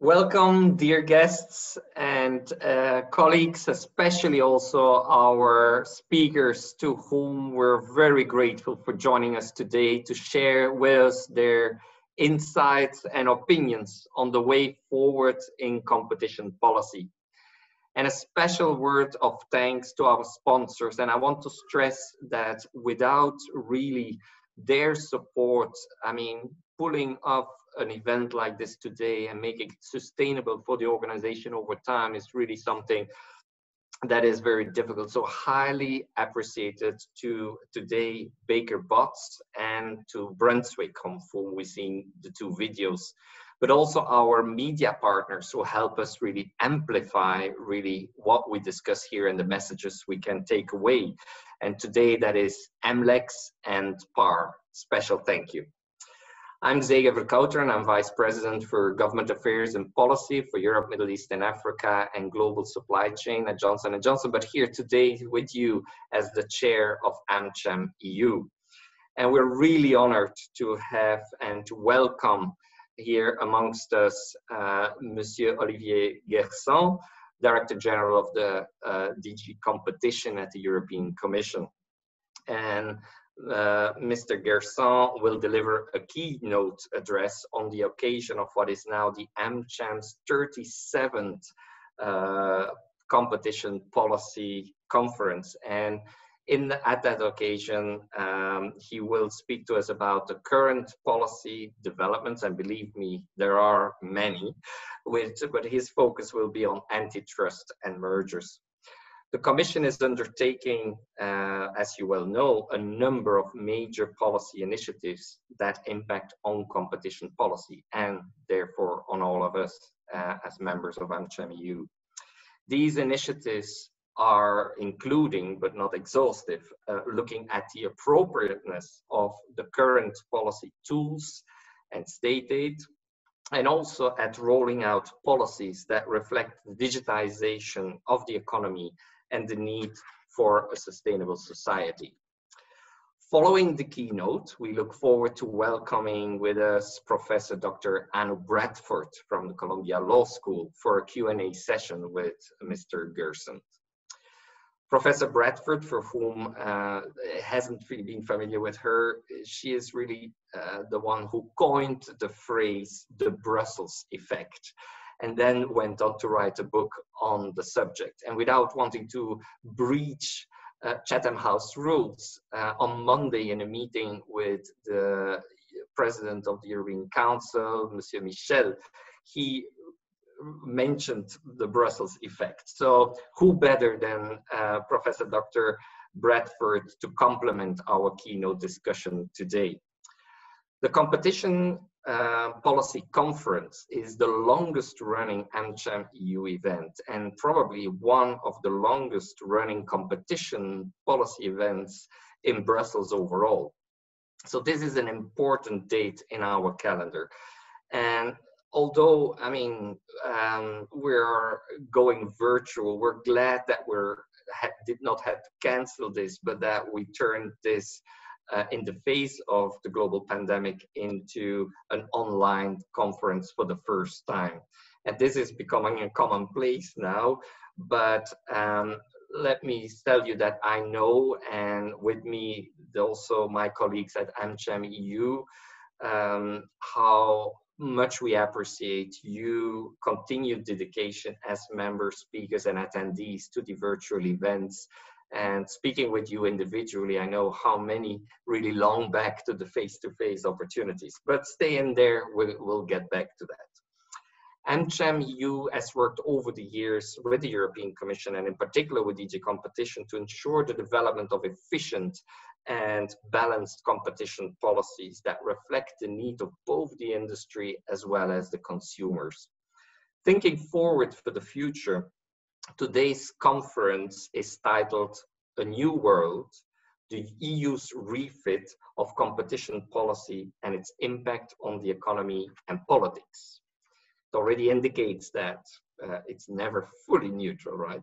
Welcome, dear guests and colleagues, especially also our speakers to whom we're very grateful for joining us today to share with us their insights and opinions on the way forward in competition policy. And a special word of thanks to our sponsors. And I want to stress that without really their support, pulling off an event like this today and making it sustainable for the organization over time is really something that is very difficult. So highly appreciated to today Baker Botts and to Brunswick, from whom we've seen the two videos, but also our media partners who help us really amplify really what we discuss here and the messages we can take away. And today that is Amlex and PAR. Special thank you. I'm Zege Verkouteren. I'm Vice President for Government Affairs and Policy for Europe, Middle East and Africa and Global Supply Chain at Johnson & Johnson, but here today with you as the Chair of AmCham EU. And we're really honored to have and to welcome here amongst us Monsieur Olivier Guerson, Director General of the DG Competition at the European Commission. And Mr. Guerson will deliver a keynote address on the occasion of what is now the AmCham's 37th competition policy conference. And at that occasion, he will speak to us about the current policy developments, and believe me, there are many, but his focus will be on antitrust and mergers. The Commission is undertaking, as you well know, a number of major policy initiatives that impact on competition policy and therefore on all of us as members of AmCham EU. These initiatives are including, but not exhaustive, looking at the appropriateness of the current policy tools and state aid, and also at rolling out policies that reflect the digitization of the economy and the need for a sustainable society. Following the keynote, we look forward to welcoming with us Professor Dr. Anu Bradford from the Columbia Law School for a Q&A session with Mr. Guerson. Professor Bradford, for whom hasn't really been familiar with her, she is really the one who coined the phrase, the Brussels effect, and then went on to write a book on the subject. And without wanting to breach Chatham House rules, on Monday in a meeting with the President of the European Council, Monsieur Michel, he mentioned the Brussels effect. So who better than Professor Dr. Bradford to complement our keynote discussion today? The Competition Policy Conference is the longest running AmCham EU event and probably one of the longest running competition policy events in Brussels overall. So this is an important date in our calendar. And although, we're going virtual, we're glad that did not have to cancel this, but that we turned this in the face of the global pandemic into an online conference for the first time. And this is becoming a commonplace now, but let me tell you that I know, and with me also my colleagues at AmCham EU, how much we appreciate you continued dedication as members, speakers, and attendees to the virtual events. And speaking with you individually, I know how many really long back to the face-to-face opportunities, but stay in there, we'll get back to that. AmCham EU has worked over the years with the European Commission and in particular with DG Competition to ensure the development of efficient and balanced competition policies that reflect the need of both the industry as well as the consumers. Thinking forward for the future, today's conference is titled A New World, the EU's refit of competition policy and its impact on the economy and politics. It already indicates that it's never fully neutral, right?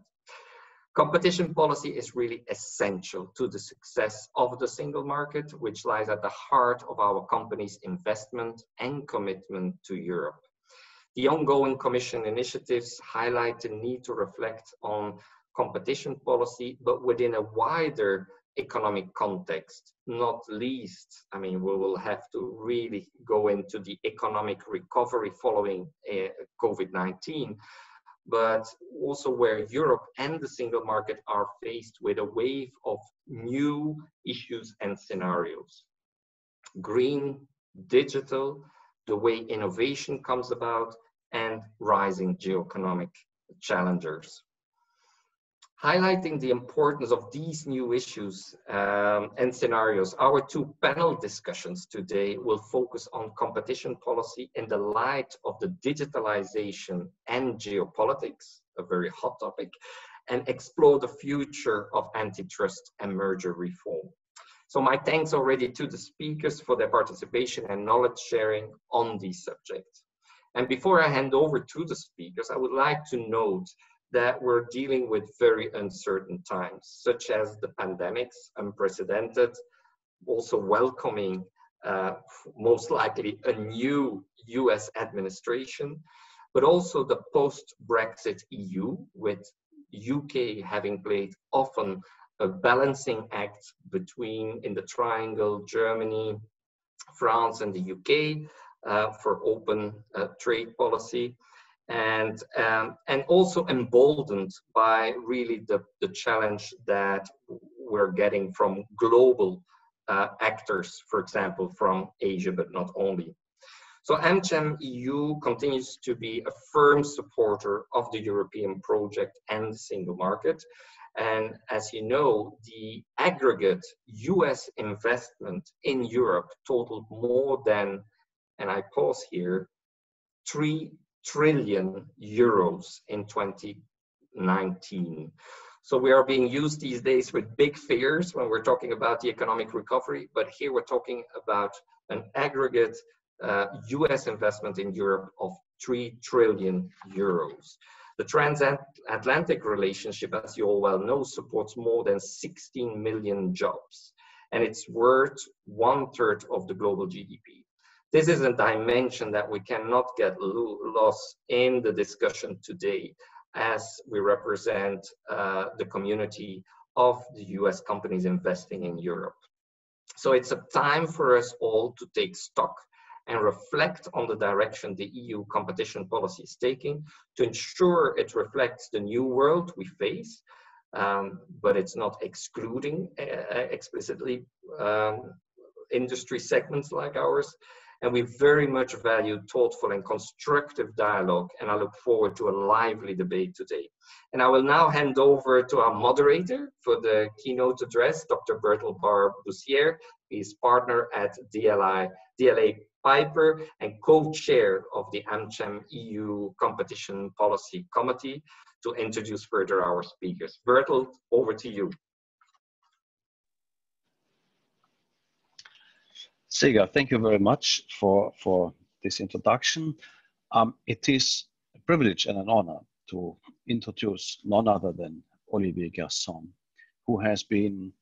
Competition policy is really essential to the success of the single market, which lies at the heart of our company's investment and commitment to Europe. The ongoing Commission initiatives highlight the need to reflect on competition policy, but within a wider economic context. Not least, I mean, we will have to really go into the economic recovery following COVID-19, but also where Europe and the single market are faced with a wave of new issues and scenarios. Green, digital, the way innovation comes about, and rising geoeconomic challenges. Highlighting the importance of these new issues and scenarios, our two panel discussions today will focus on competition policy in the light of the digitalization and geopolitics, a very hot topic, and explore the future of antitrust and merger reform. So my thanks already to the speakers for their participation and knowledge sharing on these subjects. And before I hand over to the speakers, I would like to note that we're dealing with very uncertain times, such as the pandemics, unprecedented, also welcoming most likely a new US administration, but also the post-Brexit EU, with UK having played often a balancing act between, in the triangle, Germany, France, and the UK for open trade policy. And also emboldened by really the challenge that we're getting from global actors, for example, from Asia, but not only. So AmCham EU continues to be a firm supporter of the European project and the single market. And as you know, the aggregate US investment in Europe totaled more than, and I pause here, 3 trillion euros in 2019. So we are being used these days with big figures when we're talking about the economic recovery, but here we're talking about an aggregate US investment in Europe of 3 trillion euros. The transatlantic relationship, as you all well know, supports more than 16 million jobs, and it's worth 1/3 of the global GDP. This is a dimension that we cannot get lost in the discussion today, as we represent the community of the US companies investing in Europe. So it's a time for us all to take stock and reflect on the direction the EU competition policy is taking to ensure it reflects the new world we face, but it's not excluding explicitly industry segments like ours. And we very much value thoughtful and constructive dialogue, and I look forward to a lively debate today. And I will now hand over to our moderator for the keynote address, Dr. Bertel Bar-Bussière. He's partner at DLA Piper and co-chair of the AmCham EU Competition Policy Committee, to introduce further our speakers. Bertel, over to you. Sega, thank you very much for this introduction. It is a privilege and an honor to introduce none other than Olivier Gerson, who has been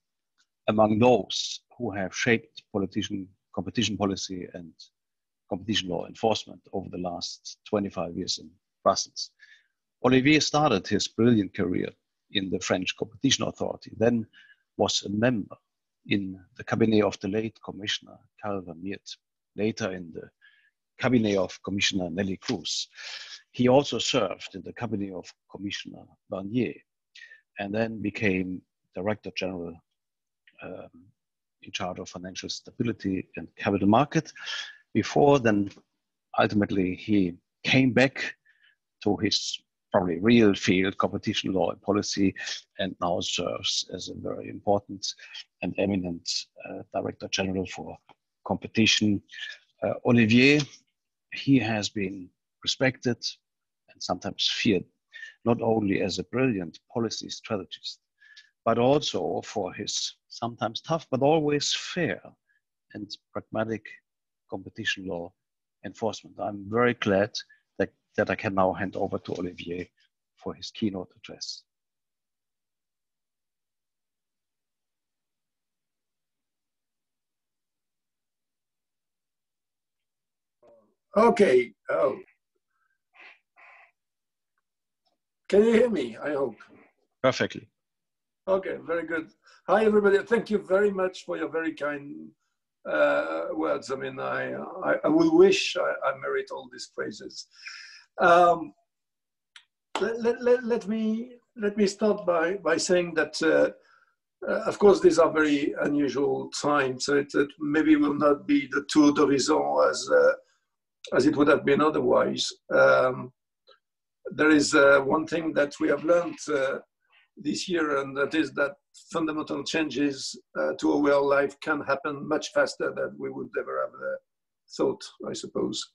among those who have shaped competition policy and competition law enforcement over the last 25 years in Brussels. Olivier started his brilliant career in the French Competition Authority, then was a member in the cabinet of the late Commissioner Karl van Miert, later in the cabinet of Commissioner Nelly Kroes. He also served in the cabinet of Commissioner Barnier, and then became Director General in charge of financial stability and capital market. Before then, ultimately, he came back to his probably real field, competition law and policy, and now serves as a very important and eminent Director General for competition. Olivier, he has been respected and sometimes feared, not only as a brilliant policy strategist, but also for his sometimes tough, but always fair and pragmatic competition law enforcement. I'm very glad that I can now hand over to Olivier for his keynote address. Okay, Can you hear me? I hope. Perfectly. Okay, very good. Hi, everybody. Thank you very much for your very kind words. I mean, I would wish I merit all these praises. Let me start by saying that, of course, these are very unusual times. So it maybe will not be the tour d'horizon as it would have been otherwise. There is one thing that we have learned this year, and that is that fundamental changes to our way of life can happen much faster than we would ever have thought, I suppose.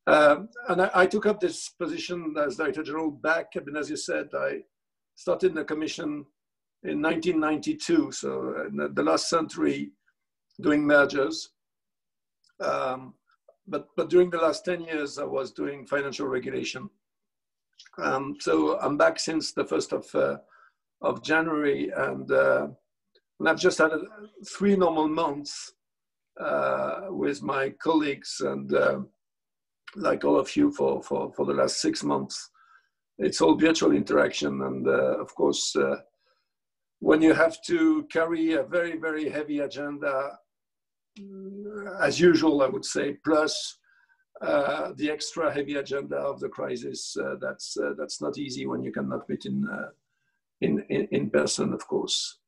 And I took up this position as Director General back, I mean, as you said, I started in the Commission in 1992, so in the last century, doing mergers. But during the last 10 years, I was doing financial regulation. So I'm back since the 1st of January, and I've just had 3 normal months with my colleagues, and like all of you for the last 6 months. It's all virtual interaction, and of course, when you have to carry a very, very heavy agenda, as usual, I would say, plus the extra heavy agenda of the crisis, that's not easy when you cannot meet in person, of course.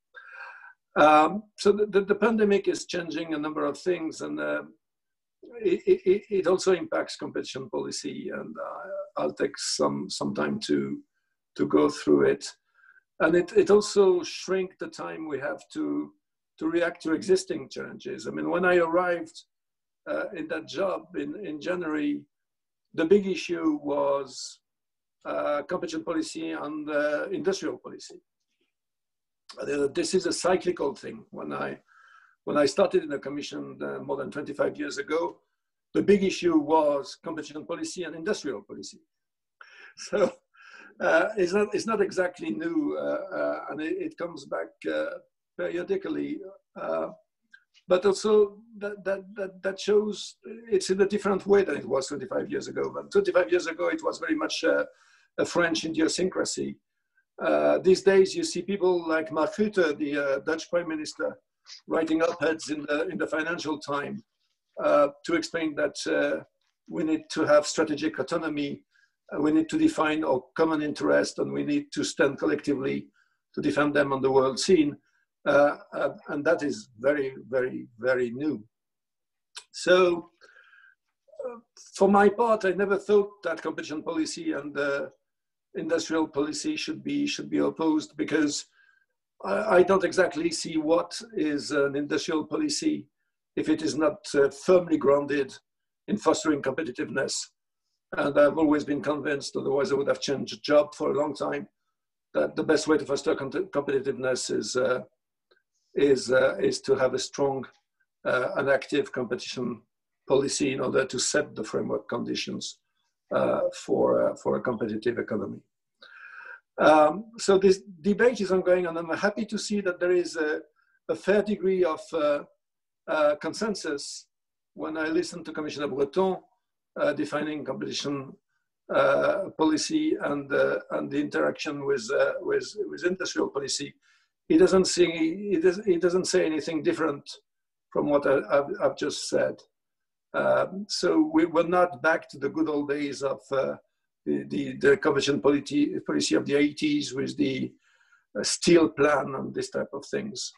So the pandemic is changing a number of things, and it also impacts competition policy, and I'll take some time to go through it. And it also shrink the time we have to react to existing challenges. I mean, when I arrived in that job in January, the big issue was competition policy and industrial policy. This is a cyclical thing. When I started in the Commission more than 25 years ago, the big issue was competition policy and industrial policy. So it's not exactly new, and it comes back periodically. But also that shows it's in a different way than it was 25 years ago. But 25 years ago, it was very much a French idiosyncrasy. These days, you see people like Mark Rutte, the Dutch Prime Minister, writing op-eds in the Financial Times to explain that we need to have strategic autonomy, we need to define our common interest, and we need to stand collectively to defend them on the world scene. And that is very, very, very new. So for my part, I never thought that competition policy and industrial policy should be opposed, because I don't exactly see what is an industrial policy if it is not firmly grounded in fostering competitiveness. And I've always been convinced, otherwise I would have changed job for a long time, that the best way to foster competitiveness is to have a strong and active competition policy in order to set the framework conditions for a competitive economy. So this debate is ongoing, and I'm happy to see that there is a fair degree of consensus when I listen to Commissioner Breton defining competition policy and the interaction with industrial policy. He doesn't say anything different from what I've just said. So we're not back to the good old days of the competition policy of the 80s with the steel plan and this type of things.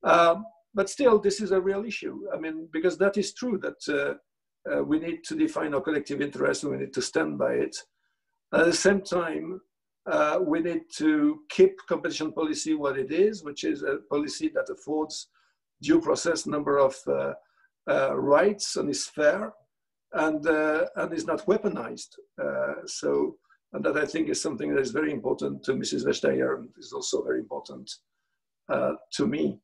But still, this is a real issue. I mean, because that is true that we need to define our collective interest and we need to stand by it. At the same time, we need to keep competition policy what it is, which is a policy that affords due process number of rights and is fair and is not weaponized. And that I think is something that is very important to Mrs. Vestager and is also very important to me.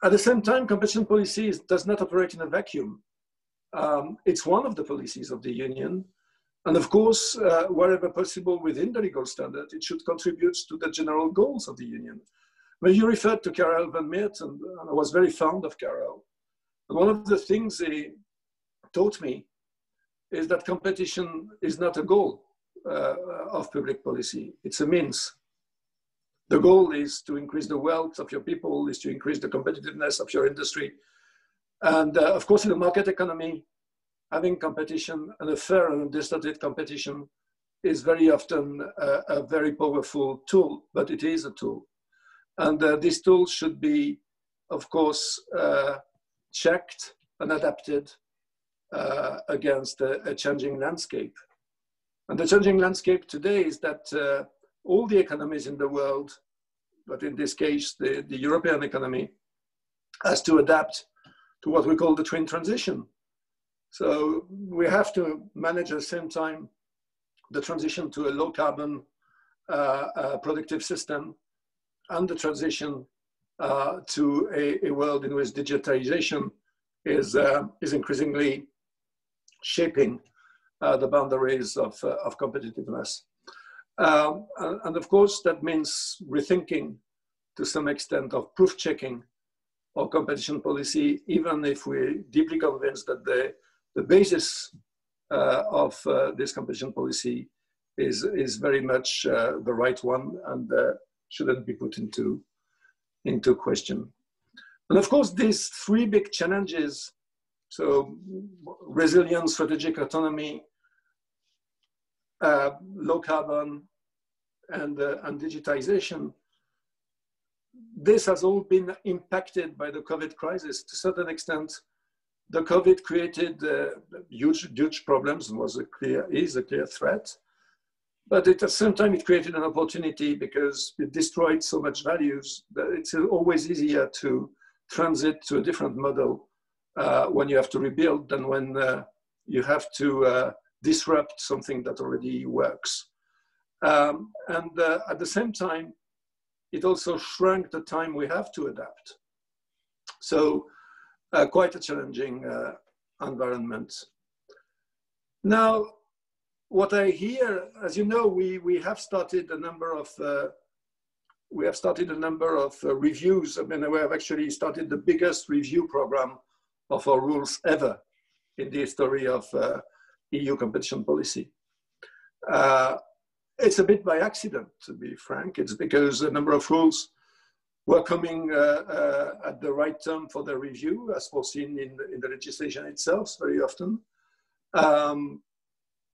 At the same time, competition policy does not operate in a vacuum. It's one of the policies of the Union. And of course, wherever possible within the legal standard, it should contribute to the general goals of the Union. When you referred to Karel van Miert, and I was very fond of Karel, and one of the things he taught me is that competition is not a goal. of public policy. It's a means. The goal is to increase the wealth of your people, is to increase the competitiveness of your industry. And of course, in a market economy, having competition and a fair and undistorted competition is very often a very powerful tool, but it is a tool. And this tool should be, of course, checked and adapted against a changing landscape. And the changing landscape today is that all the economies in the world, but in this case, the European economy, has to adapt to what we call the twin transition. So we have to manage at the same time the transition to a low carbon productive system and the transition to a world in which digitalization is increasingly shaping the boundaries of competitiveness. And of course, that means rethinking to some extent of proof checking our competition policy, even if we're deeply convinced that the basis of this competition policy is very much the right one and shouldn't be put into question. And of course, these three big challenges, so resilience, strategic autonomy, low carbon, and digitization, this has all been impacted by the COVID crisis. To a certain extent, the COVID created huge problems and is a clear threat. But at the same time, it created an opportunity because it destroyed so much values that it's always easier to transit to a different model when you have to rebuild than when you have to disrupt something that already works. And at the same time, it also shrunk the time we have to adapt. So quite a challenging environment. Now, what I hear, as you know, we have started a number of reviews. I mean, we have actually started the biggest review program of our rules ever in the history of EU competition policy. It's a bit by accident, to be frank. It's because a number of rules were coming at the right time for the review, as foreseen in the legislation itself very often.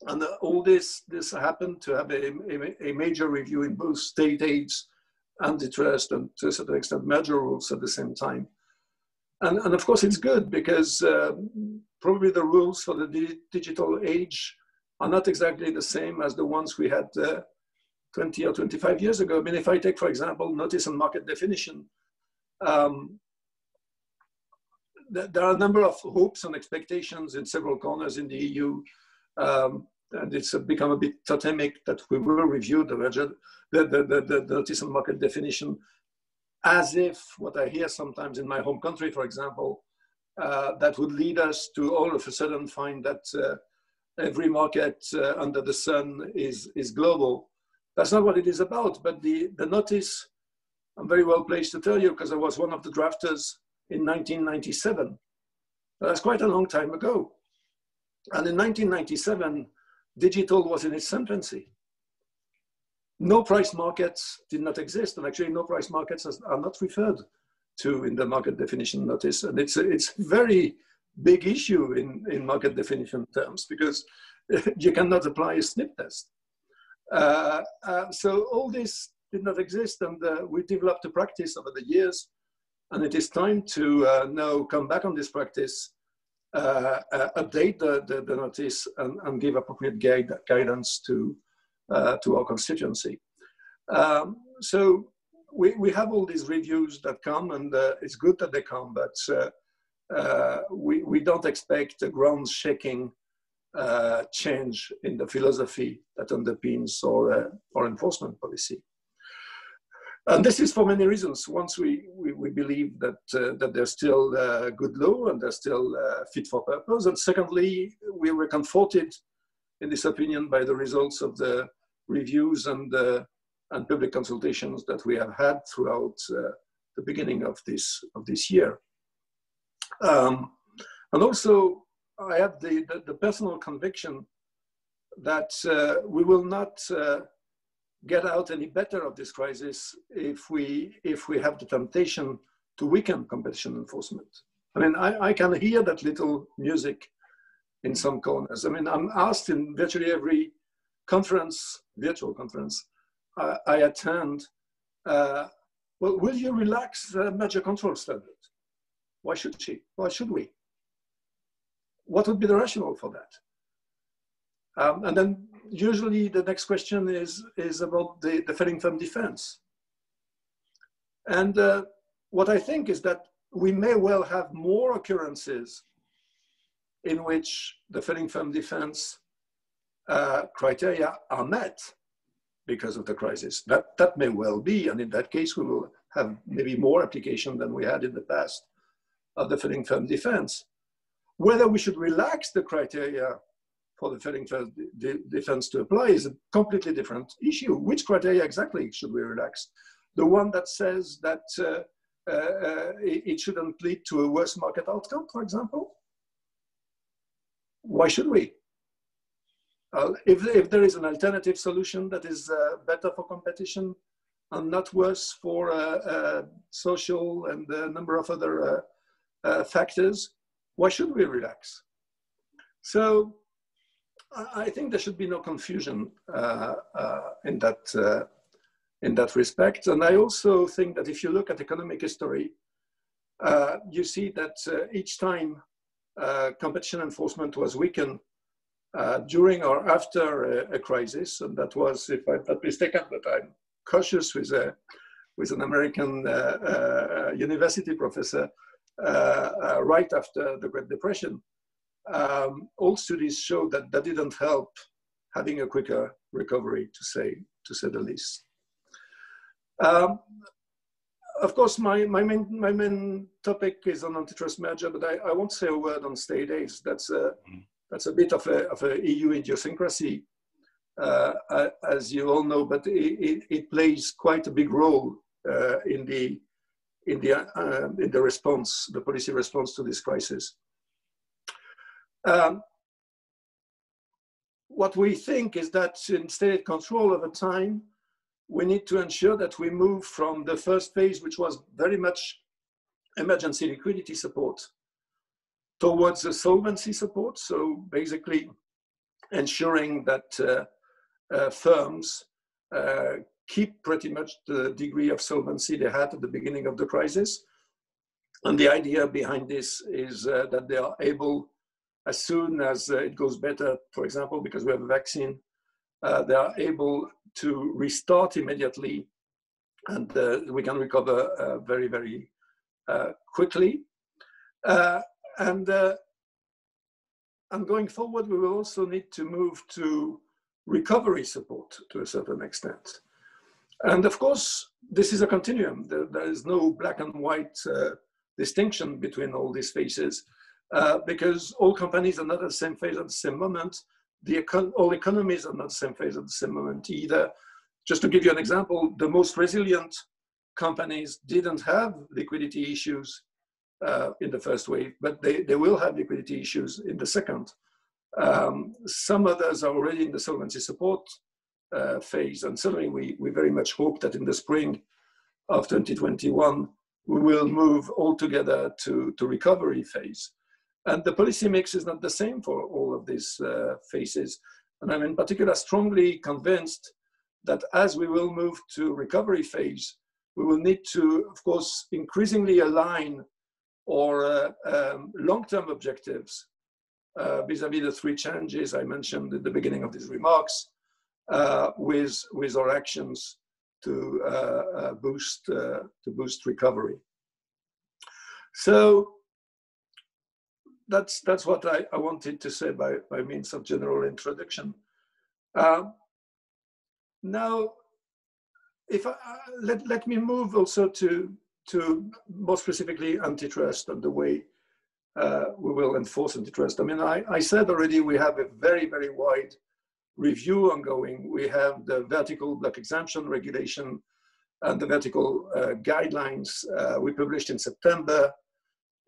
And all this happened to have a major review in both state aids, antitrust, and to a certain extent merger rules at the same time. And of course it's good because probably the rules for the digital age are not exactly the same as the ones we had 20 or 25 years ago. I mean, if I take, for example, notice and market definition, there are a number of hopes and expectations in several corners in the EU. And it's become a bit totemic that we will review the notice and market definition as if what I hear sometimes in my home country, for example, that would lead us to all of a sudden find that every market under the sun is global. That's not what it is about, but the notice, I'm very well placed to tell you because I was one of the drafters in 1997. That's quite a long time ago. And in 1997, digital was in its infancy. No price markets did not exist, and actually no price markets are not referred to in the market definition notice. And it's a very big issue in market definition terms because you cannot apply a snip test. So all this did not exist, and we developed a practice over the years, and it is time to now come back on this practice, update the notice, and give appropriate guidance to our constituency. So we have all these reviews that come, and it's good that they come, but we don't expect a ground-shaking change in the philosophy that underpins our enforcement policy. And this is for many reasons. Once we believe that there's still good law and they're still fit for purpose. And secondly, we were comforted in this opinion by the results of the reviews and public consultations that we have had throughout the beginning of this year. And also, I have the personal conviction that we will not get out any better of this crisis if we have the temptation to weaken competition enforcement. I mean, I can hear that little music in some corners. I mean, I'm asked in virtually every conference, virtual conference, I attend, well, will you relax the merger control standard? Why should she? Why should we? What would be the rationale for that? And then usually the next question is about the failing firm defense. And what I think is that we may well have more occurrences in which the failing firm defense criteria are met because of the crisis. That may well be, and in that case, we will have maybe more application than we had in the past of the failing firm defense. Whether we should relax the criteria for the failing firm defense to apply is a completely different issue. Which criteria exactly should we relax? The one that says that it shouldn't lead to a worse market outcome, for example? Why should we? If there is an alternative solution that is better for competition and not worse for social and a number of other factors, why should we relax? So I think there should be no confusion in that respect. And I also think that if you look at economic history, you see that each time competition enforcement was weakened during or after a crisis, and that was, if I'm not mistaken, but I'm cautious with an American university professor right after the Great Depression. All studies show that that didn't help having a quicker recovery, to say the least. Of course, my main topic is on antitrust merger, but I won't say a word on state aids. That's a bit of a EU idiosyncrasy, as you all know, but it plays quite a big role in the response, the policy response to this crisis. What we think is that in state control over time, we need to ensure that we move from the first phase, which was very much emergency liquidity support, towards the solvency support. So basically ensuring that firms keep pretty much the degree of solvency they had at the beginning of the crisis. And the idea behind this is that they are able, as soon as it goes better, for example, because we have a vaccine, they are able to restart immediately, and we can recover very, very quickly. And going forward, we will also need to move to recovery support to a certain extent. And of course, this is a continuum. There is no black and white distinction between all these phases, because all companies are not at the same phase at the same moment. All economies are not the same phase at the same moment either. Just to give you an example, the most resilient companies didn't have liquidity issues in the first wave, but they will have liquidity issues in the second. Some others are already in the solvency support phase, and certainly we very much hope that in the spring of 2021, we will move altogether to recovery phase. And the policy mix is not the same for all of these phases. And I'm in particular strongly convinced that as we will move to recovery phase, we will need to, of course, increasingly align our long-term objectives vis-a-vis the three challenges I mentioned at the beginning of these remarks, with our actions to boost recovery. So that's what I wanted to say by means of general introduction. Now, if let me move also to more specifically antitrust and the way we will enforce antitrust. I mean, I said already we have a very, very wide review ongoing. We have the vertical block exemption regulation and the vertical guidelines we published in September,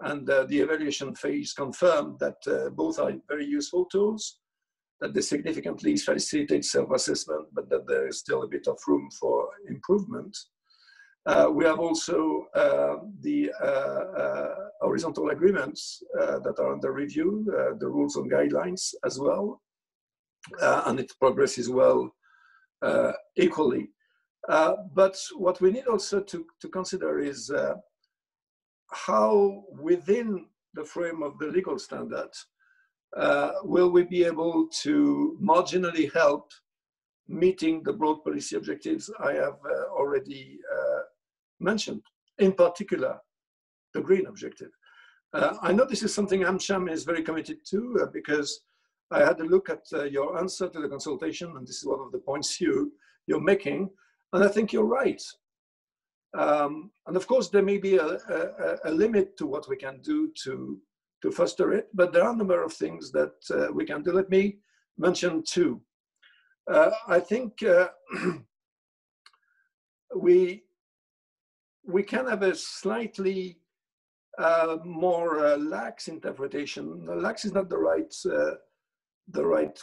and the evaluation phase confirmed that both are very useful tools that they significantly facilitate self-assessment, but that there is still a bit of room for improvement. We have also the horizontal agreements that are under review, the rules and guidelines as well, and it progresses well equally. But what we need also to consider is how within the frame of the legal standard will we be able to marginally help meeting the broad policy objectives I have already mentioned, in particular, the green objective. I know this is something AmCham is very committed to because I had a look at your answer to the consultation, and this is one of the points you're making, and I think you're right. And of course, there may be a limit to what we can do to foster it, but there are a number of things that we can do. Let me mention two. I think we can have a slightly more lax interpretation. Lax is not the right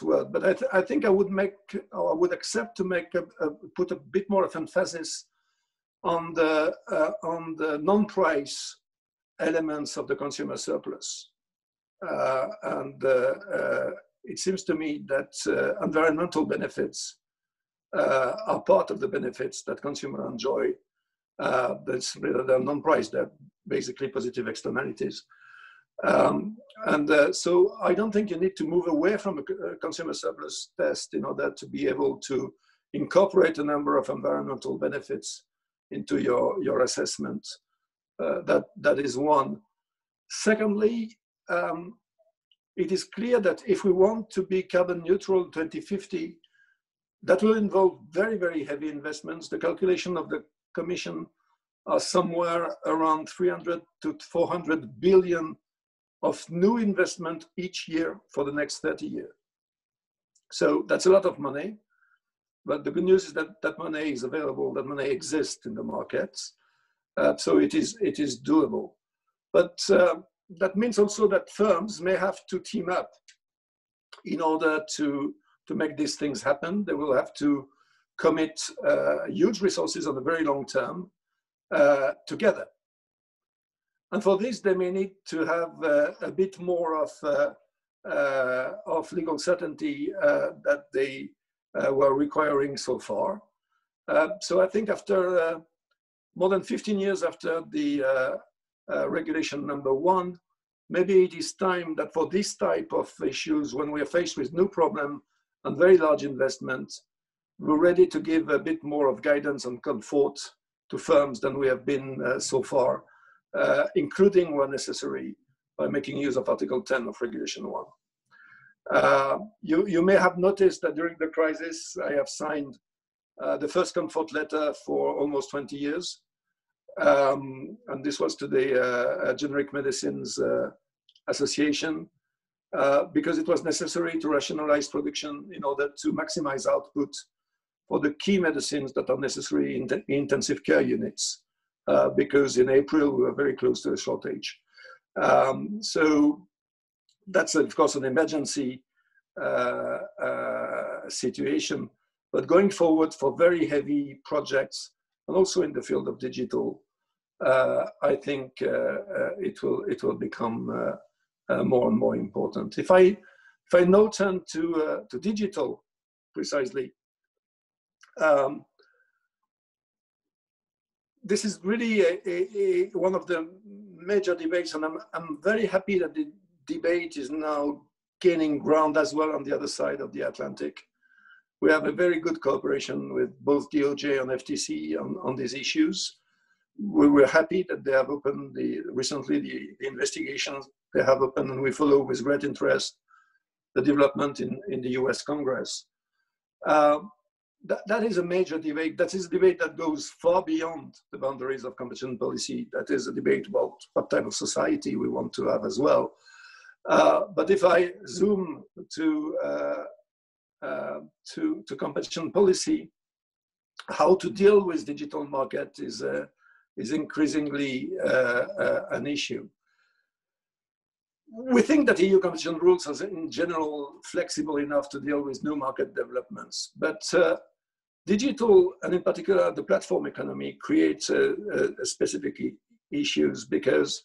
word, but I think I would accept to put a bit more of emphasis on the non-price elements of the consumer surplus. It seems to me that environmental benefits are part of the benefits that consumers enjoy. They're non-price, they're basically positive externalities. So I don't think you need to move away from a consumer surplus test in order to be able to incorporate a number of environmental benefits into your assessment. That is one. Secondly, it is clear that if we want to be carbon neutral 2050, that will involve very, very heavy investments. The calculation of the Commission are somewhere around 300 to 400 billion of new investment each year for the next 30 years. So that's a lot of money. But the good news is that that money is available, that money exists in the markets. So it is doable. But that means also that firms may have to team up in order to make these things happen. They will have to commit huge resources on the very long term together. And for this, they may need to have a bit more of legal certainty that they were requiring so far. So I think after more than 15 years after the regulation number 1, maybe it is time that for this type of issues, when we are faced with new problem and very large investments, we're ready to give a bit more of guidance and comfort to firms than we have been so far, including where necessary by making use of Article 10 of Regulation 1. You may have noticed that during the crisis, I have signed the first comfort letter for almost 20 years. And this was to the Generic Medicines Association, because it was necessary to rationalize production in order to maximize output for the key medicines that are necessary in the intensive care units, because in April we were very close to a shortage. So that's of course an emergency situation, but going forward for very heavy projects and also in the field of digital, I think it will become more and more important. If I now turn to digital precisely, this is really one of the major debates, and I'm very happy that the debate is now gaining ground as well on the other side of the Atlantic. We have a very good cooperation with both DOJ and FTC on these issues. We were happy that they have opened recently the investigations they have opened, and we follow with great interest the development in the US Congress. That is a major debate. That is a debate that goes far beyond the boundaries of competition policy. That is a debate about what type of society we want to have as well. But if I zoom to competition policy, how to deal with digital market is increasingly an issue. we think that EU competition rules are in general flexible enough to deal with new market developments, but digital, and in particular the platform economy, creates specific issues because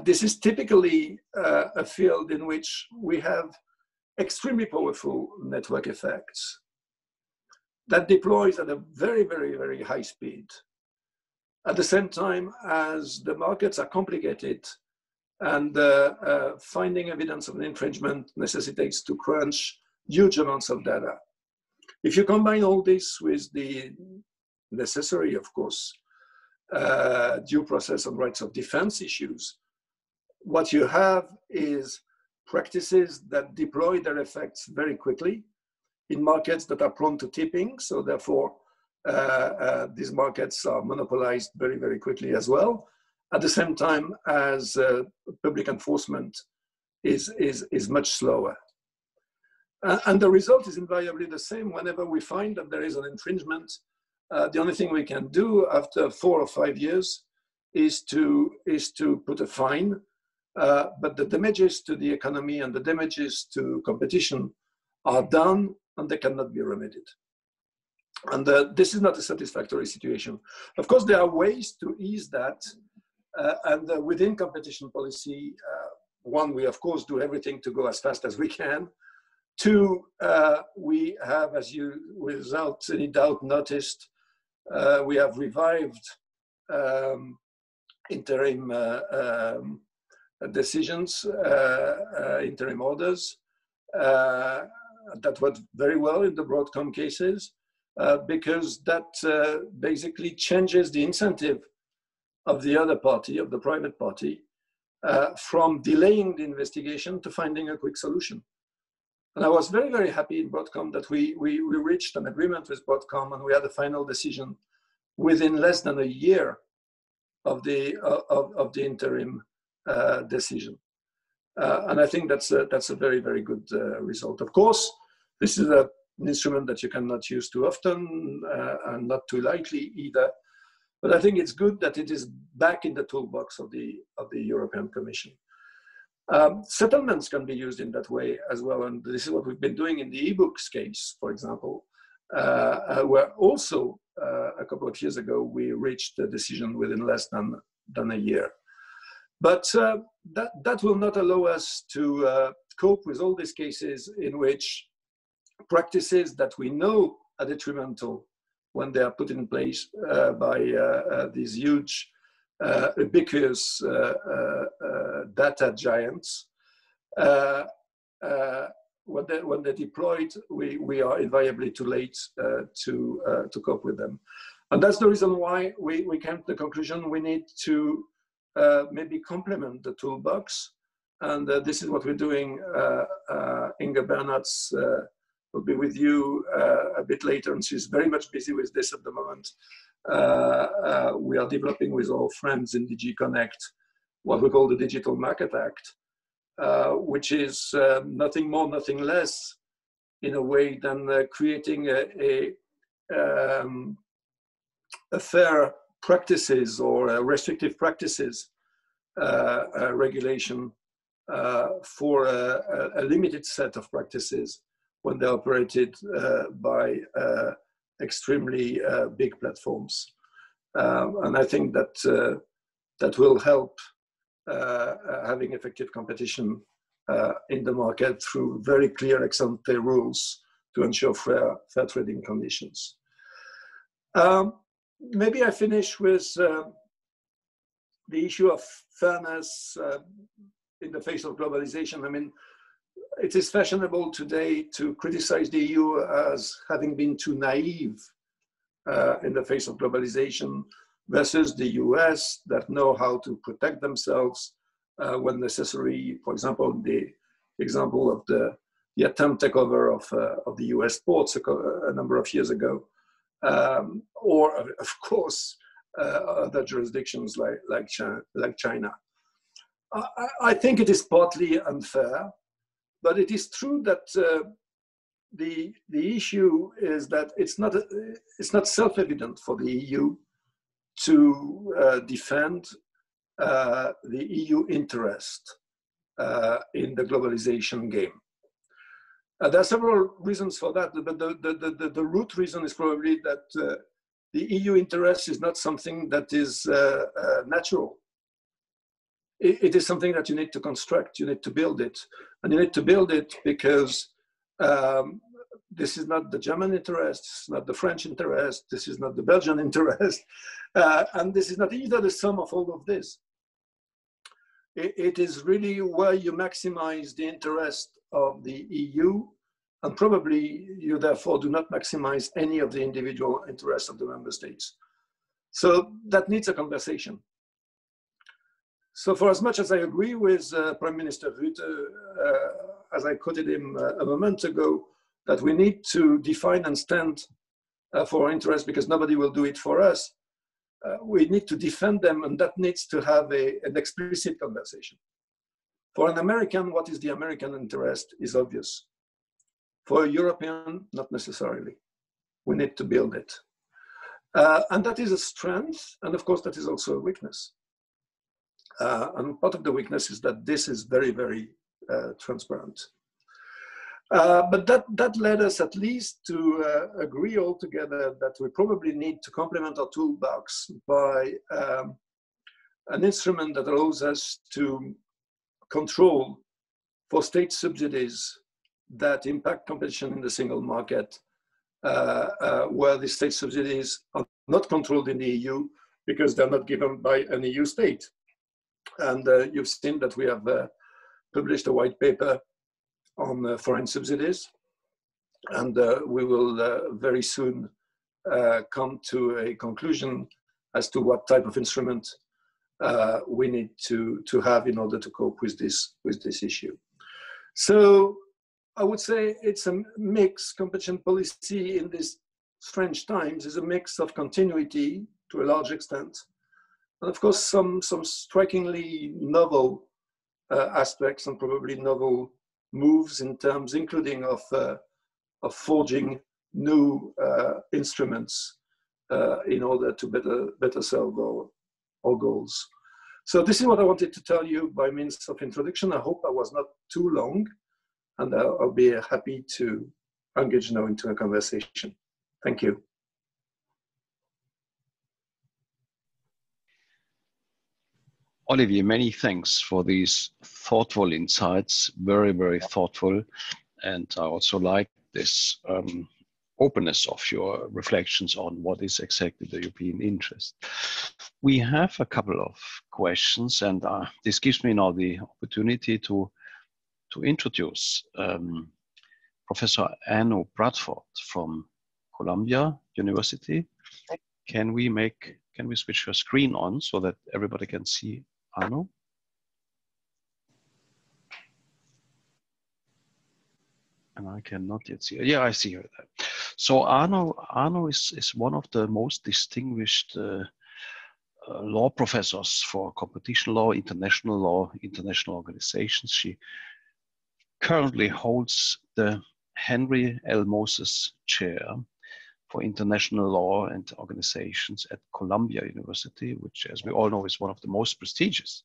this is typically a field in which we have extremely powerful network effects that deploys at a very, very, very high speed. At the same time as the markets are complicated and finding evidence of an infringement necessitates to crunch huge amounts of data. If you combine all this with the necessary, of course, due process and rights of defense issues, what you have is practices that deploy their effects very quickly in markets that are prone to tipping. So therefore, these markets are monopolized very, very quickly as well. At the same time as public enforcement is much slower. And the result is invariably the same. Whenever we find that there is an infringement, the only thing we can do after 4 or 5 years is to put a fine. But the damages to the economy and the damages to competition are done and they cannot be remedied. And this is not a satisfactory situation. Of course, there are ways to ease that. And within competition policy, one, we of course do everything to go as fast as we can. 2, we have, as you without any doubt noticed, we have revived interim decisions, interim orders that worked very well in the Broadcom cases because that basically changes the incentive of the other party, of the private party, from delaying the investigation to finding a quick solution. And I was very, very happy in Broadcom that we reached an agreement with Broadcom and we had a final decision within less than a year of the interim decision. And I think that's a very, very good result. Of course, this is an instrument that you cannot use too often and not too lightly either. But I think it's good that it is back in the toolbox of the European Commission. Settlements can be used in that way as well, and this is what we've been doing in the e-books case, for example, where also a couple of years ago we reached a decision within less than a year. But that will not allow us to cope with all these cases in which practices that we know are detrimental when they are put in place by these huge, ubiquitous data giants. When they're deployed, we are invariably too late to cope with them. And that's the reason why we came to the conclusion we need to maybe complement the toolbox. And this is what we're doing. Inge Bernhards will be with you a bit later, and she's very much busy with this at the moment. We are developing with our friends in DG Connect what we call the Digital Market Act, which is nothing more, nothing less, in a way, than creating a fair practices or restrictive practices regulation for a limited set of practices when they're operated by extremely big platforms. And I think that that will help having effective competition in the market through very clear ex-ante rules to ensure fair trading conditions. Maybe I finish with the issue of fairness in the face of globalization. I mean, it is fashionable today to criticize the EU as having been too naive in the face of globalization versus the US that know how to protect themselves when necessary. For example, the example of the attempt takeover of the US ports a number of years ago, or of course other jurisdictions like China. I think it is partly unfair, but it is true that the issue is that it's not self-evident for the EU to defend the EU interest in the globalization game. There are several reasons for that, but the root reason is probably that the EU interest is not something that is natural. It is something that you need to construct, you need to build it. And you need to build it because this is not the German interest, it's not the French interest, this is not the Belgian interest, and this is not either the sum of all of this. It is really where you maximize the interest of the EU, and probably you therefore do not maximize any of the individual interests of the member states. So that needs a conversation. So for as much as I agree with Prime Minister Rutte, as I quoted him a moment ago, that we need to define and stand for our interests because nobody will do it for us, we need to defend them, and that needs to have an explicit conversation. For an American, what is the American interest is obvious. For a European, not necessarily. We need to build it. And that is a strength, and of course that is also a weakness. And part of the weakness is that this is very, very transparent. But that led us at least to agree all together that we probably need to complement our toolbox by an instrument that allows us to control for state subsidies that impact competition in the single market, where the state subsidies are not controlled in the EU because they're not given by an EU state. And you've seen that we have published a white paper on foreign subsidies, and we will very soon come to a conclusion as to what type of instrument we need to have in order to cope with this issue. So I would say it's a mix. Competition policy in these strange times is a mix of continuity to a large extent, and of course some strikingly novel aspects and probably novel moves in terms, including of forging new instruments in order to better serve our goals. So this is what I wanted to tell you by means of introduction. I hope I was not too long, and I'll be happy to engage now into a conversation. Thank you. Olivier, many thanks for these thoughtful insights, very, very thoughtful. And I also like this openness of your reflections on what is exactly the European interest. We have a couple of questions, and this gives me now the opportunity to introduce Professor Arno Bradford from Columbia University. Can we switch your screen on so that everybody can see Arno? And I cannot yet see her. Yeah, I see her there. So Arno is one of the most distinguished law professors for competition law, international organizations. She currently holds the Henry L. Moses Chair for International Law and Organizations at Columbia University, which, as we all know, is one of the most prestigious,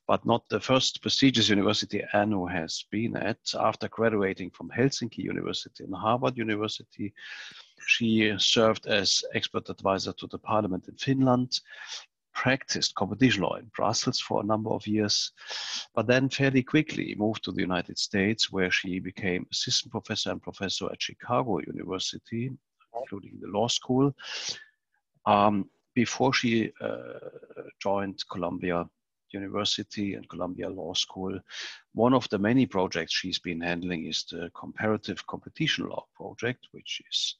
but not the first prestigious university Arno has been at. After graduating from Helsinki University and Harvard University, she served as expert advisor to the parliament in Finland, practiced competition law in Brussels for a number of years, but then fairly quickly moved to the United States, where she became assistant professor and professor at Chicago University, including the law school, before she joined Columbia University and Columbia Law School. One of the many projects she's been handling is the Comparative Competition Law project, which is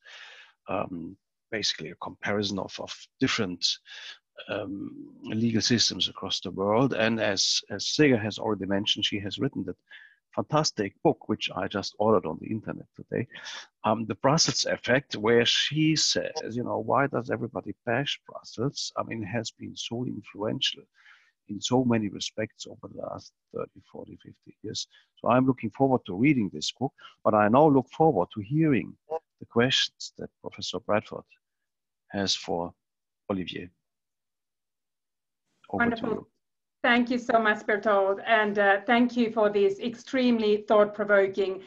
basically a comparison of different legal systems across the world. And as Sega has already mentioned, she has written that fantastic book, which I just ordered on the internet today, The Brussels Effect, where she says, you know, why does everybody bash Brussels? I mean, it has been so influential in so many respects over the last 30, 40, 50 years. So I'm looking forward to reading this book, but I now look forward to hearing the questions that Professor Bradford has for Olivier. Over Wonderful. Thank you so much, Bertold, and thank you for these extremely thought-provoking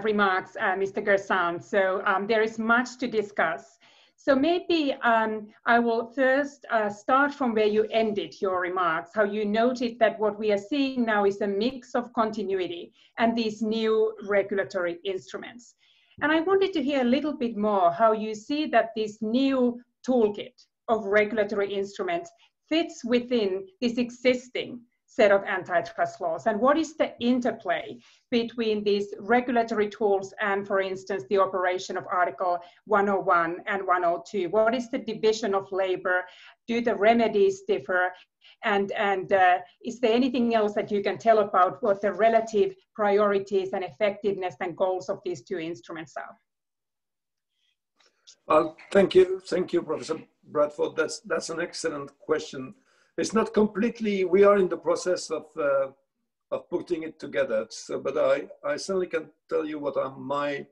remarks, Mr. Gersan. So there is much to discuss. So maybe I will first start from where you ended your remarks, how you noted that what we are seeing now is a mix of continuity and these new regulatory instruments. And I wanted to hear a little bit more how you see that this new toolkit of regulatory instruments fits within this existing set of antitrust laws, and what is the interplay between these regulatory tools and, for instance, the operation of Article 101 and 102? What is the division of labor? Do the remedies differ? And is there anything else that you can tell about what the relative priorities and effectiveness and goals of these two instruments are? Thank you, Professor Bradford. That's an excellent question. It's not completely. We are in the process of putting it together. So, but I certainly can tell you what are my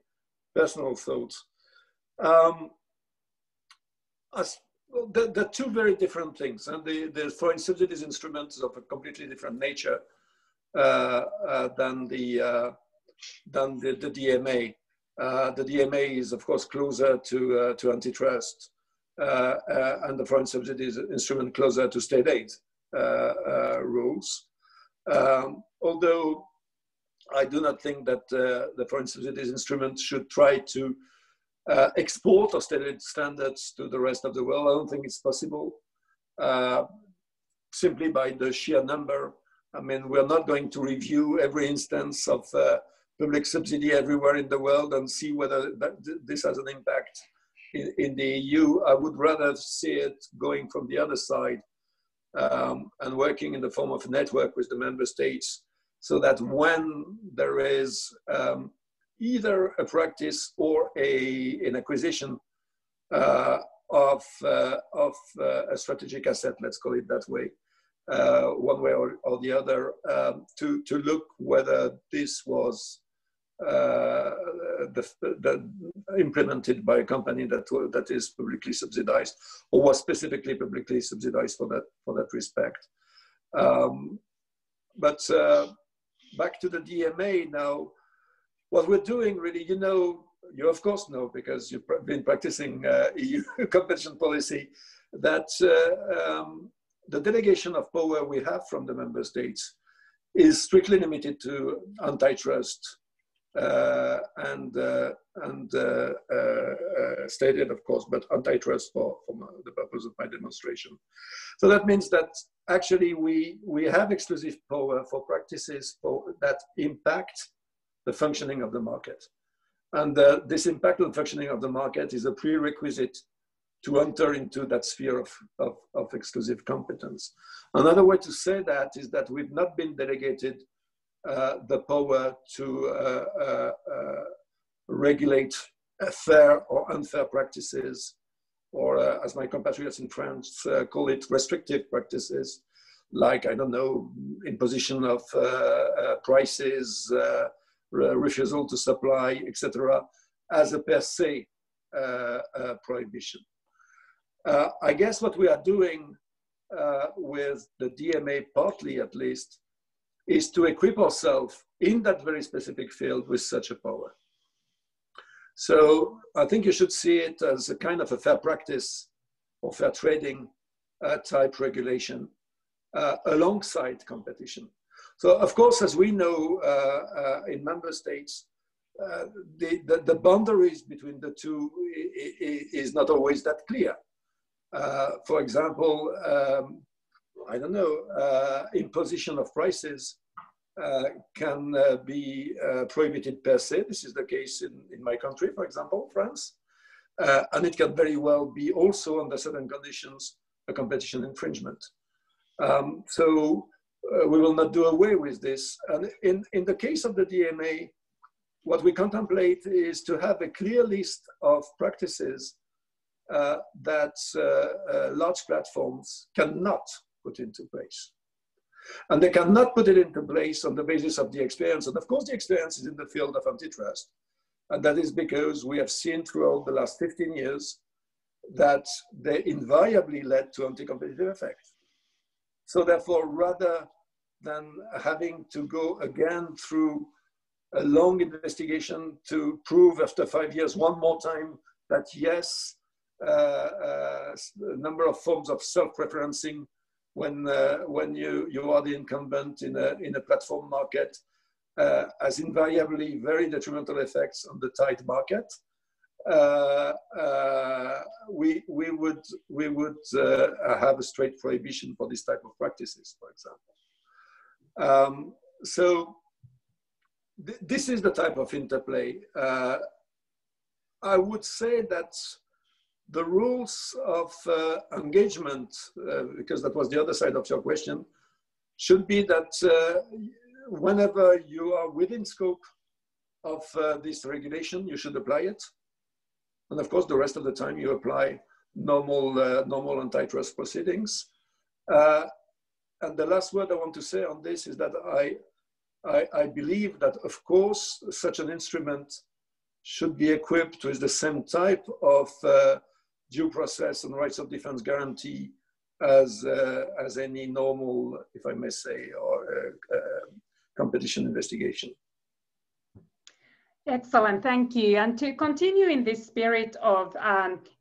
personal thoughts. They're two very different things, and the foreign subsidies instrument is of a completely different nature than the DMA. The DMA is, of course, closer to antitrust, and the foreign subsidies instrument closer to state aid rules. Although I do not think that the foreign subsidies instrument should try to export or state aid standards to the rest of the world. I don't think it's possible, simply by the sheer number. I mean, we're not going to review every instance of public subsidy everywhere in the world and see whether this has an impact in the EU. I would rather see it going from the other side and working in the form of a network with the member states, so that when there is either a practice or an acquisition of a strategic asset, let's call it that way, one way or the other, to look whether this was implemented by a company that is publicly subsidized or was specifically publicly subsidized for that respect. But back to the DMA now. What we're doing really, you of course know, because you've been practicing EU competition policy, that the delegation of power we have from the member states is strictly limited to antitrust and stated, of course, but antitrust for the purpose of my demonstration. So that means that actually we have exclusive power for practices that impact the functioning of the market. And this impact on functioning of the market is a prerequisite to enter into that sphere of exclusive competence. Another way to say that is that we've not been delegated the power to regulate fair or unfair practices, or as my compatriots in France call it, restrictive practices, like, I don't know, imposition of prices, refusal to supply, etc., as a per se prohibition. I guess what we are doing with the DMA, partly at least, is to equip ourselves in that very specific field with such a power. So I think you should see it as a kind of a fair practice or fair trading type regulation alongside competition. So of course, as we know in member states, the boundaries between the two is not always that clear. For example, I don't know, imposition of prices can be prohibited per se. This is the case in my country, for example, France. And it can very well be also, under certain conditions, a competition infringement. So we will not do away with this. And in the case of the DMA, what we contemplate is to have a clear list of practices that large platforms cannot put into place. And they cannot put it into place on the basis of the experience. And of course, the experience is in the field of antitrust. And that is because we have seen throughout the last 15 years that they invariably led to anti-competitive effects. So therefore, rather than having to go again through a long investigation to prove after 5 years one more time that yes, a number of forms of self-preferencing when you are the incumbent in a platform market has invariably very detrimental effects on the tight market. We would have a straight prohibition for this type of practices, for example. So this is the type of interplay. I would say that the rules of engagement, because that was the other side of your question, should be that whenever you are within scope of this regulation, you should apply it. And of course, the rest of the time you apply normal antitrust proceedings. And the last word I want to say on this is that I believe that, of course, such an instrument should be equipped with the same type of due process and rights of defense guarantee as any normal, if I may say, or competition investigation. Excellent, thank you. And to continue in this spirit of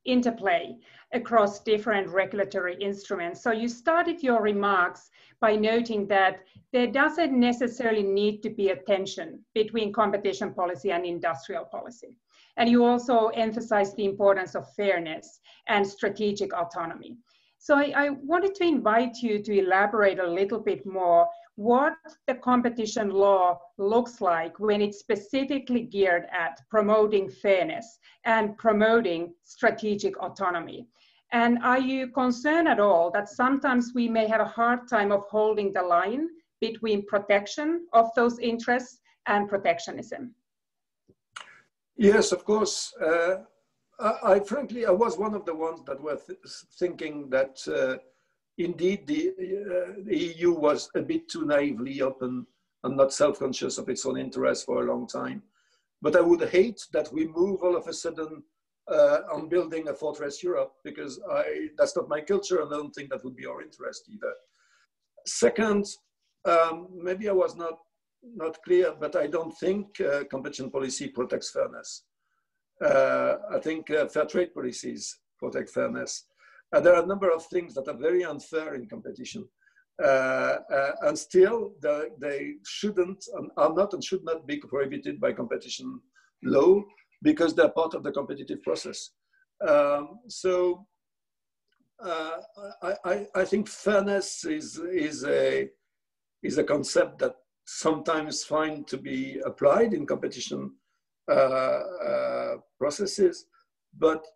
interplay across different regulatory instruments, so you started your remarks by noting that there doesn't necessarily need to be a tension between competition policy and industrial policy. And you also emphasized the importance of fairness and strategic autonomy. So I wanted to invite you to elaborate a little bit more what the competition law looks like when it's specifically geared at promoting fairness and promoting strategic autonomy. And are you concerned at all that sometimes we may have a hard time of holding the line between protection of those interests and protectionism? Yes, of course. Frankly, I was one of the ones that were thinking that indeed the EU was a bit too naively open and not self-conscious of its own interests for a long time. But I would hate that we move all of a sudden on building a fortress Europe, because that's not my culture, and I don't think that would be our interest either. Second, maybe I was not clear, but I don't think competition policy protects fairness. I think fair trade policies protect fairness. There are a number of things that are very unfair in competition, and still they shouldn't, are not, and should not be prohibited by competition law because they're part of the competitive process. So I think fairness is a concept that sometimes find to be applied in competition processes, but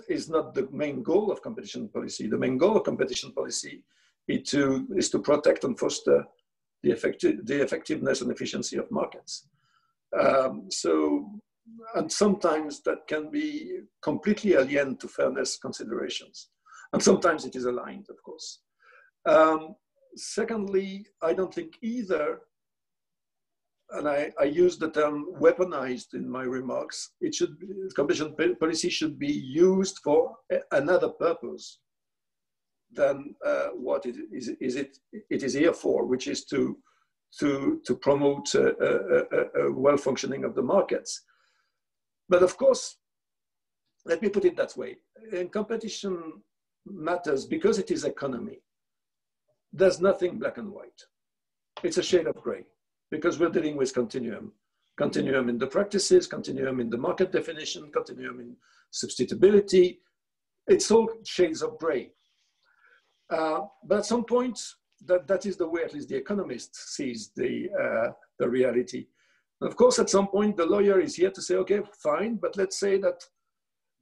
is not the main goal of competition policy. The main goal of competition policy is to protect and foster the effectiveness and efficiency of markets. And sometimes that can be completely alien to fairness considerations. And sometimes it is aligned, of course. Secondly, I don't think either, and I use the term weaponized in my remarks, competition policy should be used for another purpose than what it is here for, which is to promote a well-functioning of the markets. But of course, let me put it that way. In competition matters, because it is economy, there's nothing black and white. It's a shade of gray, because we're dealing with continuum. Continuum in the practices, continuum in the market definition, continuum in substitutability. It's all shades of gray. But at some point, that is the way at least the economist sees the reality. And of course, at some point, the lawyer is here to say, okay, fine, but let's say that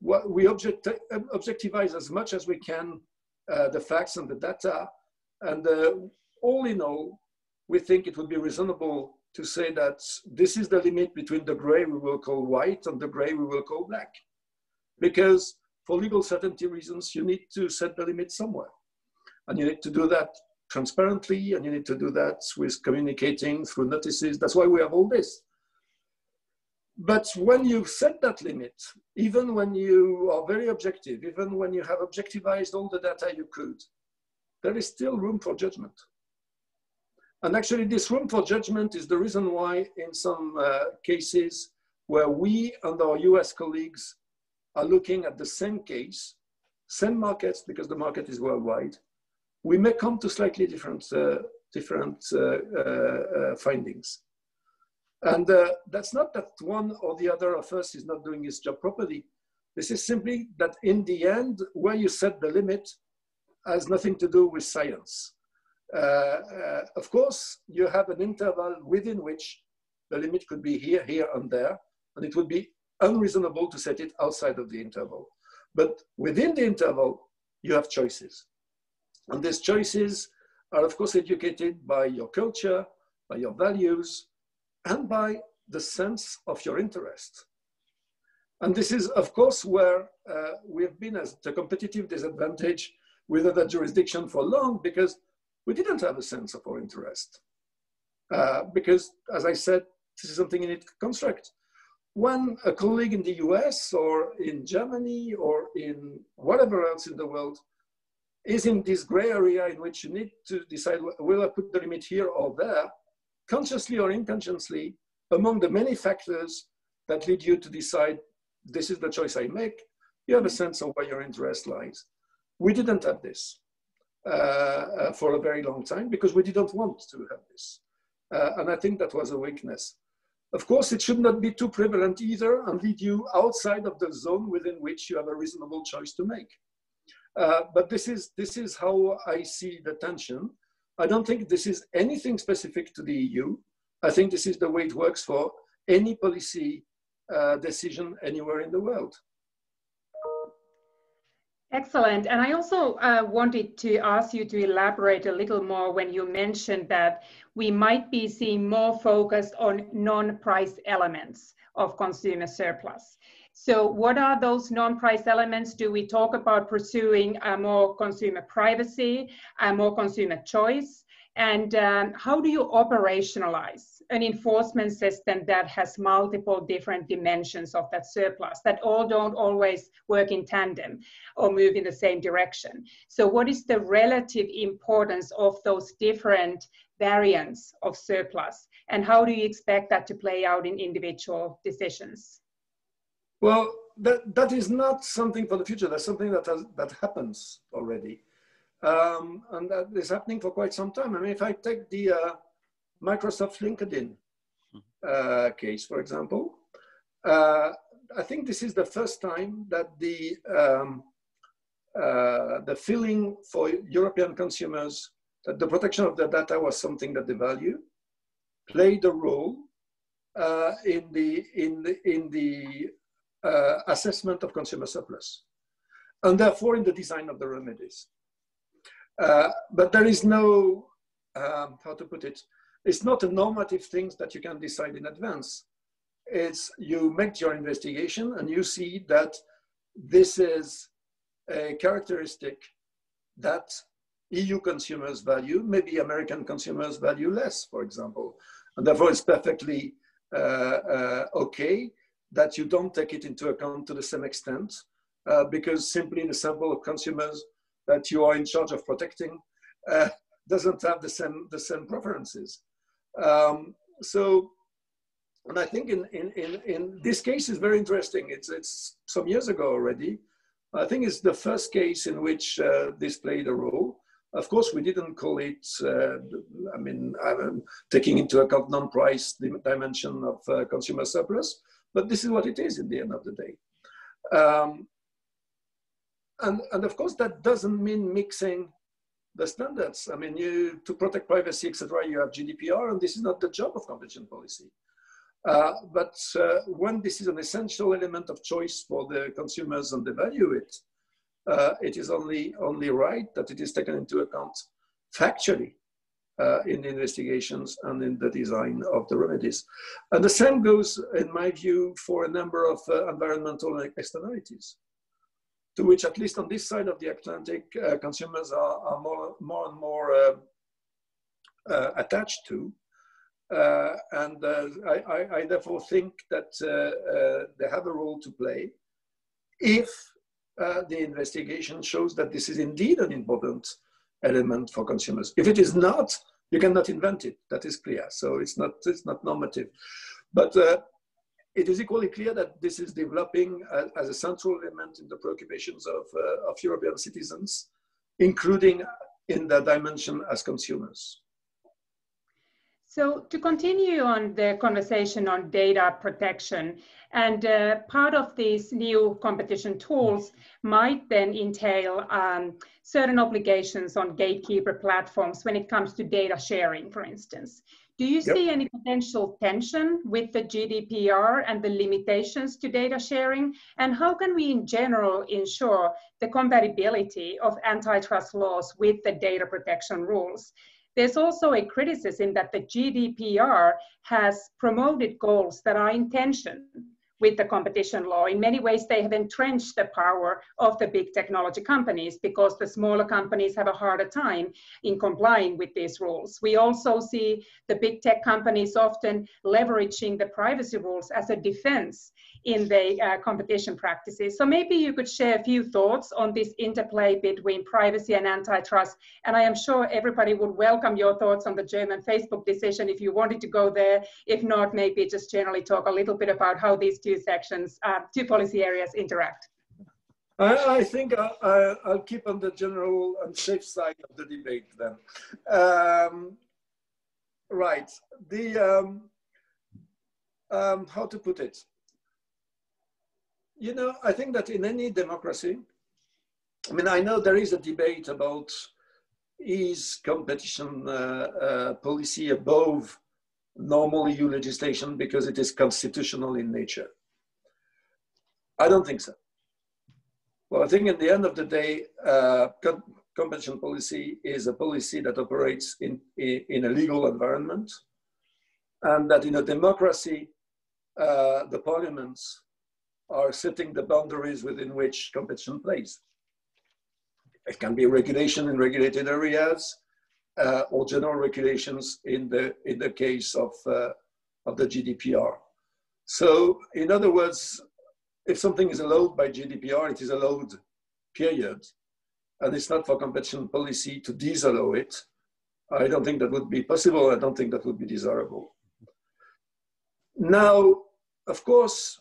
we objectivize as much as we can the facts and the data. And all in all, we think it would be reasonable to say that this is the limit between the gray we will call white and the gray we will call black. Because for legal certainty reasons, you need to set the limit somewhere. And you need to do that transparently, and you need to do that with communicating through notices. That's why we have all this. But when you set that limit, even when you are very objective, even when you have objectivized all the data you could, there is still room for judgment. And actually this room for judgment is the reason why in some cases where we and our US colleagues are looking at the same case, same markets, because the market is worldwide, we may come to slightly different findings. And that's not that one or the other of us is not doing his job properly. This is simply that in the end, where you set the limit has nothing to do with science. Of course, you have an interval within which the limit could be here, here, and there, and it would be unreasonable to set it outside of the interval. But within the interval, you have choices. And these choices are, of course, educated by your culture, by your values, and by the sense of your interest. And this is, of course, where we have been at a competitive disadvantage with other jurisdictions for long, because we didn't have a sense of our interest. Because, as I said, this is something you need to construct. When a colleague in the US or in Germany or in whatever else in the world is in this gray area in which you need to decide, will I put the limit here or there, consciously or unconsciously, among the many factors that lead you to decide, this is the choice I make, you have a sense of where your interest lies. We didn't have this for a very long time because we didn't want to have this. And I think that was a weakness. Of course, it should not be too prevalent either and lead you outside of the zone within which you have a reasonable choice to make. But this is how I see the tension. I don't think this is anything specific to the EU. I think this is the way it works for any policy decision anywhere in the world. Excellent. And I also wanted to ask you to elaborate a little more when you mentioned that we might be seeing more focus on non-price elements of consumer surplus. So what are those non-price elements? Do we talk about pursuing more consumer privacy, more consumer choice? And how do you operationalize an enforcement system that has multiple different dimensions of that surplus that all don't always work in tandem or move in the same direction? So what is the relative importance of those different variants of surplus? And how do you expect that to play out in individual decisions? Well, that is not something for the future. That's something that happens already. And that is happening for quite some time. I mean, if I take the Microsoft LinkedIn case, for example, I think this is the first time that the feeling for European consumers that the protection of their data was something that they value, played a role in the assessment of consumer surplus, and therefore in the design of the remedies. But there is no, how to put it, it's not a normative thing that you can decide in advance. It's you make your investigation and you see that this is a characteristic that EU consumers value, maybe American consumers value less, for example. And therefore it's perfectly okay that you don't take it into account to the same extent because simply the sample of consumers that you are in charge of protecting doesn't have the same preferences. So, and I think in this case is very interesting. It's some years ago already. I think it's the first case in which this played a role. Of course, we didn't call it, I mean, taking into account non-price dimension of consumer surplus, but this is what it is in the end of the day. And of course, that doesn't mean mixing the standards. I mean, to protect privacy, etc., you have GDPR, and this is not the job of competition policy. But when this is an essential element of choice for the consumers and they value it, it is only right that it is taken into account factually in the investigations and in the design of the remedies. And the same goes, in my view, for a number of environmental externalities, to which, at least on this side of the Atlantic, consumers are more and more attached to. And I therefore think that they have a role to play if the investigation shows that this is indeed an important element for consumers. If it is not, you cannot invent it. That is clear. So it's not normative. But it is equally clear that this is developing as a central element in the preoccupations of European citizens, including in the dimension as consumers. So to continue on the conversation on data protection, and part of these new competition tools might then entail certain obligations on gatekeeper platforms when it comes to data sharing, for instance. Do you see any potential tension with the GDPR and the limitations to data sharing? And how can we in general ensure the compatibility of antitrust laws with the data protection rules? There's also a criticism that the GDPR has promoted goals that are in tension with the competition law. In many ways, they have entrenched the power of the big technology companies because the smaller companies have a harder time in complying with these rules. We also see the big tech companies often leveraging the privacy rules as a defense in the competition practices. So maybe you could share a few thoughts on this interplay between privacy and antitrust. And I am sure everybody would welcome your thoughts on the German Facebook decision if you wanted to go there. If not, maybe just generally talk a little bit about how these two sections, two policy areas interact. I think I'll keep on the general and safe side of the debate then. Right, how to put it? You know, I think that in any democracy, I mean, I know there is a debate about is competition policy above normal EU legislation because it is constitutional in nature. I don't think so. Well, I think at the end of the day, competition policy is a policy that operates in a legal environment, and that in a democracy, the parliaments are setting the boundaries within which competition plays. It can be regulation in regulated areas or general regulations in the case of the GDPR. So in other words, if something is allowed by GDPR, it is allowed, period. And it's not for competition policy to disallow it. I don't think that would be possible. I don't think that would be desirable. Now, of course,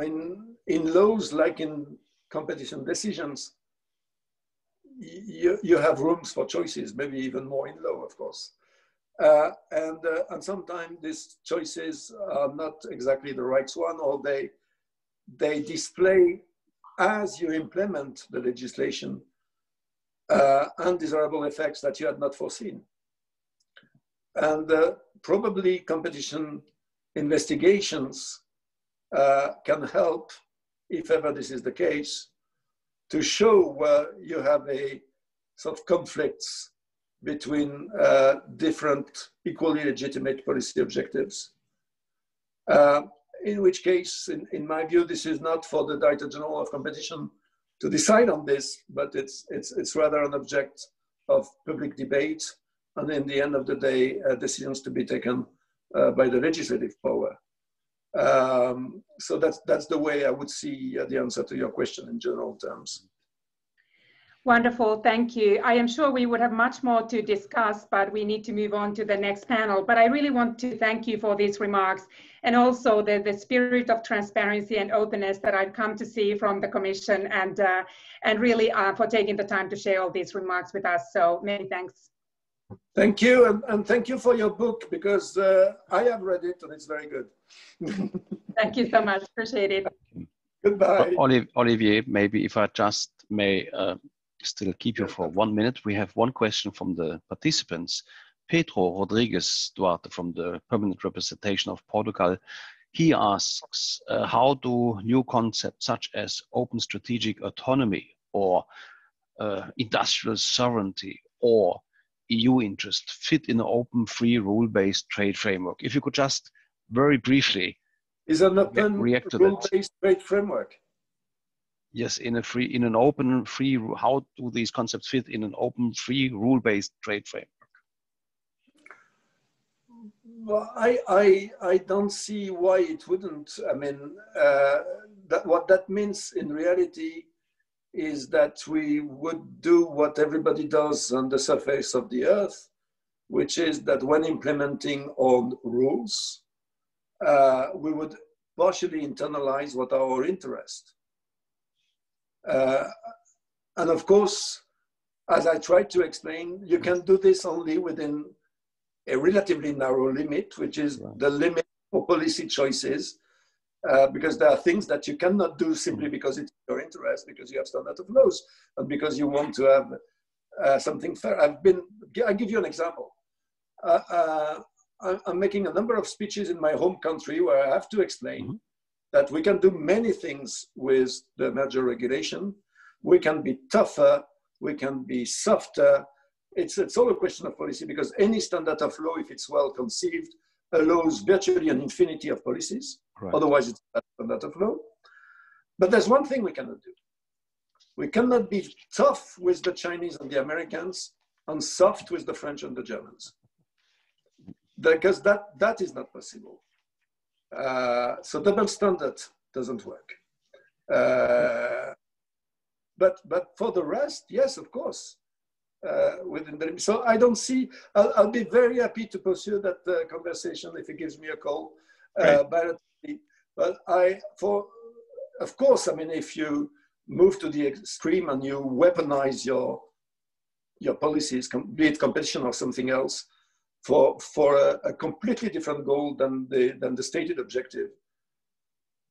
in laws like in competition decisions, you have rooms for choices, maybe even more in law, of course. And sometimes these choices are not exactly the right one, or they display, as you implement the legislation, undesirable effects that you had not foreseen. And probably competition investigations can help, if ever this is the case, to show where you have a sort of conflicts between different equally legitimate policy objectives. In which case, in my view, this is not for the Director General of Competition to decide on this, but it's rather an object of public debate, and in the end of the day, decisions to be taken by the legislative power. So that's the way I would see the answer to your question in general terms. Wonderful, thank you. I am sure we would have much more to discuss, but we need to move on to the next panel. But I really want to thank you for these remarks, and also the spirit of transparency and openness that I've come to see from the Commission, and really for taking the time to share all these remarks with us. So many thanks. Thank you, and thank you for your book, because I have read it and it's very good. Thank you so much, appreciate it. Goodbye. Olivier, maybe if I just may still keep you for 1 minute. We have one question from the participants. Pedro Rodriguez Duarte from the Permanent Representation of Portugal. He asks, how do new concepts such as open strategic autonomy or industrial sovereignty or EU interest fit in an open, free, rule-based trade framework? If you could just very briefly is an open, react to rule-based trade framework. Yes, in an open, free. How do these concepts fit in an open, free, rule-based trade framework? Well, I don't see why it wouldn't. I mean, what that means in reality is that we would do what everybody does on the surface of the earth, which is that when implementing on rules, we would partially internalize what are our interests. And of course, as I tried to explain, you can do this only within a relatively narrow limit, which is the limit for policy choices, because there are things that you cannot do simply because it's your interest, because you have standard of laws, and because you want to have something fair. I'll give you an example. I'm making a number of speeches in my home country where I have to explain that we can do many things with the merger regulation. We can be tougher, we can be softer. It's all a question of policy, because any standard of law, if it's well conceived, allows virtually an infinity of policies. Right. Otherwise, it's a standard of law. But there's one thing we cannot do. We cannot be tough with the Chinese and the Americans and soft with the French and the Germans, because that is not possible. So double standard doesn't work. But for the rest, yes, of course. Within the, so I don't see, I'll be very happy to pursue that conversation if he gives me a call. But of course, I mean, if you move to the extreme and you weaponize your policies, be it competition or something else, for a completely different goal than the stated objective,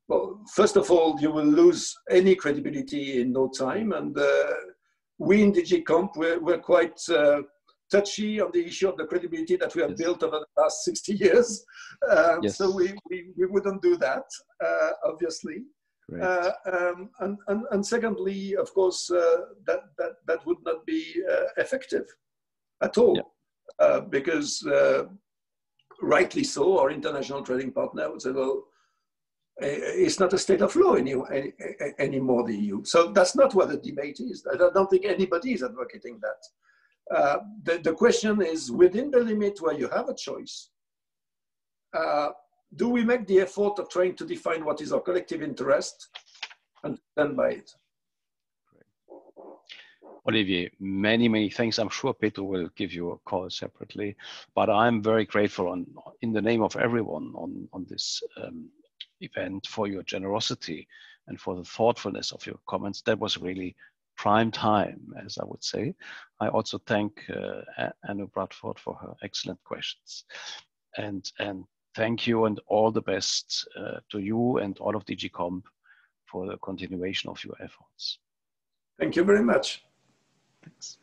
well, first of all, you will lose any credibility in no time. And we in DG Comp, we're quite touchy on the issue of the credibility that we have built over the last 60 years. So we wouldn't do that, obviously. And secondly, of course, that would not be effective at all. Because rightly so, our international trading partner would say, well, it's not a state of law anymore, the EU. So that's not what the debate is. I don't think anybody is advocating that. The question is, within the limit where you have a choice, do we make the effort of trying to define what is our collective interest and stand by it? Olivier, many, many thanks. I'm sure Peter will give you a call separately, but I'm very grateful in the name of everyone on this event for your generosity and for the thoughtfulness of your comments. That was really prime time, as I would say. I also thank Anu Bradford for her excellent questions. And thank you and all the best to you and all of DG Comp for the continuation of your efforts. Thank you very much. Thanks.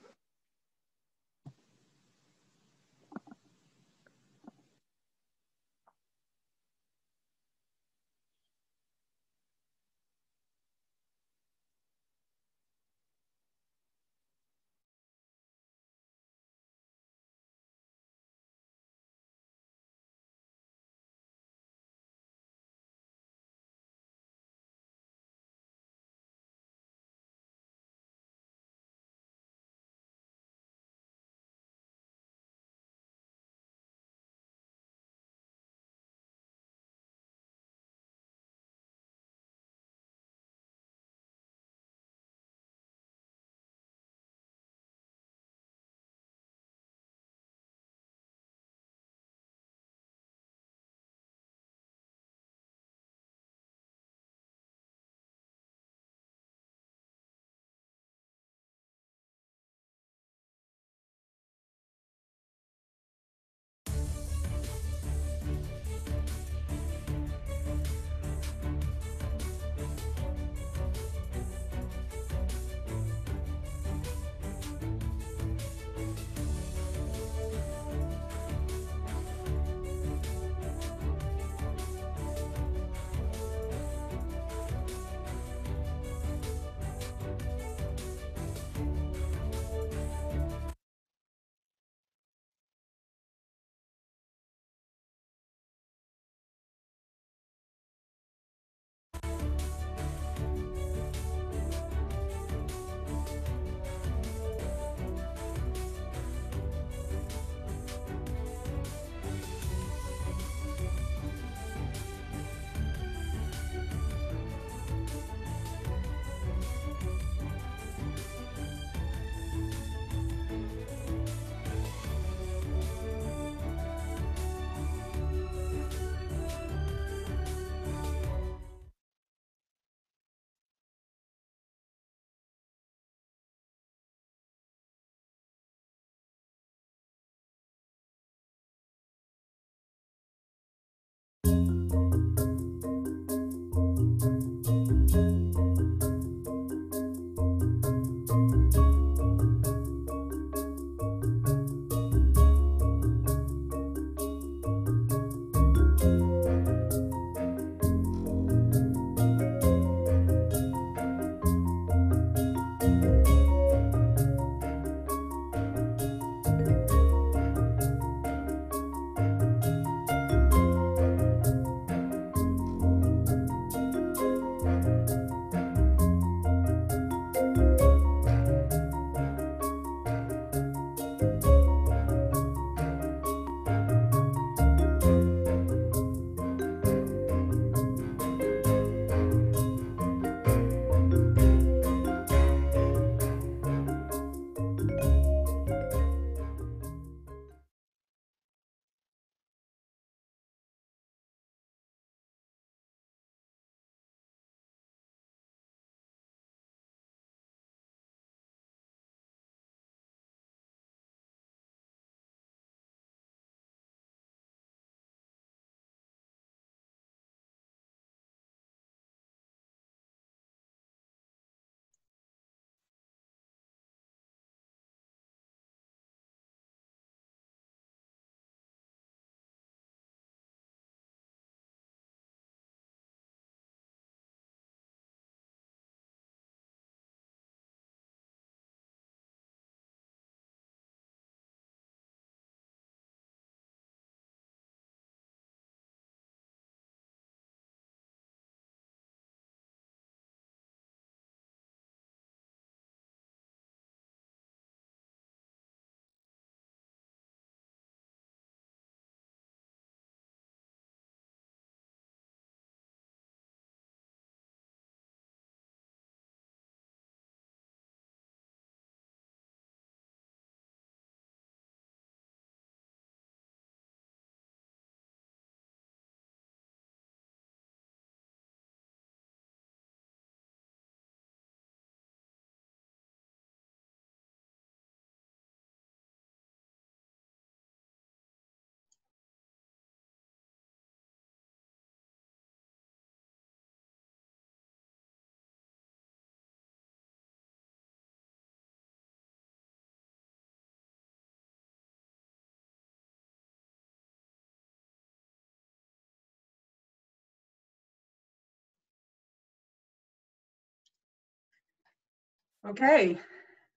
Okay,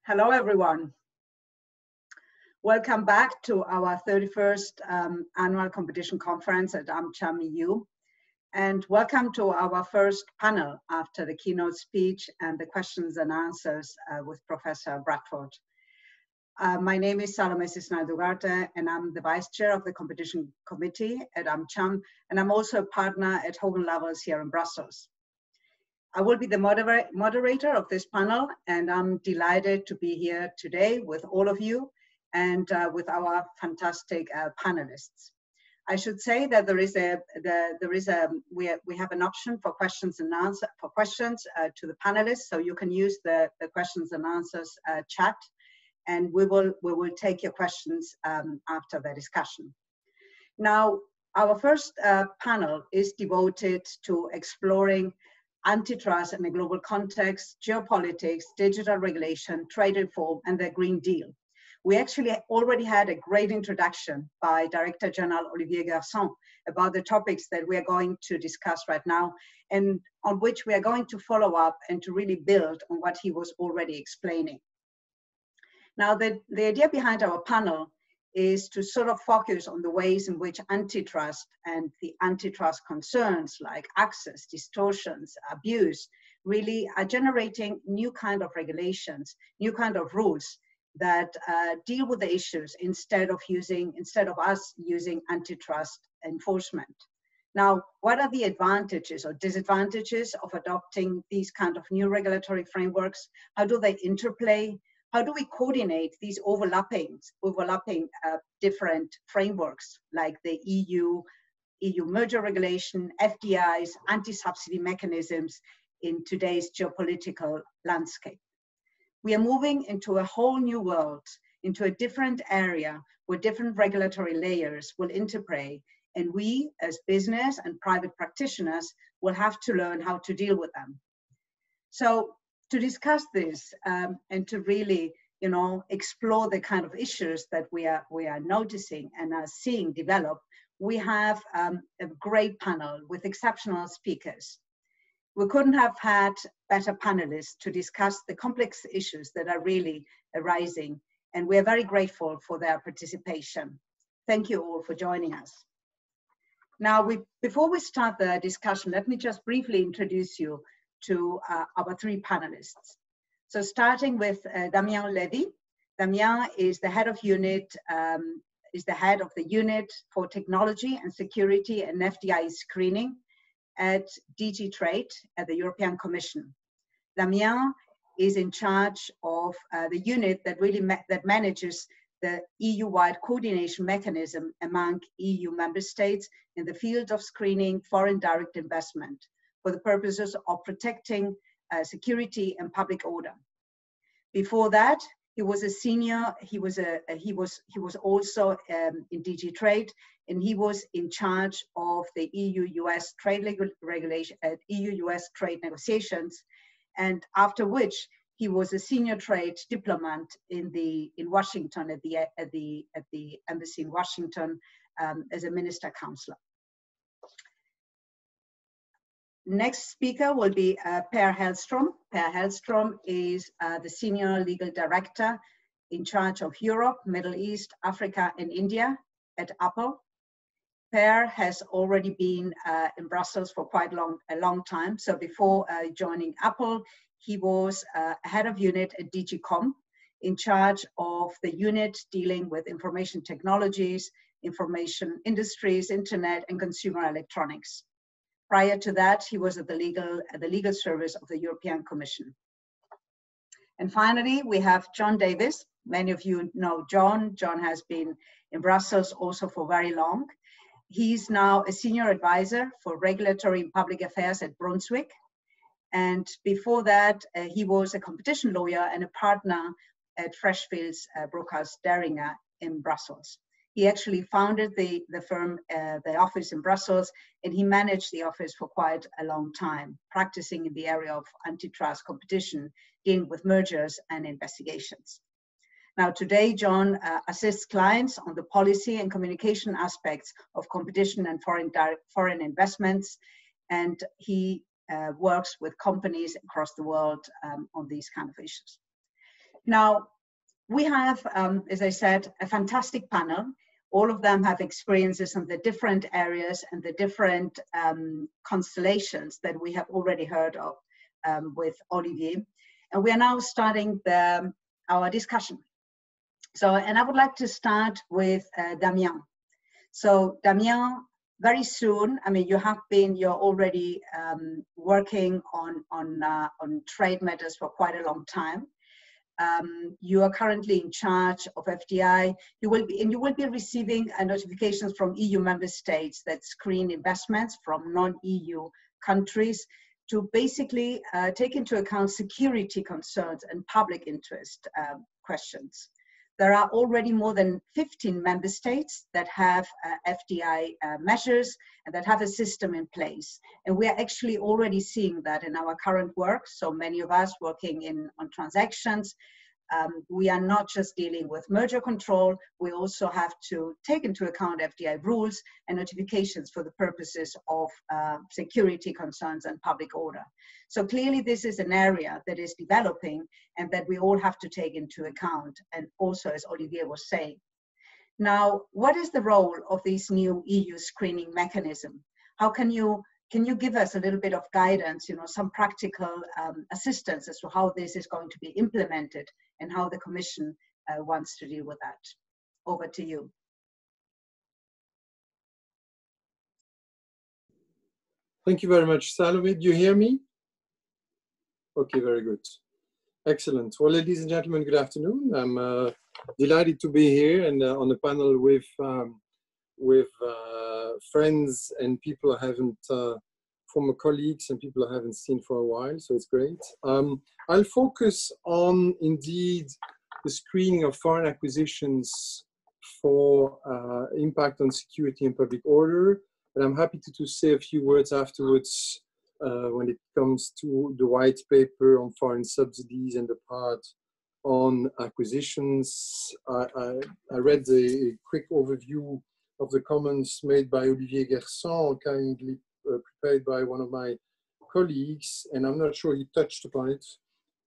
hello everyone. Welcome back to our 31st annual competition conference at AmCham EU. And welcome to our first panel after the keynote speech and the questions and answers with Professor Bradford. My name is Salome Cisnel-Dugarte, and I'm the Vice Chair of the Competition Committee at AmCham, and I'm also a partner at Hogan Lovells here in Brussels. I will be the moderator of this panel, and I'm delighted to be here today with all of you and with our fantastic panelists. I should say that we have an option for questions and answers to the panelists, so you can use the questions and answers chat, and we will take your questions after the discussion. Now, our first panel is devoted to exploring antitrust in a global context, geopolitics, digital regulation, trade reform, and the Green Deal. We actually already had a great introduction by Director General Olivier Garçon about the topics that we are going to discuss right now, and on which we are going to follow up and to really build on what he was already explaining. Now, the idea behind our panel is to sort of focus on the ways in which antitrust and the antitrust concerns like access, distortions, abuse, really are generating new kind of regulations, new kind of rules that deal with the issues instead of us using antitrust enforcement. Now, what are the advantages or disadvantages of adopting these kind of new regulatory frameworks? How do they interplay? How do we coordinate these overlapping different frameworks like the EU merger regulation, FDIs, anti-subsidy mechanisms in today's geopolitical landscape? We are moving into a whole new world, into a different area where different regulatory layers will interplay, and we as business and private practitioners will have to learn how to deal with them. So, to discuss this and to really, explore the kind of issues that we are noticing and are seeing develop, we have a great panel with exceptional speakers. We couldn't have had better panelists to discuss the complex issues that are really arising, and we are very grateful for their participation. Thank you all for joining us. Now, before we start the discussion, let me just briefly introduce you to our three panelists. So starting with Damien Levy. Damien is the head of the unit for technology and security and FDI screening at DG Trade at the European Commission. Damien is in charge of the unit that really manages the EU-wide coordination mechanism among EU member states in the field of screening foreign direct investment for the purposes of protecting security and public order. Before that, he was also in DG Trade, and he was in charge of the EU-US trade regulation, EU-US trade negotiations, and after which he was a senior trade diplomat in Washington at the embassy in Washington as a minister counselor. Next speaker will be Per Hellström. Per Hellström is the Senior Legal Director in charge of Europe, Middle East, Africa, and India at Apple. Per has already been in Brussels for quite a long time. So before joining Apple, he was head of unit at DG Com, in charge of the unit dealing with information technologies, information industries, internet, and consumer electronics. Prior to that, he was at the legal service of the European Commission. And finally, we have John Davis. Many of you know John. John has been in Brussels also for very long. He's now a senior advisor for regulatory and public affairs at Brunswick. And before that, he was a competition lawyer and a partner at Freshfields Bruckhaus Deringer in Brussels. He actually founded the firm, the office in Brussels, and he managed the office for quite a long time, practicing in the area of antitrust competition, dealing with mergers and investigations. Now, today, John assists clients on the policy and communication aspects of competition and foreign investments, and he works with companies across the world on these kind of issues. Now, we have, as I said, a fantastic panel. All of them have experiences in the different areas and the different constellations that we have already heard of with Olivier. And we are now starting our discussion. So, and I would like to start with Damien. So Damien, very soon, I mean, you're already working on trade matters for quite a long time. You are currently in charge of FDI. You will be receiving notifications from EU member states that screen investments from non-EU countries to basically take into account security concerns and public interest questions. There are already more than 15 member states that have FDI measures and that have a system in place. And we are actually already seeing that in our current work. So many of us working on transactions, we are not just dealing with merger control, we also have to take into account FDI rules and notifications for the purposes of security concerns and public order. So clearly this is an area that is developing and that we all have to take into account, and also as Olivier was saying. Now, what is the role of this new EU screening mechanism? How can you give us a little bit of guidance, some practical assistance as to how this is going to be implemented and how the Commission wants to deal with that? Over to you. Thank you very much, Salome. Do you hear me? Okay, very good. Excellent. Well, ladies and gentlemen, good afternoon. I'm delighted to be here and on the panel with friends and people I haven't, former colleagues and people I haven't seen for a while, so it's great. I'll focus on, indeed, the screening of foreign acquisitions for impact on security and public order, and I'm happy to say a few words afterwards when it comes to the white paper on foreign subsidies and the part on acquisitions. I read a quick overview of the comments made by Olivier Gerson, kindly prepared by one of my colleagues, and I'm not sure he touched upon it.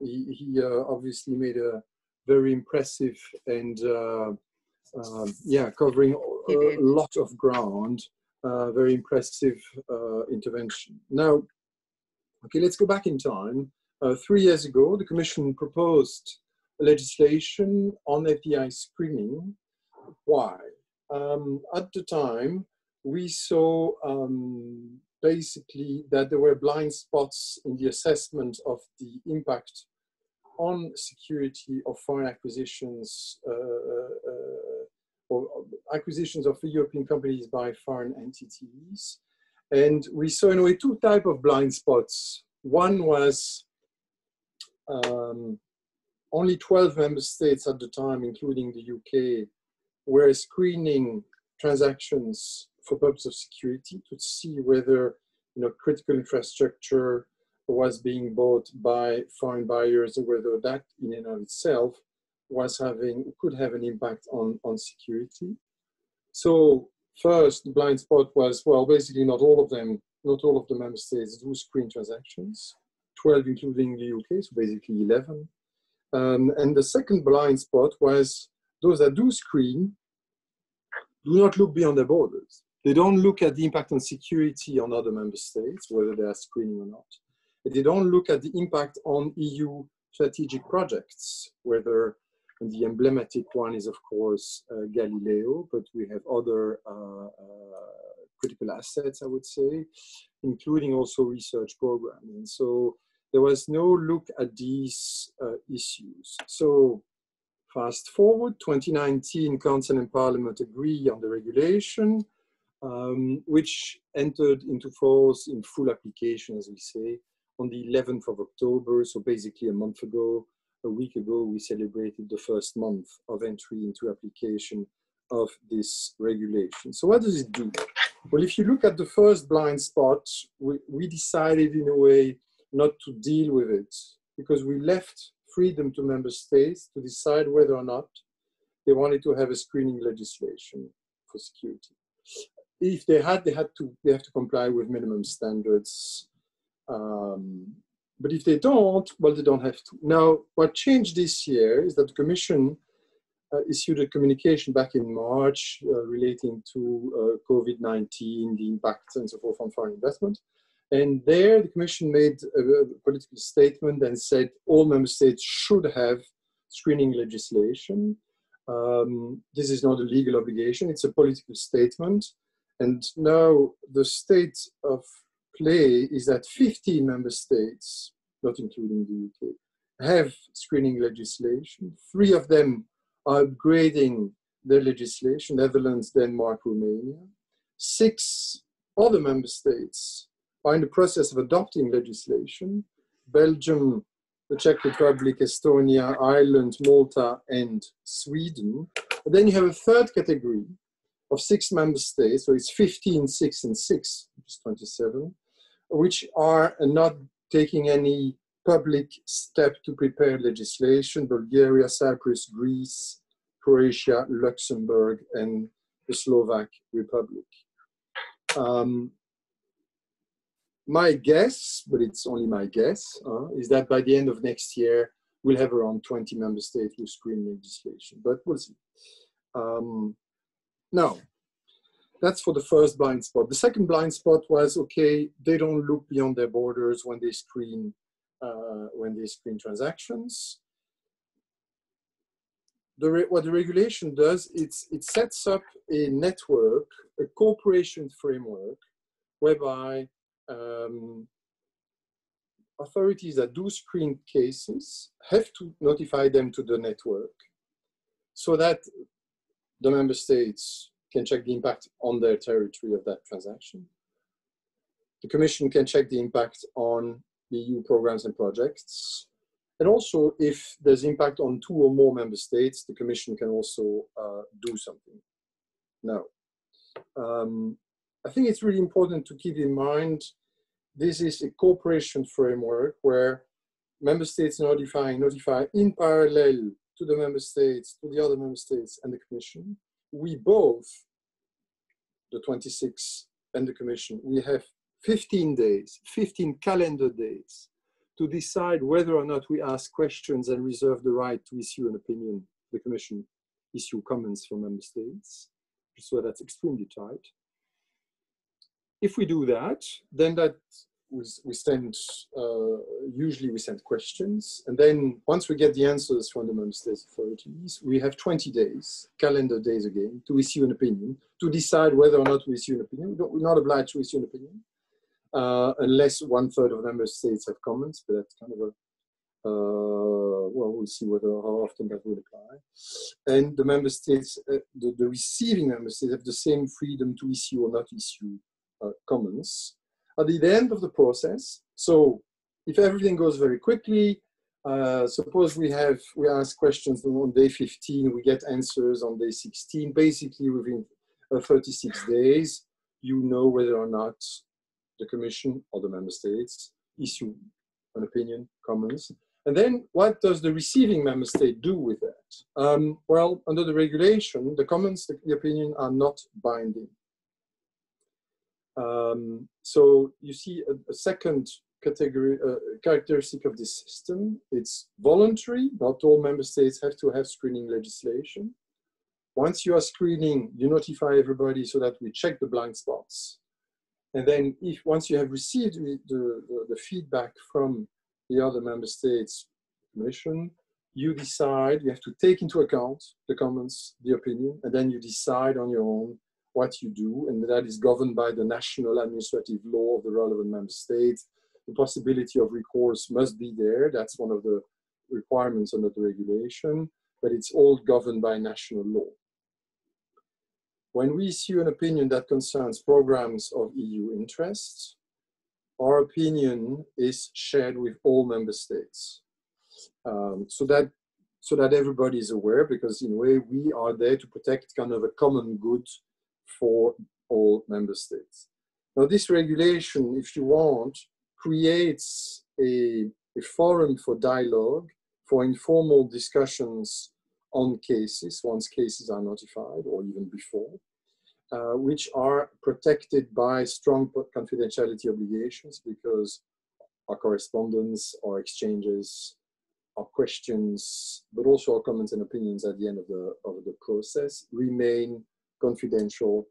He obviously made a very impressive and covering a lot of ground, very impressive intervention. Now, okay, let's go back in time. 3 years ago, the Commission proposed legislation on FDI screening. Why? At the time, we saw basically that there were blind spots in the assessment of the impact on security of foreign acquisitions or acquisitions of European companies by foreign entities. And we saw in a way two types of blind spots. One was only 12 member states at the time, including the UK, were screening transactions for purpose of security to see whether critical infrastructure was being bought by foreign buyers, or whether that in and of itself could have an impact on security. So first, the blind spot was, well, basically not all of the member states do screen transactions, 12 including the UK, so basically 11. And the second blind spot was those that do screen do not look beyond their borders. They don't look at the impact on security on other member states, whether they are screening or not. They don't look at the impact on EU strategic projects, whether, and the emblematic one is, of course, Galileo, but we have other critical assets, I would say, including also research programs. And so there was no look at these issues. So fast forward, 2019, Council and Parliament agree on the regulation, which entered into force in full application, as we say, on the 11th of October. So basically a week ago, we celebrated the first month of entry into application of this regulation. So what does it do? Well, if you look at the first blind spot, we decided in a way not to deal with it because we left freedom to member states to decide whether or not they wanted to have a screening legislation for security. If they have to comply with minimum standards But if they don't, well, they don't have to. Now, what changed this year is that the Commission issued a communication back in March relating to COVID-19, the impact and so forth on foreign investment. And there the Commission made a political statement and said all member states should have screening legislation. This is not a legal obligation, it's a political statement. And now the state of play is that 15 member states, not including the UK, have screening legislation. 3 of them are upgrading their legislation, Netherlands, Denmark, Romania. 6 other member states are in the process of adopting legislation. Belgium, the Czech Republic, Estonia, Ireland, Malta, and Sweden. And then you have a third category of 6 member states, so it's 15, 6, and 6, which is 27, which are not taking any public step to prepare legislation: Bulgaria, Cyprus, Greece, Croatia, Luxembourg, and the Slovak Republic. My guess, but it's only my guess, is that by the end of next year, we'll have around 20 member states with screening legislation, but we'll see. Now, that's for the first blind spot. The second blind spot was, okay, they don't look beyond their borders when they screen transactions. What the regulation does, it sets up a network, a cooperation framework, whereby authorities that do screen cases have to notify them to the network so that the member states can check the impact on their territory of that transaction. The Commission can check the impact on EU programs and projects. And also, if there's impact on 2 or more member states, the Commission can also do something. Now, I think it's really important to keep in mind, this is a cooperation framework where member states notify in parallel to the member states, to the other member states and the Commission. We both, the 26 and the Commission, we have 15 days, 15 calendar days to decide whether or not we ask questions and reserve the right to issue an opinion. The Commission issue comments from member states, so that's extremely tight. If we do that, then usually we send questions, and then once we get the answers from the member states authorities, we have 20 days, calendar days again, to issue an opinion, to decide whether or not we issue an opinion. We're not obliged to issue an opinion, unless 1/3 of member states have comments, but that's kind of a, well, we'll see how often that will apply. And the member states, the receiving member states have the same freedom to issue or not issue comments. At the end of the process, so if everything goes very quickly, suppose we ask questions on day 15, we get answers on day 16, basically within 36 days, you know whether or not the Commission or the member states issue an opinion, comments. And then what does the receiving member state do with that? Well, under the regulation, the comments, the opinion are not binding. So you see a second category, characteristic of this system. It's voluntary. Not all member states have to have screening legislation. Once you are screening, you notify everybody so that we check the blind spots. And then once you have received the feedback from the other member states Commission, you decide, you have to take into account the comments, the opinion, and then you decide on your own what you do, and that is governed by the national administrative law of the relevant member states. The possibility of recourse must be there. That's one of the requirements under the regulation, but it's all governed by national law. When we issue an opinion that concerns programs of EU interest, our opinion is shared with all member states. So that everybody is aware, because in a way we are there to protect kind of a common good for all member states. Now this regulation, if you want, creates a forum for dialogue, for informal discussions on cases, once cases are notified or even before, which are protected by strong confidentiality obligations, because our correspondence, our exchanges, our questions, but also our comments and opinions at the end of the process remain confidential.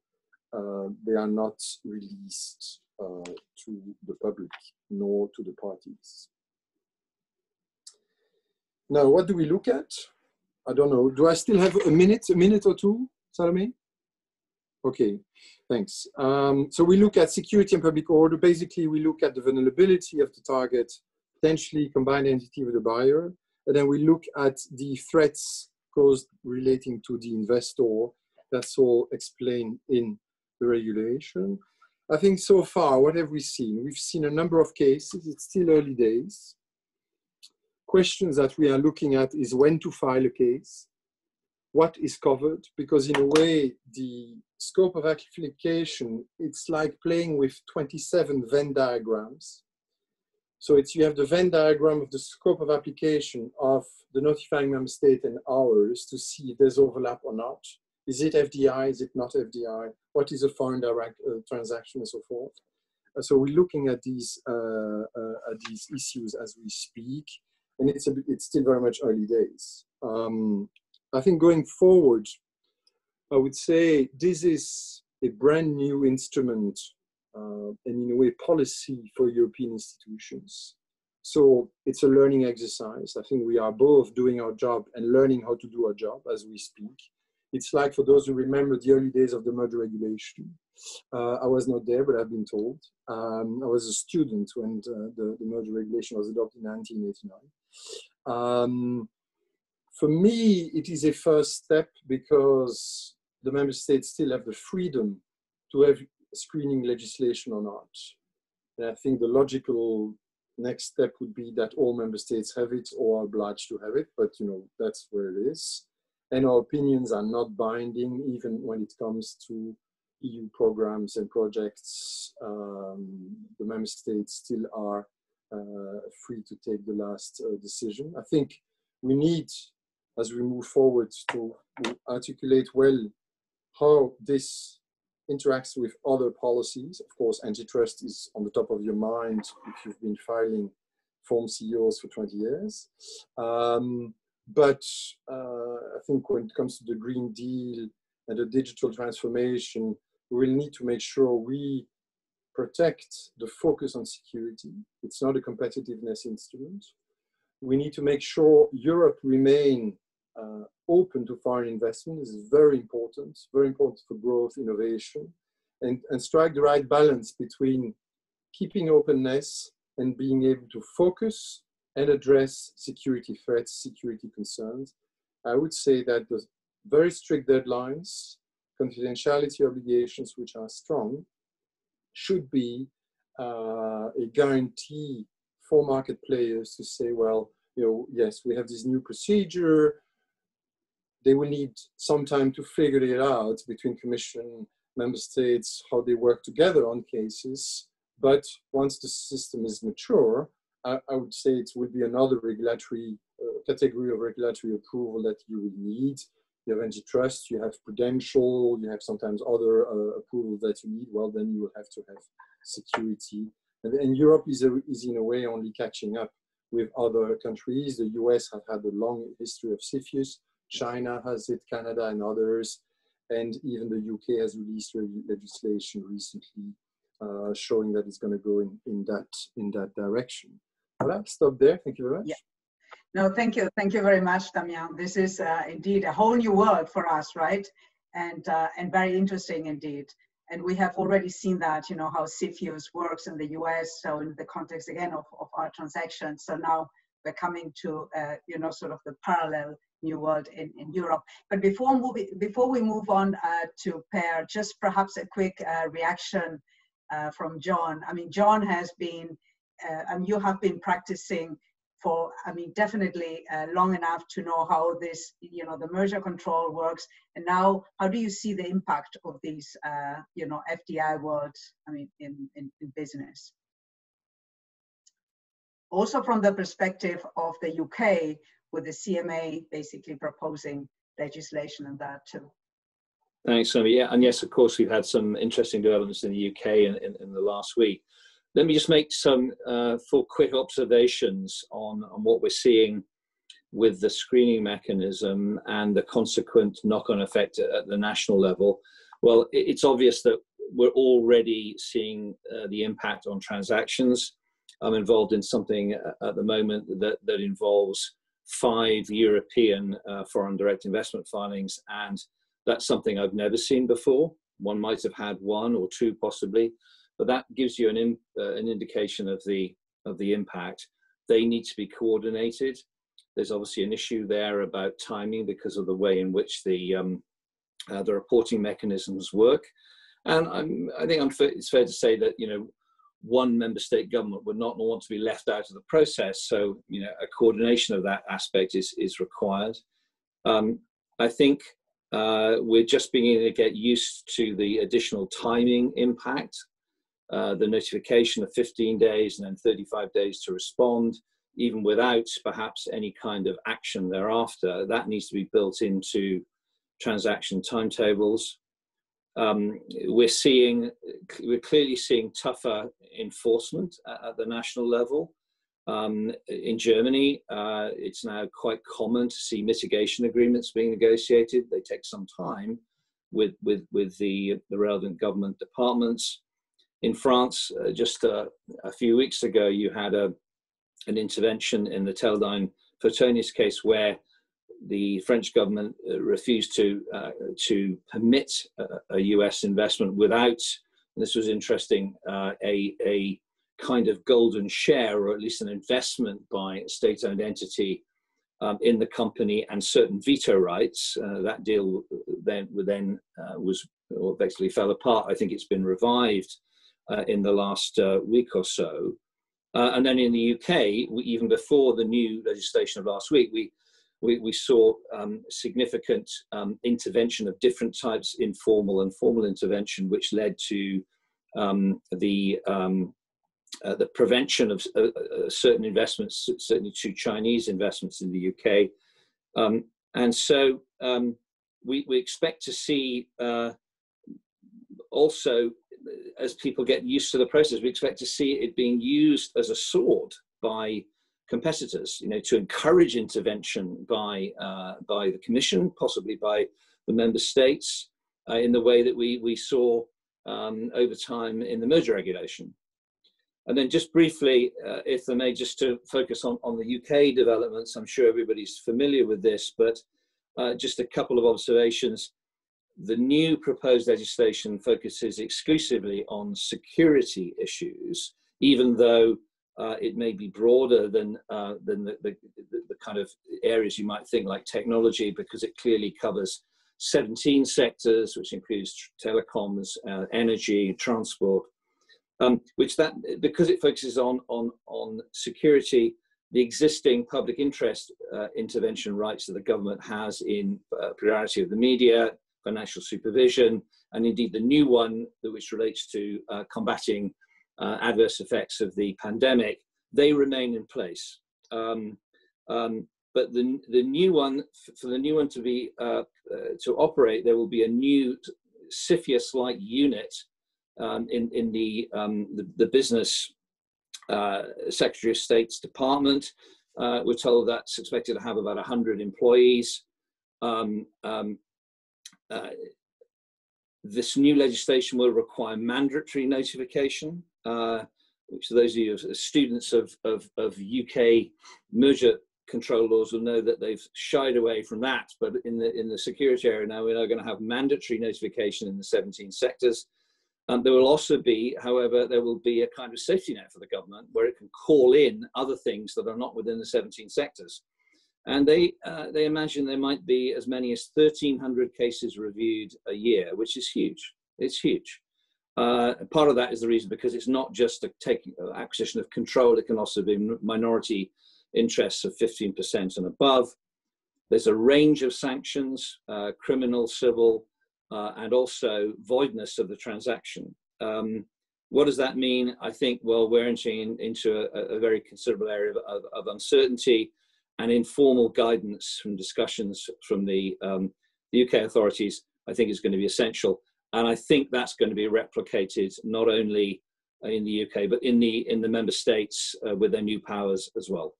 They are not released to the public nor to the parties. Now, what do we look at? I don't know. Do I still have a minute or two, Salome? Okay, thanks. So we look at security and public order. Basically, we look at the vulnerability of the target, potentially combined entity with the buyer. And then we look at the threats caused relating to the investor. That's all explained in the regulation. I think so far, what have we seen? We've seen a number of cases. It's still early days. Questions that we are looking at is when to file a case, what is covered, because in a way, the scope of application, it's like playing with 27 Venn diagrams. So you have the Venn diagram of the scope of application of the notifying member state and ours to see if there's overlap or not. Is it FDI? Is it not FDI? What is a foreign direct transaction and so forth? So we're looking at these issues as we speak, and it's still very much early days. I think going forward, I would say this is a brand new instrument and in a way policy for European institutions. So it's a learning exercise. I think we are both doing our job and learning how to do our job as we speak. It's like, for those who remember the early days of the merger regulation. I was not there, but I've been told. I was a student when the merger regulation was adopted in 1989. For me, it is a first step because the member states still have the freedom to have screening legislation or not. And I think the logical next step would be that all member states have it or are obliged to have it, but that's where it is. And our opinions are not binding, even when it comes to EU programs and projects. The member states still are free to take the last decision. I think we need, as we move forward, to articulate well how this interacts with other policies. Of course, antitrust is on the top of your mind if you've been filing Form CEOs for 20 years. But I think when it comes to the Green Deal and the digital transformation, we will need to make sure we protect the focus on security. It's not a competitiveness instrument. We need to make sure Europe remain open to foreign investment. This is very important for growth, innovation, and strike the right balance between keeping openness and being able to focus and address security threats, security concerns. I would say that the very strict deadlines, confidentiality obligations, which are strong, should be a guarantee for market players to say, well, yes, we have this new procedure. They will need some time to figure it out between Commission, member states, how they work together on cases. But once the system is mature, I would say it will be another regulatory category of regulatory approval that you will need. You have antitrust, you have prudential, you have sometimes other approvals that you need. Well, then you will have to have security. And Europe is in a way only catching up with other countries. The US has had a long history of CFIUS. China has it, Canada and others. And even the UK has released legislation recently showing that it's going to go in that direction. Well, I'll stop there. Thank you very much. Yeah. No, thank you. Thank you very much, Damien. This is indeed a whole new world for us, right? And very interesting indeed. And we have already seen that, how CFIUS works in the US. So in the context, again, of our transactions. So now we're coming to, sort of the parallel new world in Europe. But before we move on to Per, just perhaps a quick reaction from John. I mean, John has been, you have been practicing for, definitely long enough to know how this, the merger control works. And now, how do you see the impact of these, FDI world, in business? Also from the perspective of the UK, with the CMA basically proposing legislation on that too. Thanks, Sami. Yeah, and yes, of course, we've had some interesting developments in the UK in the last week. let me just make some 4 quick observations on what we're seeing with the screening mechanism and the consequent knock-on effect at the national level. Well, it's obvious that we're already seeing the impact on transactions. I'm involved in something at the moment that involves 5 European foreign direct investment filings, and that's something I've never seen before. One might have had 1 or 2 possibly, but that gives you an indication of the impact. They need to be coordinated. There's obviously an issue there about timing because of the way in which the reporting mechanisms work. And I think it's fair to say that, you know, one member state government would not want to be left out of the process. So, you know, a coordination of that aspect is required. I think we're just beginning to get used to the additional timing impact, the notification of 15 days and then 35 days to respond, even without perhaps any kind of action thereafter. That needs to be built into transaction timetables. We're clearly seeing tougher enforcement at the national level. In Germany, it's now quite common to see mitigation agreements being negotiated. They take some time with the relevant government departments. In France, just a few weeks ago, you had an intervention in the Teledyne Photonis case where the French government refused to permit a US investment without, and this was interesting, a kind of golden share, or at least an investment by a state-owned entity in the company and certain veto rights. That deal then was basically fell apart. I think it's been revived in the last week or so. And then in the UK, even before the new legislation of last week, we saw significant intervention of different types, informal and formal intervention, which led to the prevention of certain investments, certainly to Chinese investments in the UK. And so we expect to see also, as people get used to the process, we expect to see it being used as a sword by competitors, you know, to encourage intervention by the Commission, possibly by the member states, in the way that we saw over time in the merger regulation. And then just briefly, if I may, just to focus on the UK developments, I'm sure everybody's familiar with this, but just a couple of observations. The new proposed legislation focuses exclusively on security issues, even though it may be broader than the kind of areas you might think, like technology, because it clearly covers 17 sectors, which includes telecoms, energy, transport, because it focuses on security, the existing public interest intervention rights that the government has in plurality of the media, financial supervision, and indeed the new one which relates to combating adverse effects of the pandemic, they remain in place. But the new one, for the new one to be to operate, there will be a new CFIUS-like unit in the Business Secretary of State's department. We're told that's expected to have about 100 employees. This new legislation will require mandatory notification, which those of you as students of UK merger control laws will know that they've shied away from that. But in the security area now, we are going to have mandatory notification in the 17 sectors. There will also be, however, there will be a kind of safety net for the government where it can call in other things that are not within the 17 sectors. And they imagine there might be as many as 1,300 cases reviewed a year, which is huge. It's huge. Part of that is the reason because it's not just a acquisition of control, it can also be minority interests of 15% and above. There's a range of sanctions, criminal, civil, and also voidness of the transaction. What does that mean? I think, well, we're entering into a very considerable area of uncertainty, and informal guidance from discussions from the UK authorities, I think is going to be essential. And I think that's going to be replicated not only in the UK, but in the member states with their new powers as well.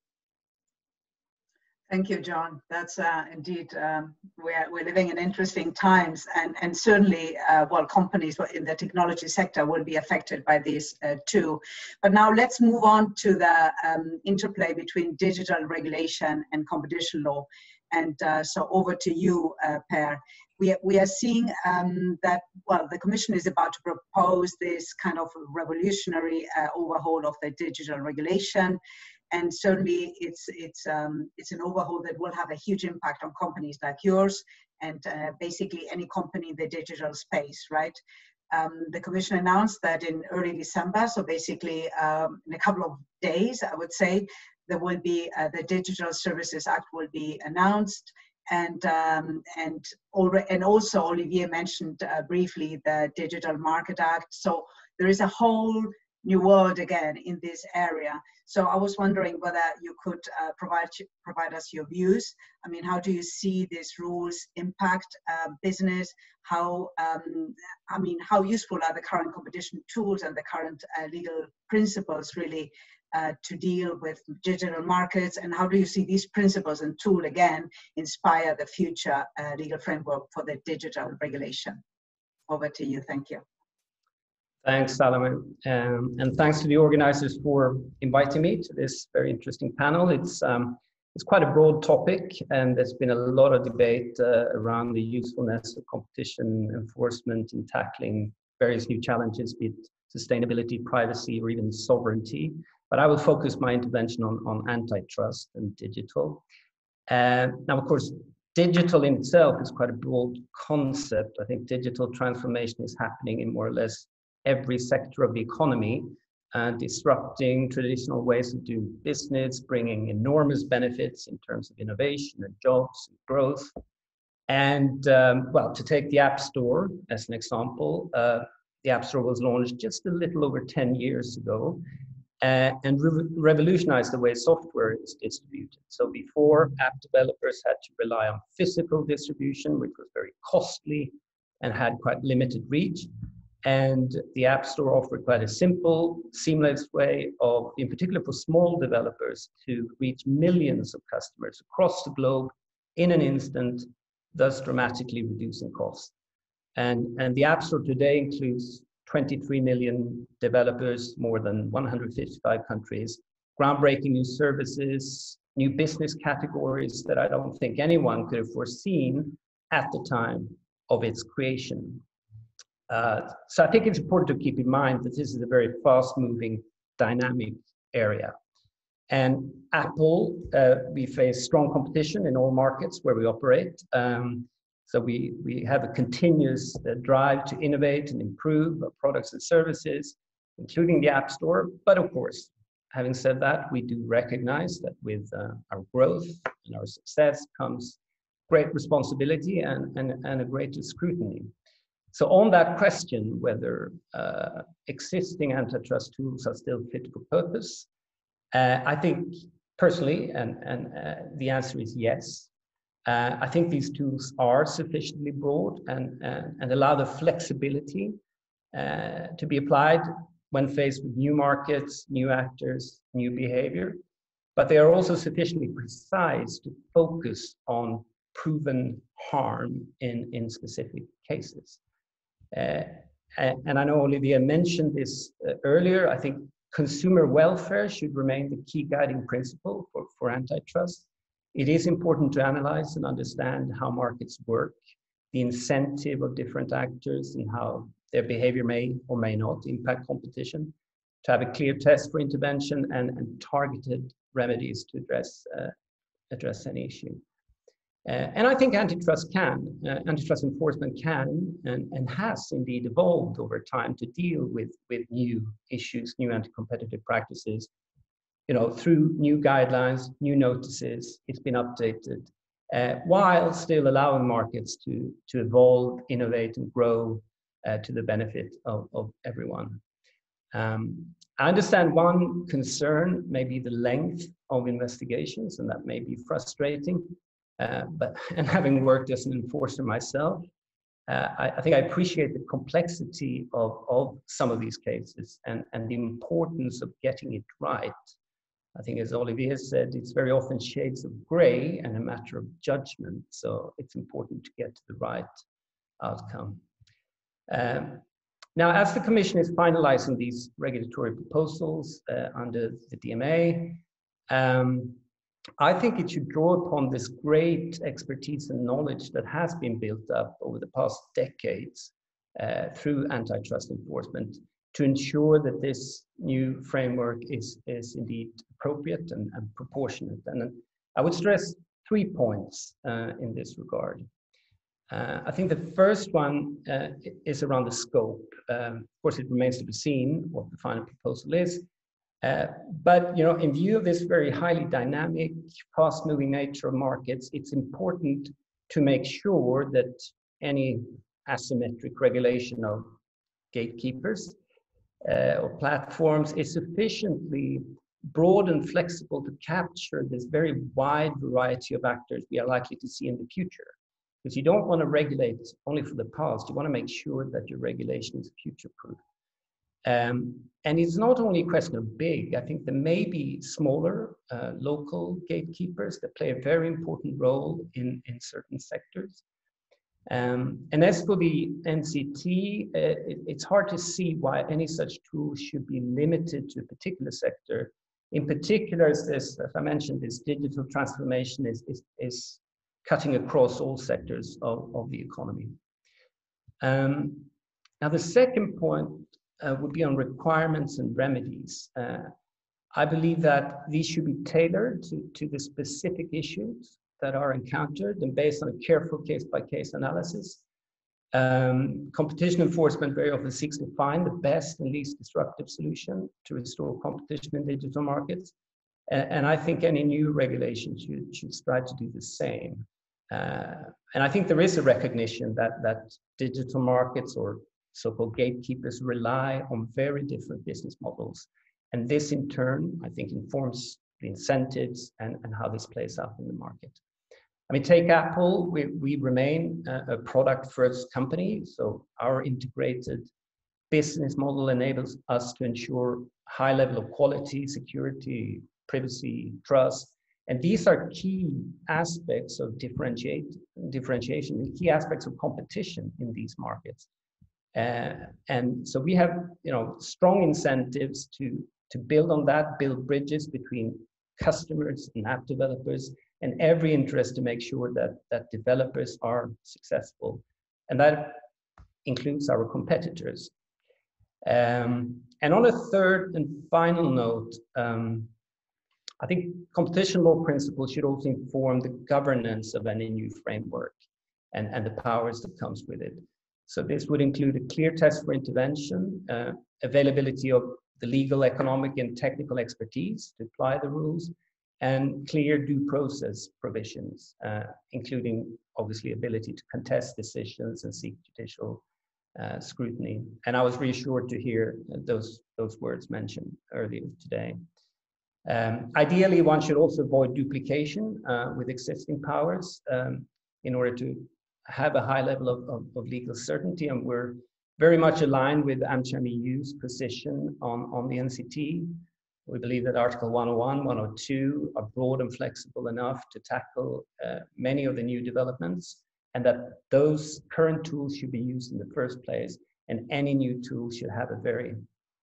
Thank you, John. That's indeed, we're living in interesting times, and certainly, well, companies in the technology sector will be affected by this too. But now let's move on to the interplay between digital regulation and competition law. And so over to you, Per. We are seeing that, well, the Commission is about to propose this kind of revolutionary overhaul of the digital regulation. And certainly it's an overhaul that will have a huge impact on companies like yours and basically any company in the digital space, right? The Commission announced that in early December, so basically in a couple of days, I would say, there will be the Digital Services Act will be announced. And also Olivier mentioned briefly the Digital Market Act. So there is a whole new world again in this area. So I was wondering whether you could provide us your views. I mean, how do you see these rules impact business? How useful are the current competition tools and the current legal principles really to deal with digital markets? And how do you see these principles and tool again inspire the future legal framework for the digital regulation? Over to you. Thank you. Thanks, Salome, and thanks to the organizers for inviting me to this very interesting panel. It's quite a broad topic, and there's been a lot of debate around the usefulness of competition enforcement in tackling various new challenges, be it sustainability, privacy, or even sovereignty. But I will focus my intervention on antitrust and digital. Now, of course, digital in itself is quite a broad concept. I think digital transformation is happening in more or less every sector of the economy, disrupting traditional ways of doing business, bringing enormous benefits in terms of innovation and jobs and growth. And well, to take the App Store as an example, the App Store was launched just a little over 10 years ago and revolutionized the way software is distributed. So before, app developers had to rely on physical distribution, which was very costly and had quite limited reach. And the App Store offered quite a simple, seamless way of, in particular for small developers, to reach millions of customers across the globe in an instant, thus dramatically reducing costs. And the App Store today includes 23 million developers, more than 155 countries, groundbreaking new services, new business categories that I don't think anyone could have foreseen at the time of its creation. So I think it's important to keep in mind that this is a very fast-moving, dynamic area. And Apple, we face strong competition in all markets where we operate. So we have a continuous drive to innovate and improve our products and services, including the App Store. But of course, having said that, we do recognize that with our growth and our success comes great responsibility and a greater scrutiny. So on that question, whether existing antitrust tools are still fit for purpose, I think personally, and the answer is yes. I think these tools are sufficiently broad and allow the flexibility to be applied when faced with new markets, new actors, new behavior. But they are also sufficiently precise to focus on proven harm in specific cases. And I know Olivier mentioned this earlier. I think consumer welfare should remain the key guiding principle for antitrust. It is important to analyze and understand how markets work, the incentive of different actors and how their behavior may or may not impact competition, to have a clear test for intervention and targeted remedies to address any issue. And I think antitrust enforcement can and has indeed evolved over time to deal with new issues, new anti-competitive practices. You know, through new guidelines, new notices, it's been updated, while still allowing markets to evolve, innovate, and grow to the benefit of everyone. I understand one concern may be the length of investigations, and that may be frustrating. And having worked as an enforcer myself, I think I appreciate the complexity of some of these cases and the importance of getting it right. I think, as Olivier said, it's very often shades of gray and a matter of judgment. So it's important to get to the right outcome. Now, as the Commission is finalizing these regulatory proposals under the DMA, I think it should draw upon this great expertise and knowledge that has been built up over the past decades through antitrust enforcement to ensure that this new framework is indeed appropriate and proportionate. And I would stress 3 points in this regard. I think the first one is around the scope. Of course, it remains to be seen what the final proposal is. But in view of this very highly dynamic, fast-moving nature of markets, it's important to make sure that any asymmetric regulation of gatekeepers or platforms is sufficiently broad and flexible to capture this very wide variety of actors we are likely to see in the future. Because you don't want to regulate only for the past, you want to make sure that your regulation is future-proof. And it's not only a question of big. I think there may be smaller local gatekeepers that play a very important role in certain sectors. And as for the NCT, it's hard to see why any such tool should be limited to a particular sector. In particular, as I mentioned, this digital transformation is cutting across all sectors of the economy. Now, the second point would be on requirements and remedies. I believe that these should be tailored to the specific issues that are encountered and based on a careful case-by-case analysis. Competition enforcement very often seeks to find the best and least disruptive solution to restore competition in digital markets. And I think any new regulation should strive to do the same. And I think there is a recognition that digital markets or so-called gatekeepers rely on very different business models. And this in turn, I think, informs the incentives and how this plays out in the market. I mean, take Apple, we remain a product-first company. So our integrated business model enables us to ensure high level of quality, security, privacy, trust. And these are key aspects of differentiation and key aspects of competition in these markets. And so we have, strong incentives to build on that, build bridges between customers and app developers, and every interest to make sure that developers are successful. And that includes our competitors. And on a third and final note, I think competition law principles should also inform the governance of any new framework and the powers that comes with it. So this would include a clear test for intervention, availability of the legal, economic, and technical expertise to apply the rules, and clear due process provisions, including obviously ability to contest decisions and seek judicial scrutiny. And I was reassured to hear those words mentioned earlier today. Ideally, one should also avoid duplication with existing powers in order to have a high level of legal certainty, and we're very much aligned with AmCham EU's position on the NCT. We believe that Article 101, 102 are broad and flexible enough to tackle many of the new developments, and that those current tools should be used in the first place, and any new tool should have a very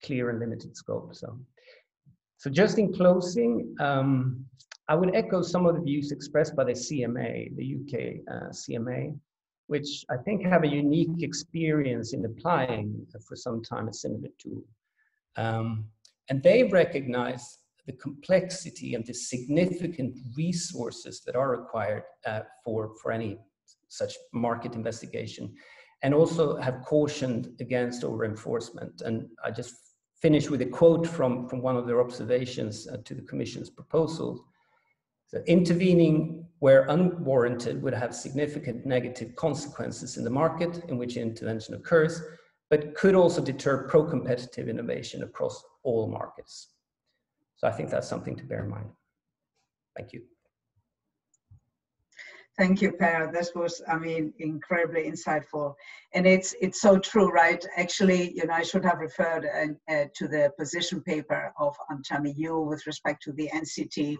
clear and limited scope. So just in closing, I would echo some of the views expressed by the CMA, the UK CMA, which I think have a unique experience in applying for some time a similar tool. And they recognize the complexity and the significant resources that are required for any such market investigation, and also have cautioned against over-enforcement. And I just finish with a quote from one of their observations to the Commission's proposal. So, intervening where unwarranted would have significant negative consequences in the market in which intervention occurs, but could also deter pro-competitive innovation across all markets. So I think that's something to bear in mind. Thank you. Thank you, Per. This was, I mean, incredibly insightful. And it's so true, right? Actually, you know, I should have referred to the position paper of Chami Yu with respect to the NCT.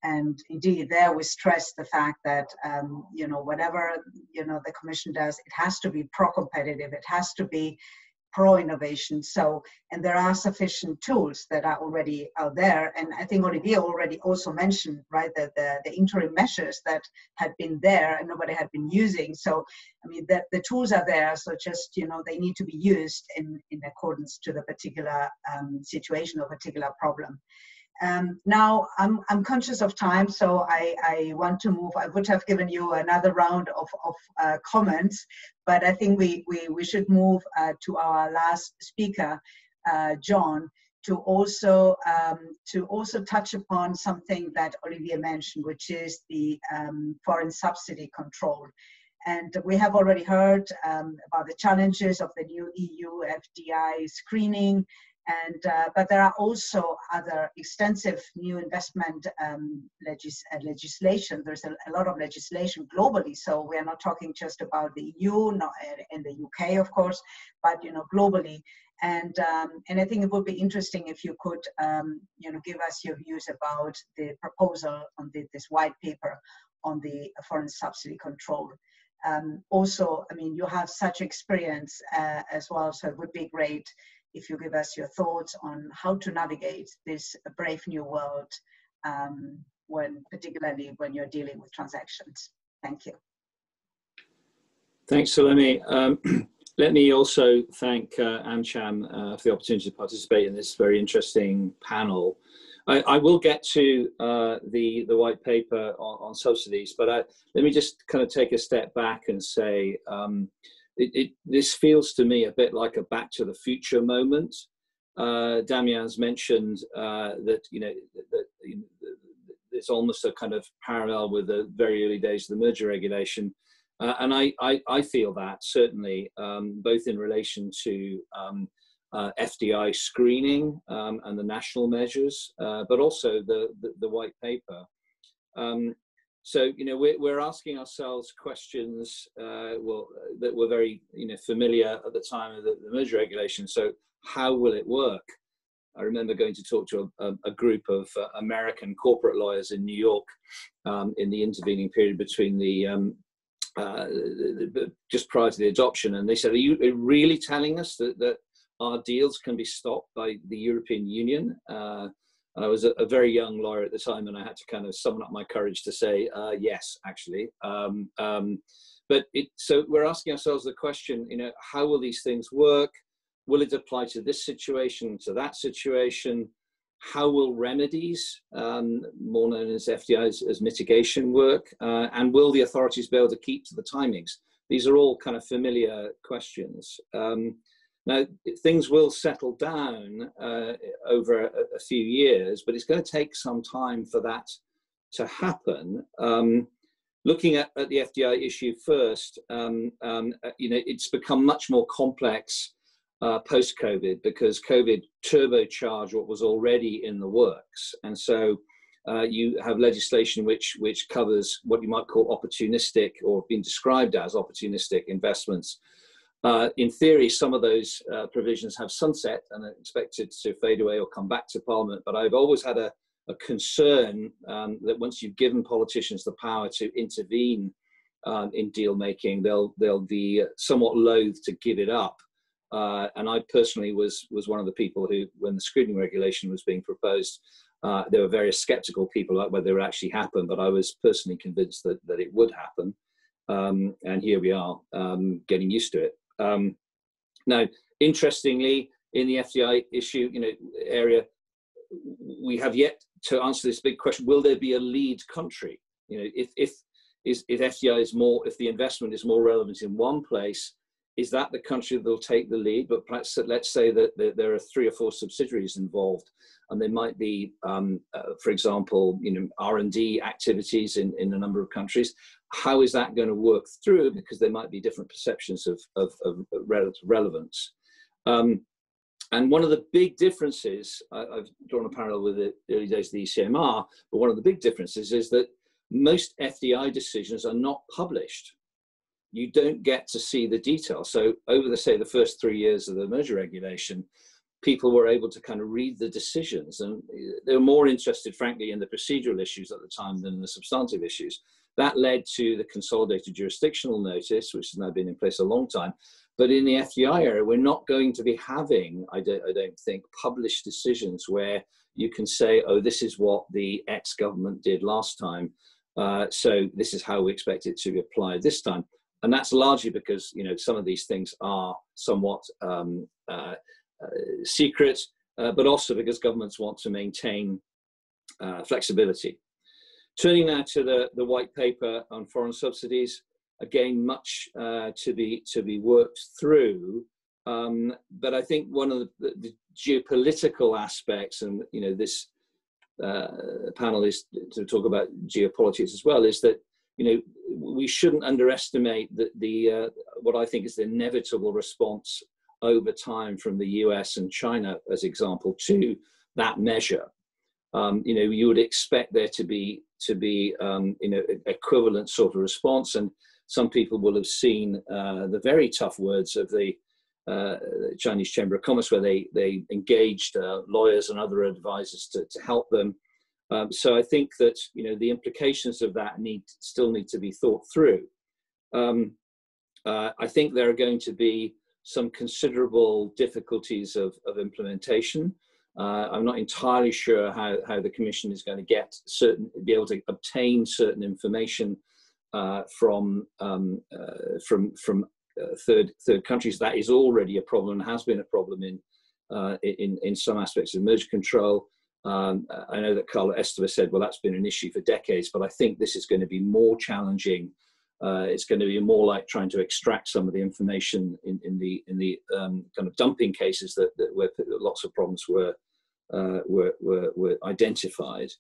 And indeed, there we stress the fact that, you know, whatever, you know, the Commission does, it has to be pro-competitive. It has to be pro-innovation. So, and there are sufficient tools that are already out there. And I think Olivier already also mentioned, right, that the interim measures that had been there and nobody had been using. So, I mean, the tools are there. So just, you know, they need to be used in accordance to the particular situation or particular problem. Now, I'm conscious of time, so I want to move. I would have given you another round of comments, but I think we should move to our last speaker, John, to also touch upon something that Olivier mentioned, which is the foreign subsidy control. And we have already heard about the challenges of the new EU FDI screening. And, but there are also other extensive new investment legislation. There's a lot of legislation globally. So we are not talking just about the EU, not in the UK, of course, but, you know, globally. And I think it would be interesting if you could, you know, give us your views about the proposal on this white paper on the foreign subsidy control. Also, I mean, you have such experience as well, so it would be great if you give us your thoughts on how to navigate this brave new world, particularly when you're dealing with transactions. Thank you. Thanks, Salome. Let me also thank AmCham for the opportunity to participate in this very interesting panel. I will get to the white paper on subsidies, but let me just kind of take a step back and say, this feels to me a bit like a Back to the Future moment. Damian's mentioned that, you know, it's almost a kind of parallel with the very early days of the merger regulation. And I feel that certainly, both in relation to FDI screening and the national measures, but also the white paper. So, you know, we're asking ourselves questions, well, that were very, you know, familiar at the time of the merger regulation. So how will it work? I remember going to talk to a group of American corporate lawyers in New York in the intervening period between just prior to the adoption. And they said, are you really telling us that our deals can be stopped by the European Union? And I was a very young lawyer at the time, and I had to kind of summon up my courage to say, yes, actually. So we're asking ourselves the question, you know, how will these things work? Will it apply to this situation, to that situation? How will remedies, more known as FDIs, as mitigation work? And will the authorities be able to keep to the timings? These are all kind of familiar questions. Now, things will settle down over a few years, but it's going to take some time for that to happen. Looking at the FDI issue first, you know, it's become much more complex post-COVID because COVID turbocharged what was already in the works. And so you have legislation which covers what you might call opportunistic, or being described as opportunistic investments. In theory, some of those provisions have sunset and are expected to fade away or come back to Parliament. But I've always had a concern that once you've given politicians the power to intervene in deal making, they'll be somewhat loath to give it up. And I personally was one of the people who, when the screening regulation was being proposed, there were various skeptical people about whether it would actually happen, but I was personally convinced that it would happen. And here we are, getting used to it. Now, interestingly, in the FDI issue, you know, area, we have yet to answer this big question: will there be a lead country? You know, if FDI is more, if the investment is more relevant in one place, is that the country that will take the lead? But perhaps, let's say that there are 3 or 4 subsidiaries involved, and there might be, for example, you know, R&D activities in a number of countries. How is that going to work through? Because there might be different perceptions of relative relevance. And one of the big differences, I've drawn a parallel with the early days of the ECMR, but one of the big differences is that most FDI decisions are not published. You don't get to see the details. So over the, say, the first 3 years of the merger regulation, people were able to kind of read the decisions, and they were more interested, frankly, in the procedural issues at the time than the substantive issues. That led to the consolidated jurisdictional notice, which has now been in place a long time. But in the FDI area, we're not going to be having, I don't think, published decisions where you can say, oh, this is what the X government did last time, so this is how we expect it to be applied this time. And that's largely because, you know, some of these things are somewhat secret, but also because governments want to maintain flexibility. Turning now to the white paper on foreign subsidies, again, much to be worked through. But I think one of the geopolitical aspects, and you know, this panel is to talk about geopolitics as well, is that, you know, we shouldn't underestimate the what I think is the inevitable response over time from the US and China, as example, to that measure. You know, you would expect there to be you know, equivalent sort of response, and some people will have seen the very tough words of the Chinese Chamber of Commerce, where they engaged lawyers and other advisors to help them. So I think that, you know, the implications of that still need to be thought through. I think there are going to be some considerable difficulties of implementation. I'm not entirely sure how the Commission is going to be able to obtain certain information from third countries. That is already a problem, has been a problem in some aspects of merger control. I know that Carlo Esteva said, well, that's been an issue for decades, but I think this is going to be more challenging. It's going to be more like trying to extract some of the information in the kind of dumping cases where lots of problems were identified.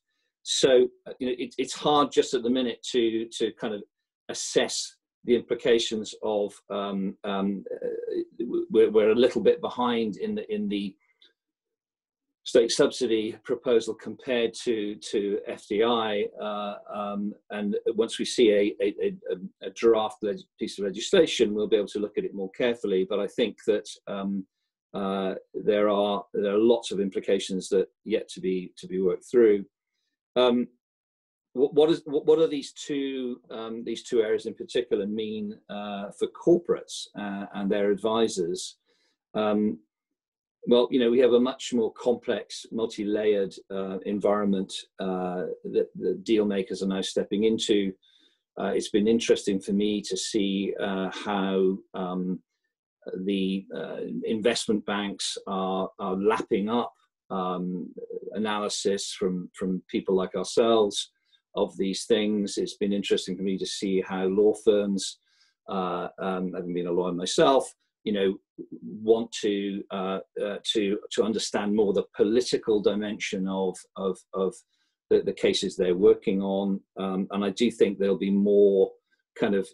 So, you know, it's hard just at the minute to kind of assess the implications of we're a little bit behind in the state subsidy proposal compared to FDI, and once we see a draft piece of legislation, we'll be able to look at it more carefully. But I think that there are lots of implications that yet to be worked through. What are these two areas in particular mean for corporates and their advisors? Well, you know, we have a much more complex, multi-layered environment that the deal makers are now stepping into. It's been interesting for me to see how the investment banks are lapping up analysis from people like ourselves of these things. It's been interesting for me to see how law firms, having been a lawyer myself, you know, want to understand more the political dimension of the cases they're working on, and I do think there'll be more kind of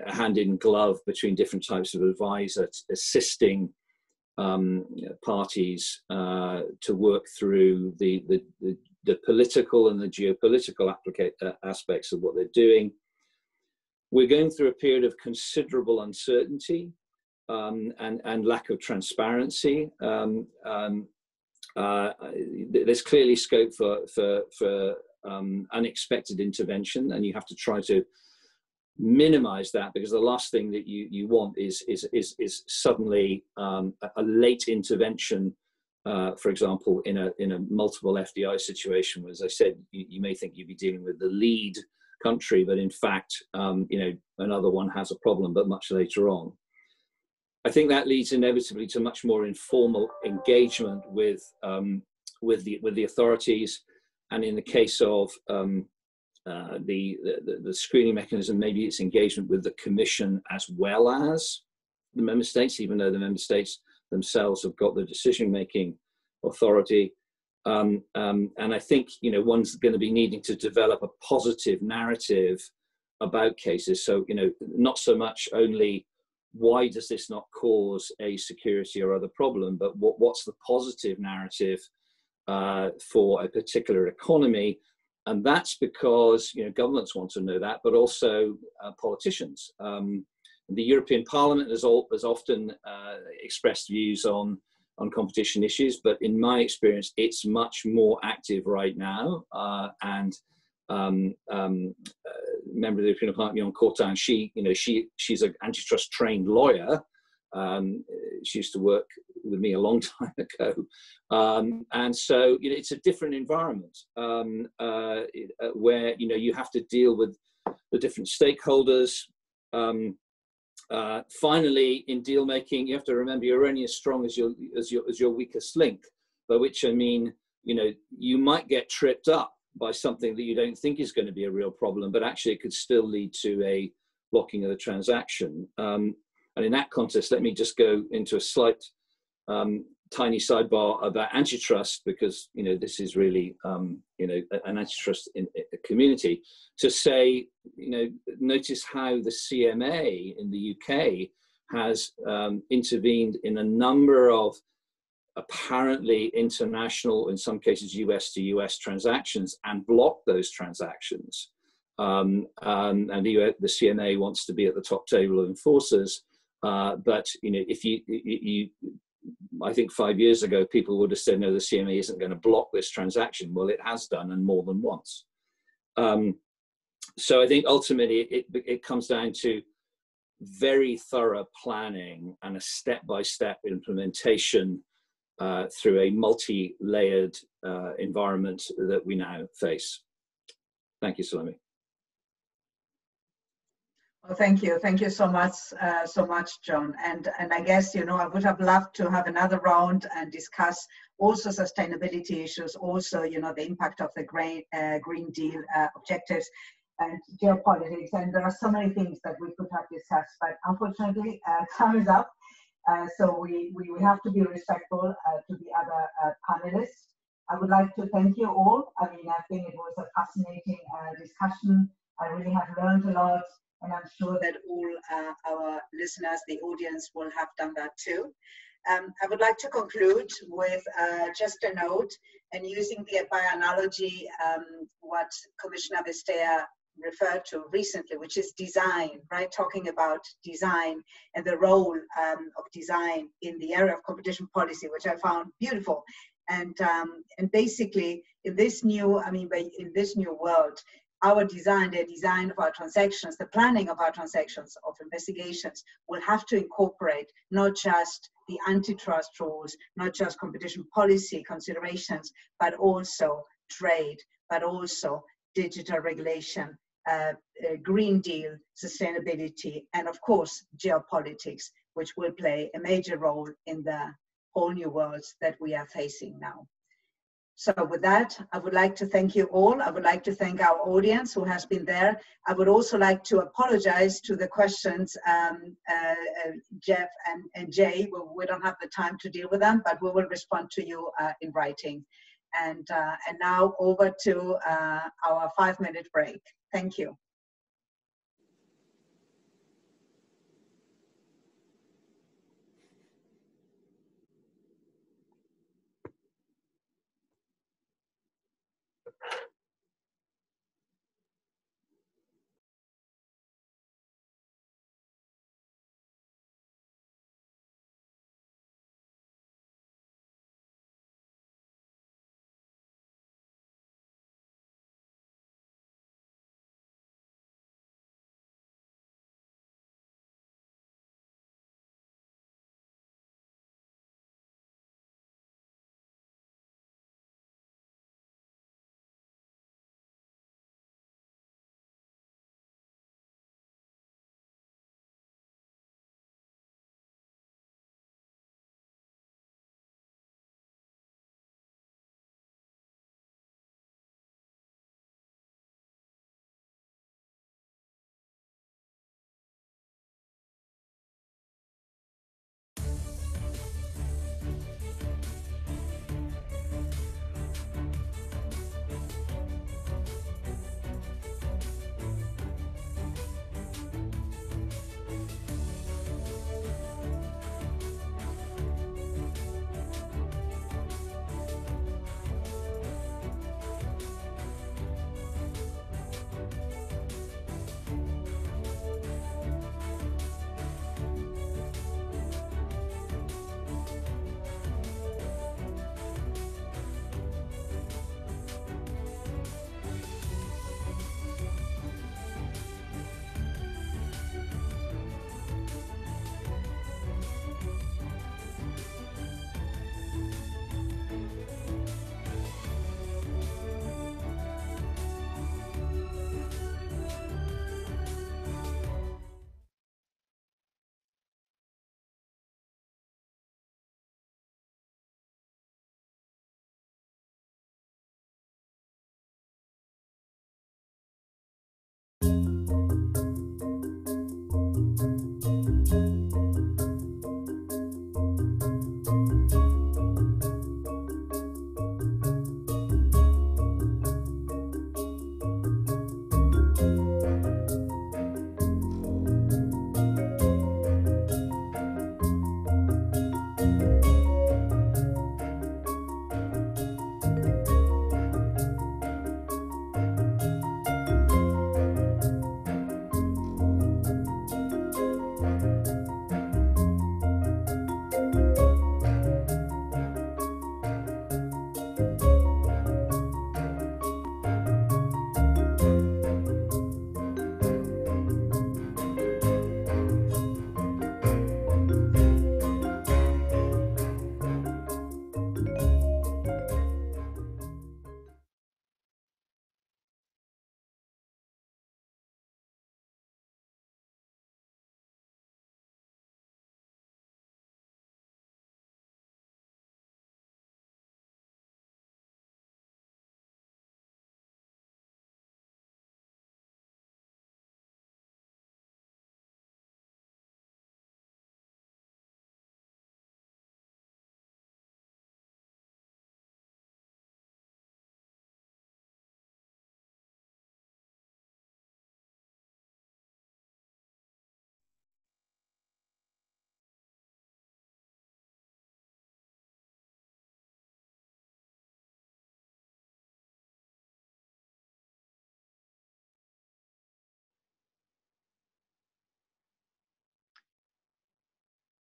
hand in glove between different types of advisors assisting parties to work through the political and the geopolitical aspects of what they're doing. We're going through a period of considerable uncertainty and lack of transparency. There's clearly scope for unexpected intervention, and you have to try to minimize that, because the last thing that you want is suddenly a late intervention. For example, in a multiple FDI situation, where, as I said, you may think you'd be dealing with the lead country, but in fact, you know, another one has a problem, but much later on. I think that leads inevitably to much more informal engagement with the authorities, and in the case of the screening mechanism, maybe it's engagement with the Commission as well as the member states, even though the member states themselves have got the decision-making authority. And I think, you know, one's going to be needing to develop a positive narrative about cases. So, you know, not so much only why does this not cause a security or other problem, but what's the positive narrative for a particular economy, And that's because, you know, governments want to know that, but also politicians. The European Parliament has often expressed views on competition issues, but in my experience, it's much more active right now. Member of the European Parliament, Jan Courtin, she's an antitrust trained lawyer. She used to work with me a long time ago. And so, you know, it's a different environment where, you know, you have to deal with the different stakeholders. Finally, in deal making, you have to remember you're only as strong as your weakest link, by which I mean, you know, you might get tripped up by something that you don't think is going to be a real problem, but actually it could still lead to a blocking of the transaction. And in that context, let me just go into a slight tiny sidebar about antitrust, because, you know, this is really, you know, an antitrust in a community, to say, you know, notice how the CMA in the UK has intervened in a number of apparently international, in some cases US to US transactions, and blocked those transactions. And the CMA wants to be at the top table of enforcers. But, you know, if you I think 5 years ago, people would have said, no, the CMA isn't going to block this transaction. Well, it has done, and more than once. So I think ultimately it comes down to very thorough planning and a step-by-step implementation through a multi-layered environment that we now face. Thank you, Salome. Well, thank you so much, John. And I guess, you know, I would have loved to have another round and discuss also sustainability issues, also, you know, the impact of the Green Deal objectives and geopolitics. And there are so many things that we could have discussed, but unfortunately, time is up. So we have to be respectful to the other panelists. I would like to thank you all. I mean, I think it was a fascinating discussion. I really have learned a lot. And I'm sure that all our listeners, the audience, will have done that too. I would like to conclude with just a note, and using by analogy what Commissioner Vestager referred to recently, which is design, right? Talking about design and the role of design in the area of competition policy, which I found beautiful. And basically, in this new, in this new world, our design, the design of our transactions, the planning of our transactions, of investigations, will have to incorporate not just the antitrust rules, not just competition policy considerations, but also trade, but also digital regulation, Green Deal, sustainability, and of course, geopolitics, which will play a major role in the whole new worlds that we are facing now. So with that, I would like to thank you all. I would like to thank our audience who has been there. I would also like to apologize to the questions, Jeff and Jay. We don't have the time to deal with them, but we will respond to you in writing. And now over to our 5-minute break. Thank you.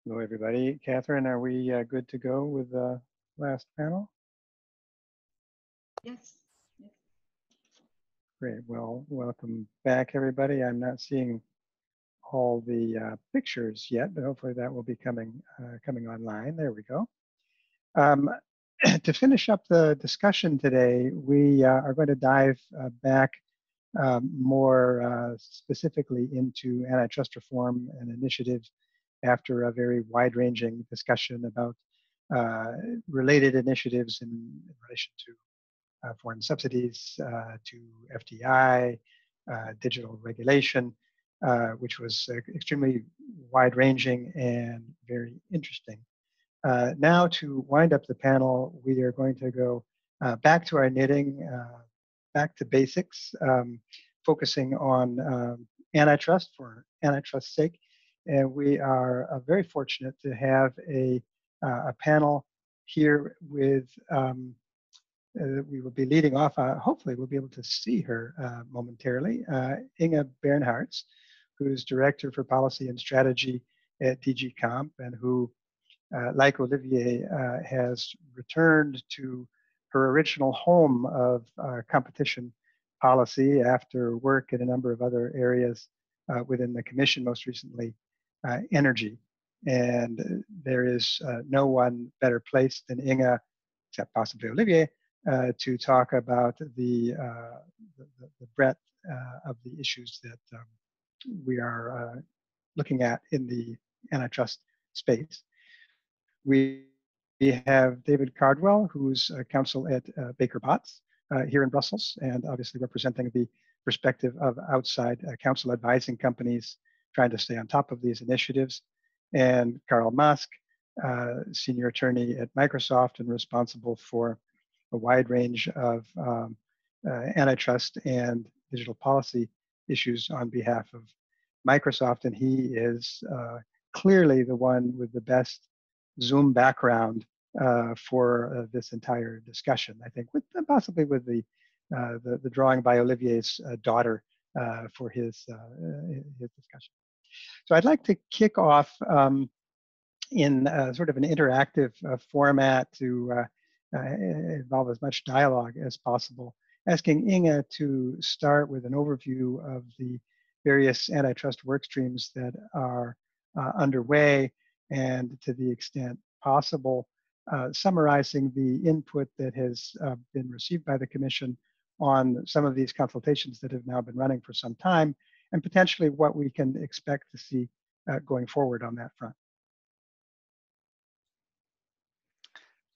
Hello, everybody. Catherine, are we good to go with the last panel? Yes. Great. Well, welcome back, everybody. I'm not seeing all the pictures yet, but hopefully that will be coming online. There we go. To finish up the discussion today, we are going to dive back more specifically into antitrust reform and initiatives after a very wide-ranging discussion about related initiatives in relation to foreign subsidies, to FDI, digital regulation, which was extremely wide-ranging and very interesting. Now, to wind up the panel, we are going to go back to our knitting, back to basics, focusing on antitrust for antitrust's sake. And we are very fortunate to have a panel here with, we will be leading off, hopefully we'll be able to see her momentarily, Inge Bernhards, who's Director for Policy and Strategy at DG Comp, and who, like Olivier, has returned to her original home of competition policy after work in a number of other areas within the Commission, most recently energy. And there is no one better placed than Inge, except possibly Olivier, to talk about the breadth of the issues that we are looking at in the antitrust space. We have David Cardwell, who's counsel at Baker Botts here in Brussels, and obviously representing the perspective of outside counsel advising companies trying to stay on top of these initiatives. And Carl Mask, senior attorney at Microsoft and responsible for a wide range of antitrust and digital policy issues on behalf of Microsoft. And he is clearly the one with the best Zoom background for this entire discussion, I think, with possibly with the drawing by Olivier's daughter for his discussion. So I'd like to kick off in sort of an interactive format to involve as much dialogue as possible, asking Inge to start with an overview of the various antitrust work streams that are underway, and to the extent possible, summarizing the input that has been received by the Commission on some of these consultations that have now been running for some time, and potentially what we can expect to see going forward on that front.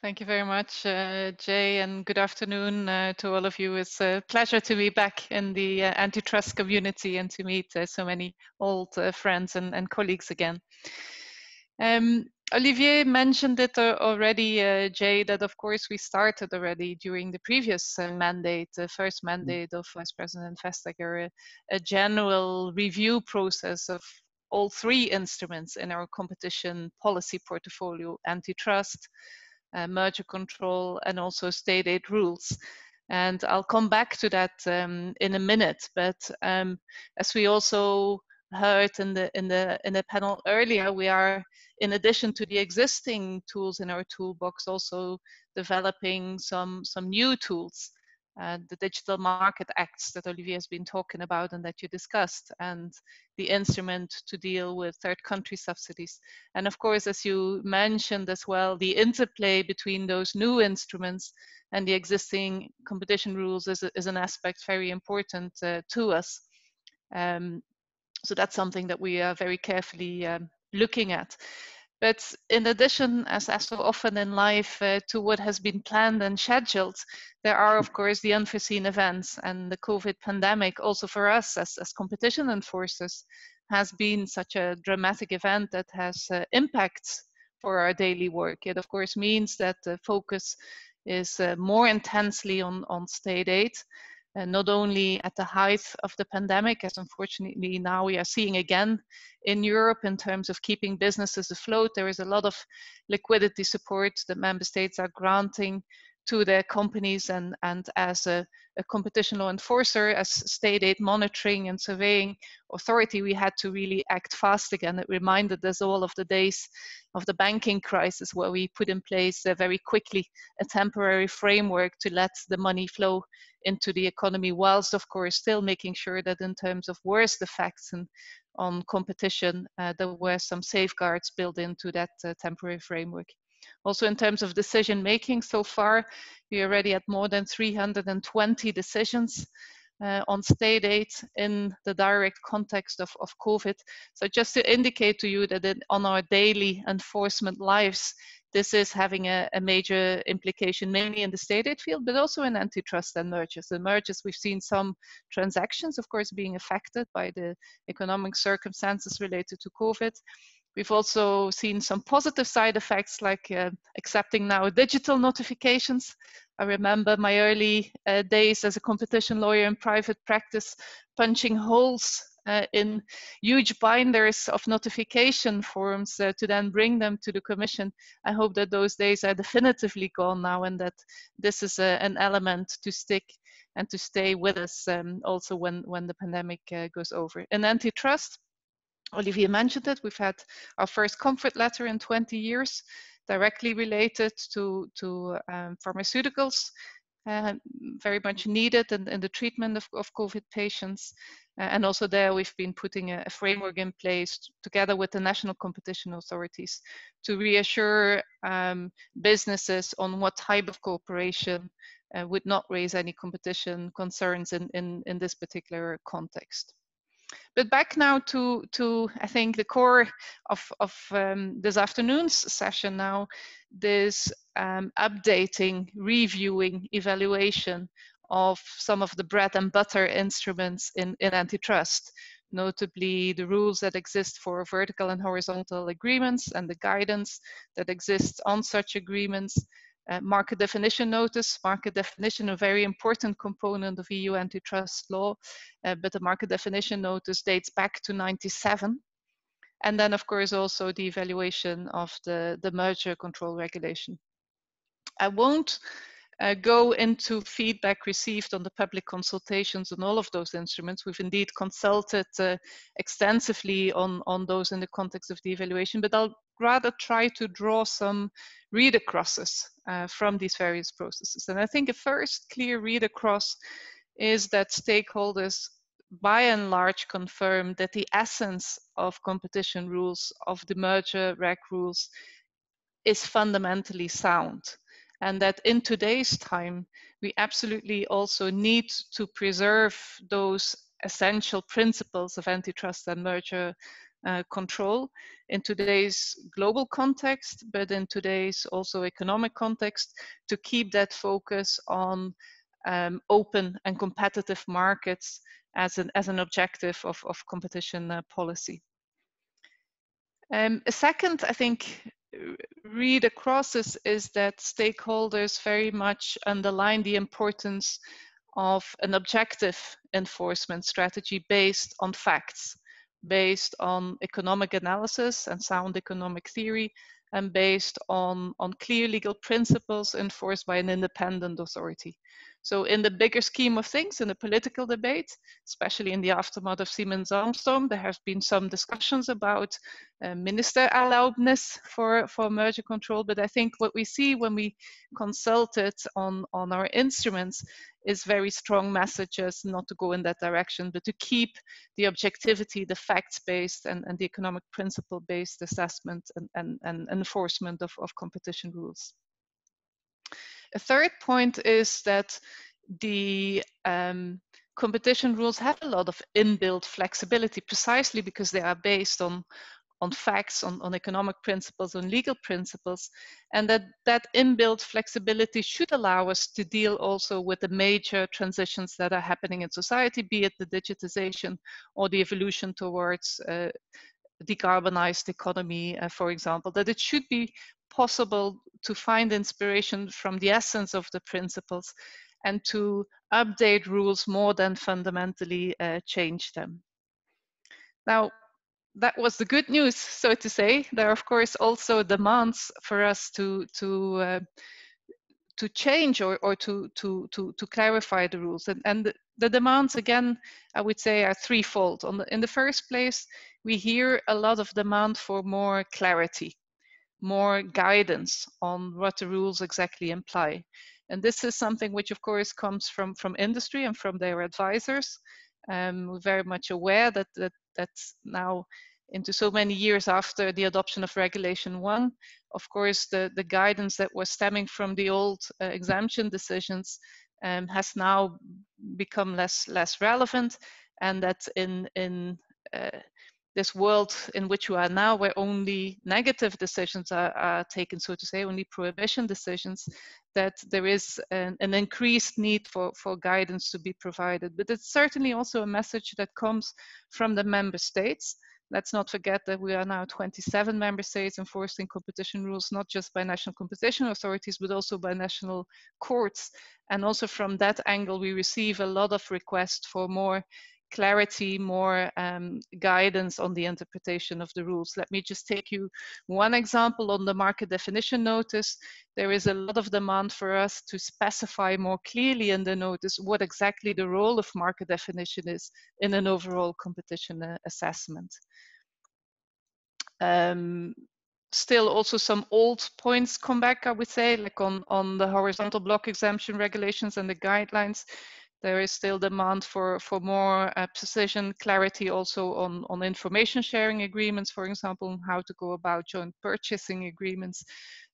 Thank you very much, Jay, and good afternoon to all of you. It's a pleasure to be back in the antitrust community and to meet so many old friends and colleagues again. Olivier mentioned it already, Jay, that of course we started already during the previous mandate, the first mandate of Vice President Vestager, a general review process of all three instruments in our competition policy portfolio: antitrust, merger control, and also state aid rules. And I'll come back to that in a minute. But as we also heard in the panel earlier, we are, in addition to the existing tools in our toolbox, also developing some new tools. The Digital Market Acts that Olivier has been talking about and that you discussed, and the instrument to deal with third country subsidies. And of course, as you mentioned as well, the interplay between those new instruments and the existing competition rules is an aspect very important to us. So that's something that we are very carefully looking at. But in addition, as so often in life, to what has been planned and scheduled, there are, of course, the unforeseen events. And the COVID pandemic, also for us as competition enforcers, has been such a dramatic event that has impacts for our daily work. It, of course, means that the focus is more intensely on state aid. Not only at the height of the pandemic, as unfortunately now we are seeing again in Europe in terms of keeping businesses afloat. There is a lot of liquidity support that member states are granting to their companies, and as a competition law enforcer, as state aid monitoring and surveying authority, we had to really act fast again. It reminded us all of the days of the banking crisis, where we put in place very quickly a temporary framework to let the money flow into the economy, whilst of course still making sure that in terms of worst effects and on competition, there were some safeguards built into that temporary framework. Also in terms of decision making, so far we are already at more than 320 decisions on state aid in the direct context of COVID. So just to indicate to you that on our daily enforcement lives, this is having a major implication, mainly in the state aid field, but also in antitrust and mergers. In mergers, we've seen some transactions, of course, being affected by the economic circumstances related to COVID. We've also seen some positive side effects, like accepting now digital notifications. I remember my early days as a competition lawyer in private practice, punching holes in huge binders of notification forms to then bring them to the Commission. I hope that those days are definitively gone now, and that this is an element to stick and to stay with us also when the pandemic goes over. In antitrust, Olivier mentioned it, we've had our first comfort letter in 20 years, directly related to pharmaceuticals, very much needed in the treatment of COVID patients. And also there we've been putting a framework in place together with the national competition authorities to reassure businesses on what type of cooperation would not raise any competition concerns in this particular context. But back now to I think the core of this afternoon's session now, this updating, reviewing, evaluation of some of the bread and butter instruments in antitrust, notably the rules that exist for vertical and horizontal agreements and the guidance that exists on such agreements. Market definition notice. Market definition, a very important component of EU antitrust law, but the market definition notice dates back to '97. And then of course also the evaluation of the merger control regulation. I won't go into feedback received on the public consultations on all of those instruments. We've indeed consulted extensively on those in the context of the evaluation, but I'll rather try to draw some read acrosses from these various processes. And I think a first clear read across is that stakeholders by and large confirm that the essence of competition rules, of the merger reg rules, is fundamentally sound. And that in today's time, we absolutely also need to preserve those essential principles of antitrust and merger control in today's global context, but in today's also economic context, to keep that focus on open and competitive markets as an objective of competition policy. A second, I think, read across is that stakeholders very much underline the importance of an objective enforcement strategy based on facts, based on economic analysis and sound economic theory, and based on clear legal principles enforced by an independent authority. So in the bigger scheme of things, in the political debate, especially in the aftermath of Siemens Armstrong, there have been some discussions about minister erlaubnis for merger control. But I think what we see when we consulted on our instruments is very strong messages not to go in that direction, but to keep the objectivity, the facts-based and the economic principle-based assessment and enforcement of competition rules. A third point is that the competition rules have a lot of inbuilt flexibility, precisely because they are based on facts, on economic principles, on legal principles, and that inbuilt flexibility should allow us to deal also with the major transitions that are happening in society, be it the digitization or the evolution towards decarbonized economy, for example, that it should be possible to find inspiration from the essence of the principles and to update rules more than fundamentally change them. Now, that was the good news, so to say. There are, of course, also demands for us to change or to clarify the rules. And the demands, again, I would say, are threefold. In the first place, we hear a lot of demand for more clarity, more guidance on what the rules exactly imply. And this is something which, of course, comes from industry and from their advisors. We're very much aware that's now, into so many years after the adoption of Regulation 1, of course, the guidance that was stemming from the old exemption decisions has now become less relevant, and that in this world in which we are now, where only negative decisions are taken, so to say, only prohibition decisions, that there is an increased need for guidance to be provided. But it's certainly also a message that comes from the member states. Let's not forget that we are now 27 member states enforcing competition rules, not just by national competition authorities, but also by national courts. And also from that angle, we receive a lot of requests for more clarity, more guidance on the interpretation of the rules. Let me just take you one example on the market definition notice. There is a lot of demand for us to specify more clearly in the notice what exactly the role of market definition is in an overall competition assessment. Still also some old points come back, I would say, like on the horizontal block exemption regulations and the guidelines. There is still demand for more precision, clarity also on information sharing agreements, for example, and how to go about joint purchasing agreements.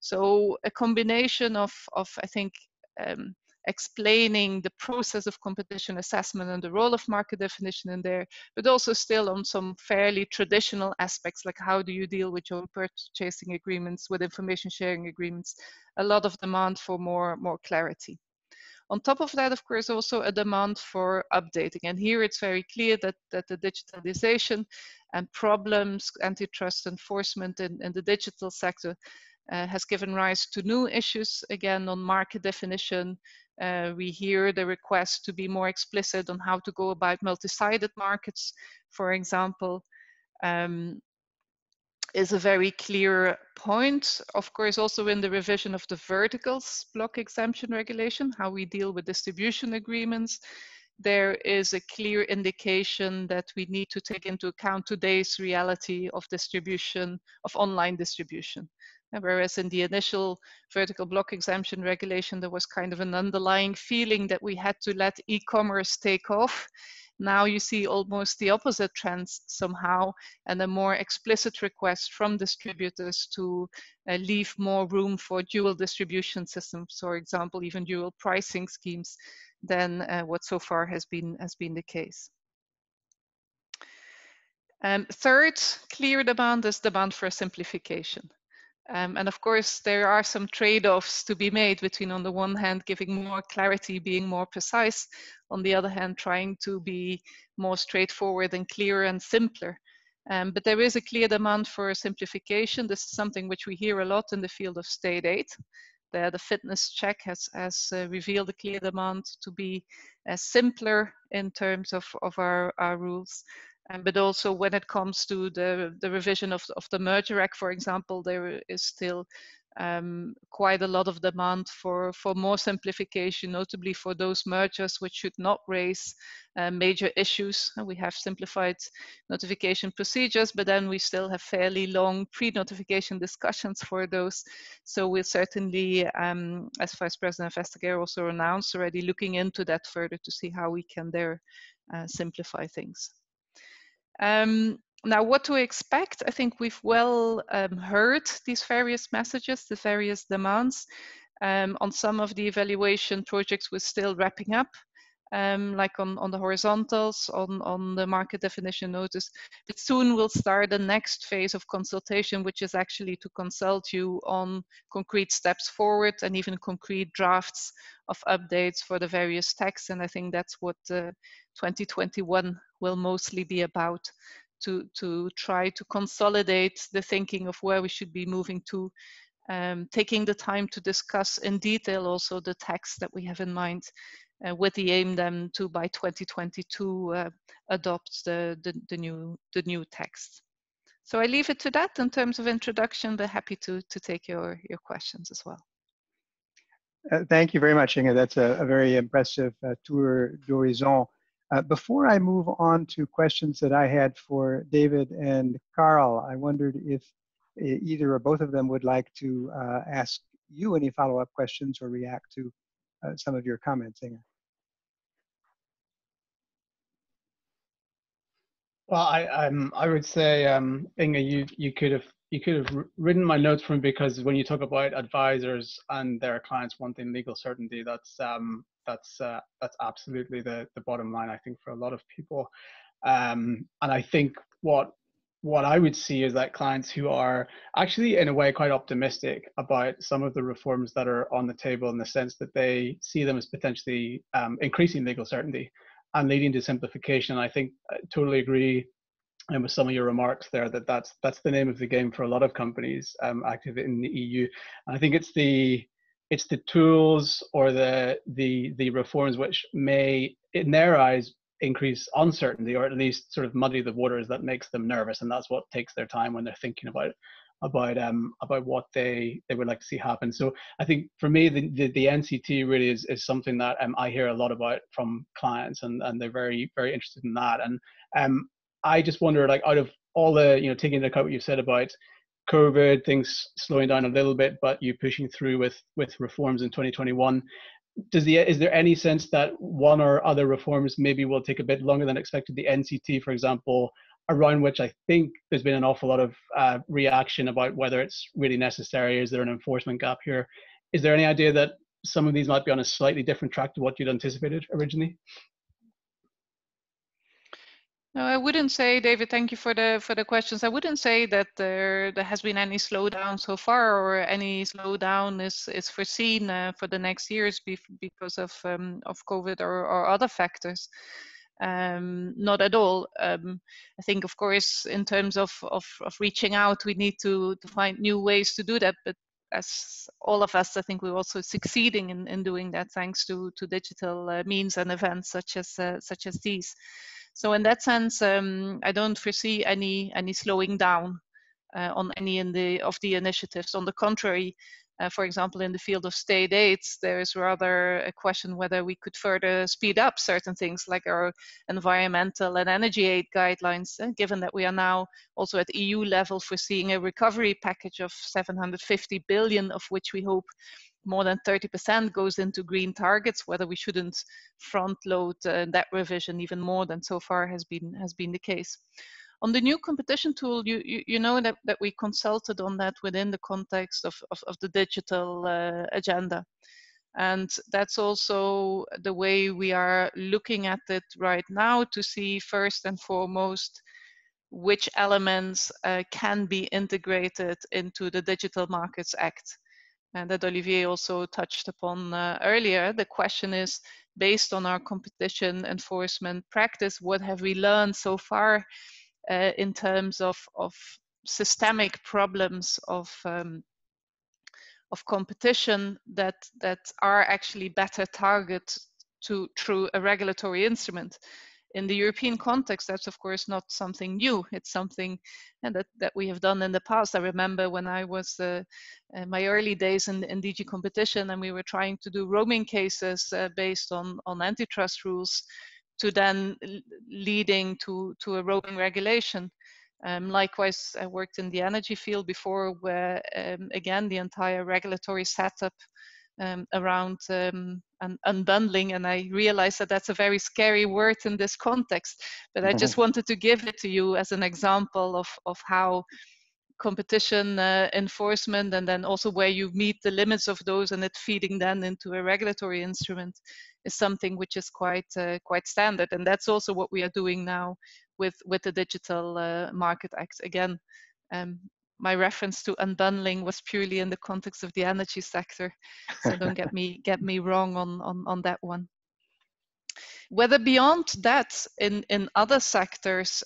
So a combination of I think, explaining the process of competition assessment and the role of market definition in there, but also still on some fairly traditional aspects, like how do you deal with joint purchasing agreements, with information sharing agreements, a lot of demand for more clarity. On top of that, of course, also a demand for updating. And here it's very clear that the digitalization and problems, antitrust enforcement in the digital sector has given rise to new issues, again, on market definition. We hear the request to be more explicit on how to go about multi-sided markets, for example. Is a very clear point. Of course, also in the revision of the verticals block exemption regulation, how we deal with distribution agreements, there is a clear indication that we need to take into account today's reality of distribution, of online distribution. And whereas in the initial vertical block exemption regulation, there was kind of an underlying feeling that we had to let e-commerce take off. Now you see almost the opposite trends somehow, and a more explicit request from distributors to leave more room for dual distribution systems, for example, even dual pricing schemes, than what so far has been the case. Third clear demand is demand for simplification. And of course, there are some trade-offs to be made between, on the one hand, giving more clarity, being more precise, on the other hand, trying to be more straightforward and clearer and simpler. But there is a clear demand for simplification. This is something which we hear a lot in the field of state aid. The fitness check has revealed a clear demand to be simpler in terms of our rules. But also when it comes to the revision of the Merger Act, for example, there is still quite a lot of demand for more simplification, notably for those mergers which should not raise major issues. We have simplified notification procedures, but then we still have fairly long pre-notification discussions for those. So we're certainly, as Vice President Vestager also announced, already looking into that further to see how we can there simplify things. Now, what to expect? I think we've well heard these various messages, the various demands. On some of the evaluation projects, we're still wrapping up, like on the horizontals, on the market definition notice. But soon we'll start the next phase of consultation, which is actually to consult you on concrete steps forward and even concrete drafts of updates for the various texts. And I think that's what 2021 will mostly be about, to try to consolidate the thinking of where we should be moving to, taking the time to discuss in detail also the text that we have in mind, with the aim then to, by 2022, adopt the new text. So I leave it to that in terms of introduction, but happy to take your questions as well. Thank you very much, Inge. That's a very impressive tour d'horizon. Before I move on to questions that I had for David and Carl, I wondered if either or both of them would like to ask you any follow-up questions or react to some of your comments, Inge. Well, I would say, Inge, you could have written my notes from, because when you talk about advisors and their clients wanting legal certainty, that's absolutely the bottom line, I think, for a lot of people. And I think what I would see is that clients who are actually in a way quite optimistic about some of the reforms that are on the table, in the sense that they see them as potentially increasing legal certainty and leading to simplification. I think I totally agree with some of your remarks there, that that's the name of the game for a lot of companies active in the EU. And I think it's the tools or the reforms which may, in their eyes, increase uncertainty, or at least sort of muddy the waters, that makes them nervous, and that's what takes their time when they're thinking about what they would like to see happen. So I think for me, the NCT really is something that I hear a lot about from clients, and they're very, very interested in that. And I just wonder, like, out of all the, taking into account what you said about COVID, things slowing down a little bit, but you pushing through with reforms in 2021, is there any sense that one or other reforms maybe will take a bit longer than expected? The NCT, for example, around which I think there's been an awful lot of reaction about whether it's really necessary. Is there an enforcement gap here? Is there any idea that some of these might be on a slightly different track to what you'd anticipated originally? No, I wouldn't say, David, thank you for the questions. I wouldn't say that there has been any slowdown so far, or any slowdown is foreseen for the next years because of COVID or other factors. Not at all. I think, of course, in terms of reaching out, we need to find new ways to do that. But as all of us, I think we're also succeeding in doing that, thanks to digital means and events such as these. So in that sense, I don't foresee any slowing down on any of the initiatives. On the contrary, for example, in the field of state aids, there is rather a question whether we could further speed up certain things like our environmental and energy aid guidelines, given that we are now also at EU level foreseeing a recovery package of 750 billion, of which we hope more than 30% goes into green targets, whether we shouldn't front load that revision even more than so far has been the case. On the new competition tool, you know that we consulted on that within the context of the digital agenda. And that's also the way we are looking at it right now, to see first and foremost which elements can be integrated into the Digital Markets Act. And that Olivier also touched upon earlier. The question is, based on our competition enforcement practice, what have we learned so far in terms of systemic problems of competition that are actually better targeted through a regulatory instrument. In the European context, that's of course not something new. It's something that we have done in the past. I remember when I was my early days in DG Competition, and we were trying to do roaming cases based on antitrust rules, to then leading to a roaming regulation. Likewise, I worked in the energy field before, where again the entire regulatory setup around unbundling, and I realized that that's a very scary word in this context, but I just wanted to give it to you as an example of how competition enforcement, and then also where you meet the limits of those, and it feeding then into a regulatory instrument, is something which is quite standard. And that's also what we are doing now with the Digital Market Act. Again, my reference to unbundling was purely in the context of the energy sector, so don't get me wrong on that one. Whether beyond that, in other sectors,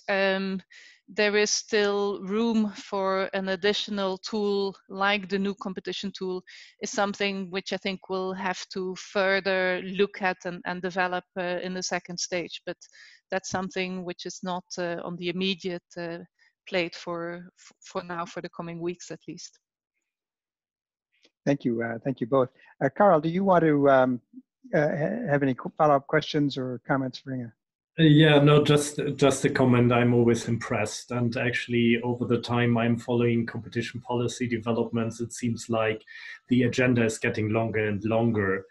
there is still room for an additional tool like the new competition tool, is something which I think we'll have to further look at and develop in the second stage. But that's something which is not on the immediate plate for now, for the coming weeks at least. Thank you both. Carl, do you want to have any follow-up questions or comments for Inge? Yeah, no, just a comment. I'm always impressed, and actually, over the time I'm following competition policy developments, it seems like the agenda is getting longer and longer.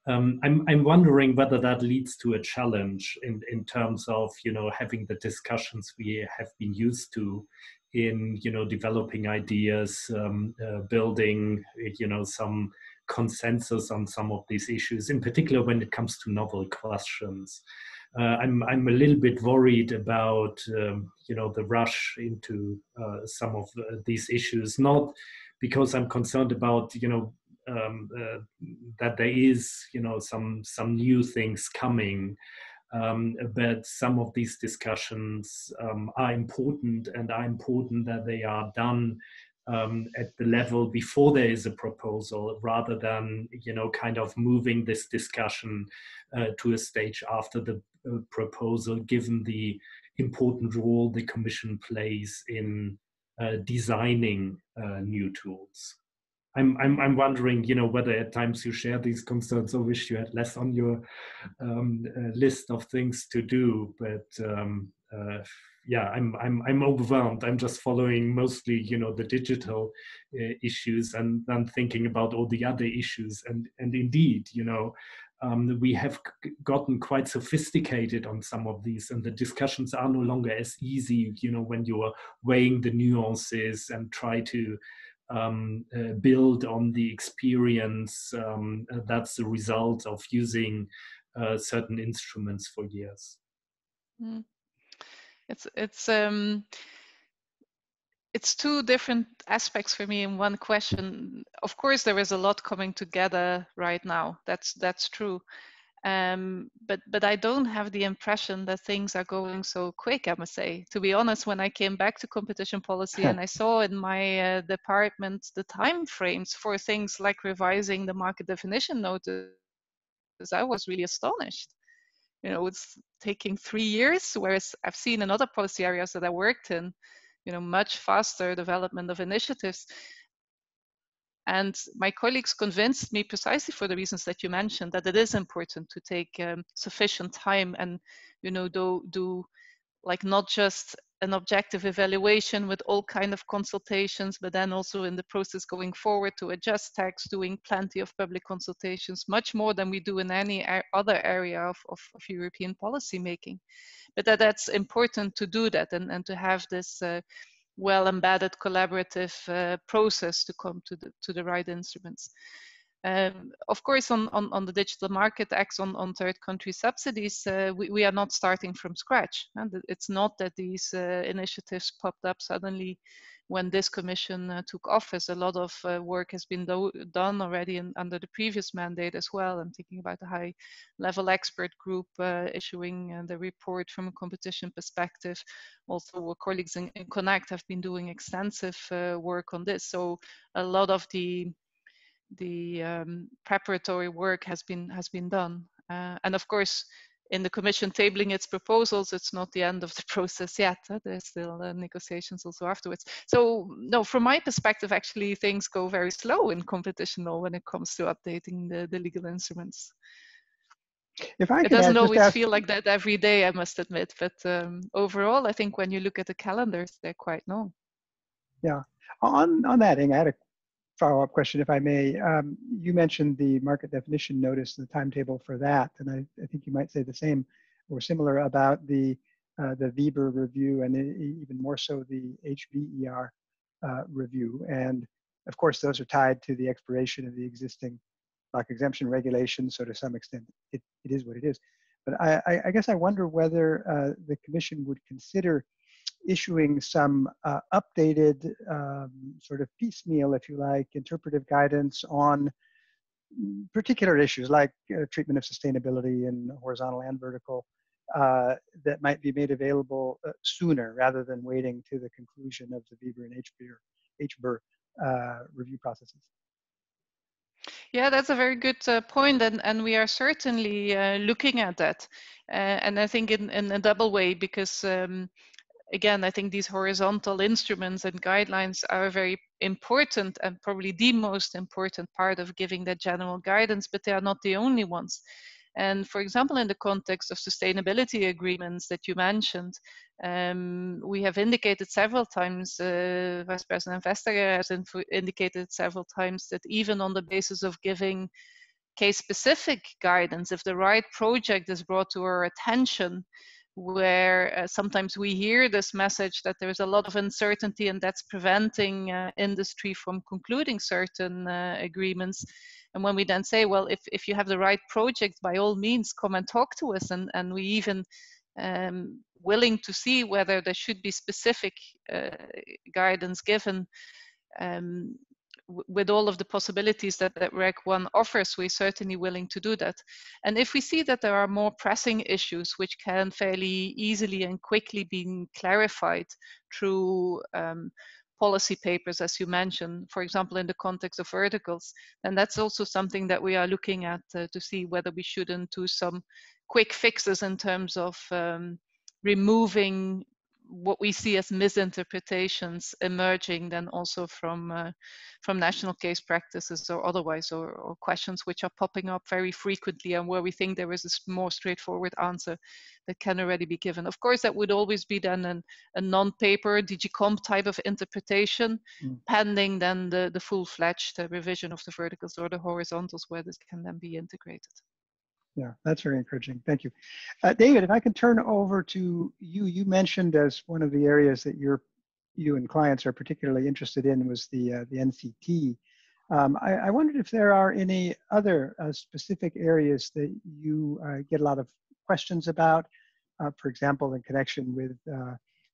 I'm wondering whether that leads to a challenge in terms of having the discussions we have been used to in developing ideas, building some consensus on some of these issues, in particular when it comes to novel questions. I'm a little bit worried about the rush into some of these issues, not because I'm concerned about that there is some new things coming, but some of these discussions are important, and are important that they are done at the level before there is a proposal, rather than kind of moving this discussion to a stage after the proposal, given the important role the Commission plays in designing new tools. I'm wondering, whether at times you share these concerns or wish you had less on your list of things to do. But yeah, I'm overwhelmed. I'm just following mostly, the digital issues, and then thinking about all the other issues. And indeed, we have gotten quite sophisticated on some of these, and the discussions are no longer as easy, when you are weighing the nuances and try to build on the experience that's the result of using certain instruments for years. Mm. It's two different aspects for me in one question. Of course, there is a lot coming together right now. That's true. But I don't have the impression that things are going so quick, I must say. To be honest, when I came back to competition policy and I saw in my department the time frames for things like revising the market definition notice, I was really astonished. It's taking 3 years, whereas I've seen in other policy areas that I worked in, much faster development of initiatives. And my colleagues convinced me, precisely for the reasons that you mentioned, that it is important to take sufficient time and, do like not just an objective evaluation with all kind of consultations, but then also in the process going forward to adjust text, doing plenty of public consultations, much more than we do in any other area of European policy making. But that's important to do that, and to have this well-embedded collaborative process to come to the right instruments. Of course, on the Digital Market Act, on third country subsidies, we are not starting from scratch. And it's not that these initiatives popped up suddenly when this Commission took office. A lot of work has been done already under the previous mandate as well. I'm thinking about the high-level expert group issuing the report from a competition perspective. Also, our colleagues in Connect have been doing extensive work on this. So a lot of the preparatory work has been done, and of course, in the Commission tabling its proposals, it's not the end of the process yet. There's still negotiations also afterwards. So no, from my perspective, actually things go very slow in competition law when it comes to updating the legal instruments. It doesn't always feel like that every day, I must admit, but overall, I think when you look at the calendars, they're quite long. Yeah, on that, Inge, I had a follow-up question, if I may. You mentioned the market definition notice, the timetable for that, and I think you might say the same or similar about the Weber review, and even more so the HBER review. And of course, those are tied to the expiration of the existing block exemption regulations. So to some extent, it is what it is. But I guess I wonder whether the Commission would consider issuing some updated sort of piecemeal, if you like, interpretive guidance on particular issues like treatment of sustainability in horizontal and vertical that might be made available sooner rather than waiting to the conclusion of the Weber and HBER review processes. Yeah, that's a very good point, and we are certainly looking at that. And I think in a double way, because again, I think these horizontal instruments and guidelines are very important and probably the most important part of giving that general guidance, but they are not the only ones. And for example, in the context of sustainability agreements that you mentioned, we have indicated several times, Vice President Vestager has indicated several times that even on the basis of giving case-specific guidance, if the right project is brought to our attention, where sometimes we hear this message that there's a lot of uncertainty and that's preventing industry from concluding certain agreements. And when we then say, well, if you have the right project, by all means, come and talk to us. And we even willing to see whether there should be specific guidance given. With all of the possibilities that REG 1 offers, we're certainly willing to do that. And if we see that there are more pressing issues which can fairly easily and quickly be clarified through policy papers, as you mentioned, for example, in the context of verticals, then that's also something that we are looking at to see whether we shouldn't do some quick fixes in terms of removing what we see as misinterpretations emerging then also from national case practices or otherwise, or questions which are popping up very frequently and where we think there is a more straightforward answer that can already be given. Of course, that would always be then a non-paper DG Comp type of interpretation, pending then the full-fledged revision of the verticals or the horizontals where this can then be integrated. Yeah, that's very encouraging. Thank you. David, if I could turn over to you. You mentioned as one of the areas that you and clients are particularly interested in was the NCT. I wondered if there are any other specific areas that you get a lot of questions about, for example, in connection with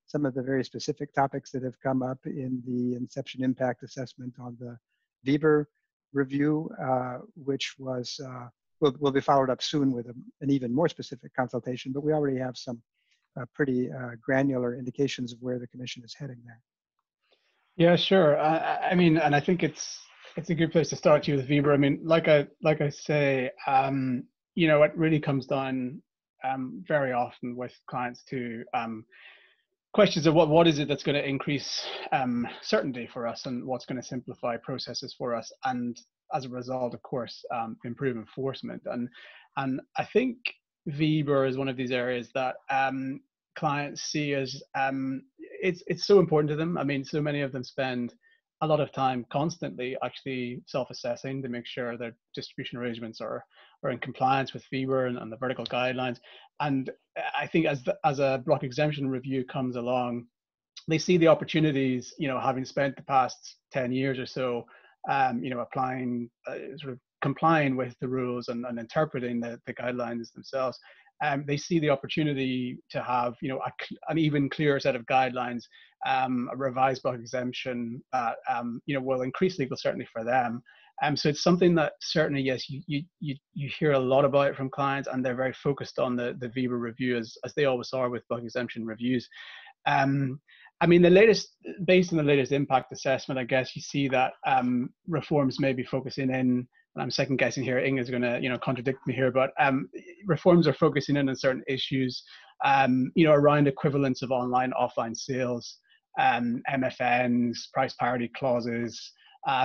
some of the very specific topics that have come up in the Inception Impact Assessment on the Weber review, which was will be followed up soon with an even more specific consultation, but we already have some pretty granular indications of where the Commission is heading there. Yeah, sure. I mean, and I think it's a good place to start you with Weber. I mean, like I say, you know, it really comes down very often with clients to questions of what is it that's going to increase certainty for us and what's going to simplify processes for us, and as a result, of course, improve enforcement. And I think Weber is one of these areas that clients see as it's so important to them. I mean, so many of them spend a lot of time constantly actually self-assessing to make sure their distribution arrangements are in compliance with Weber and the vertical guidelines. And I think as a block exemption review comes along, they see the opportunities, you know, having spent the past 10 years or so, you know, applying, sort of complying with the rules and interpreting the guidelines themselves. They see the opportunity to have, you know, an even clearer set of guidelines, a revised block exemption that, you know, will increase legal certainty for them. So it's something that certainly, yes, you hear a lot about it from clients, and they're very focused on the Weber review, as they always are with block exemption reviews. I mean, based on the latest impact assessment, I guess you see that reforms may be focusing in, and I'm second guessing here, Inge is going to, you know, contradict me here, but reforms are focusing in on certain issues, you know, around equivalence of online, offline sales, MFNs, price parity clauses,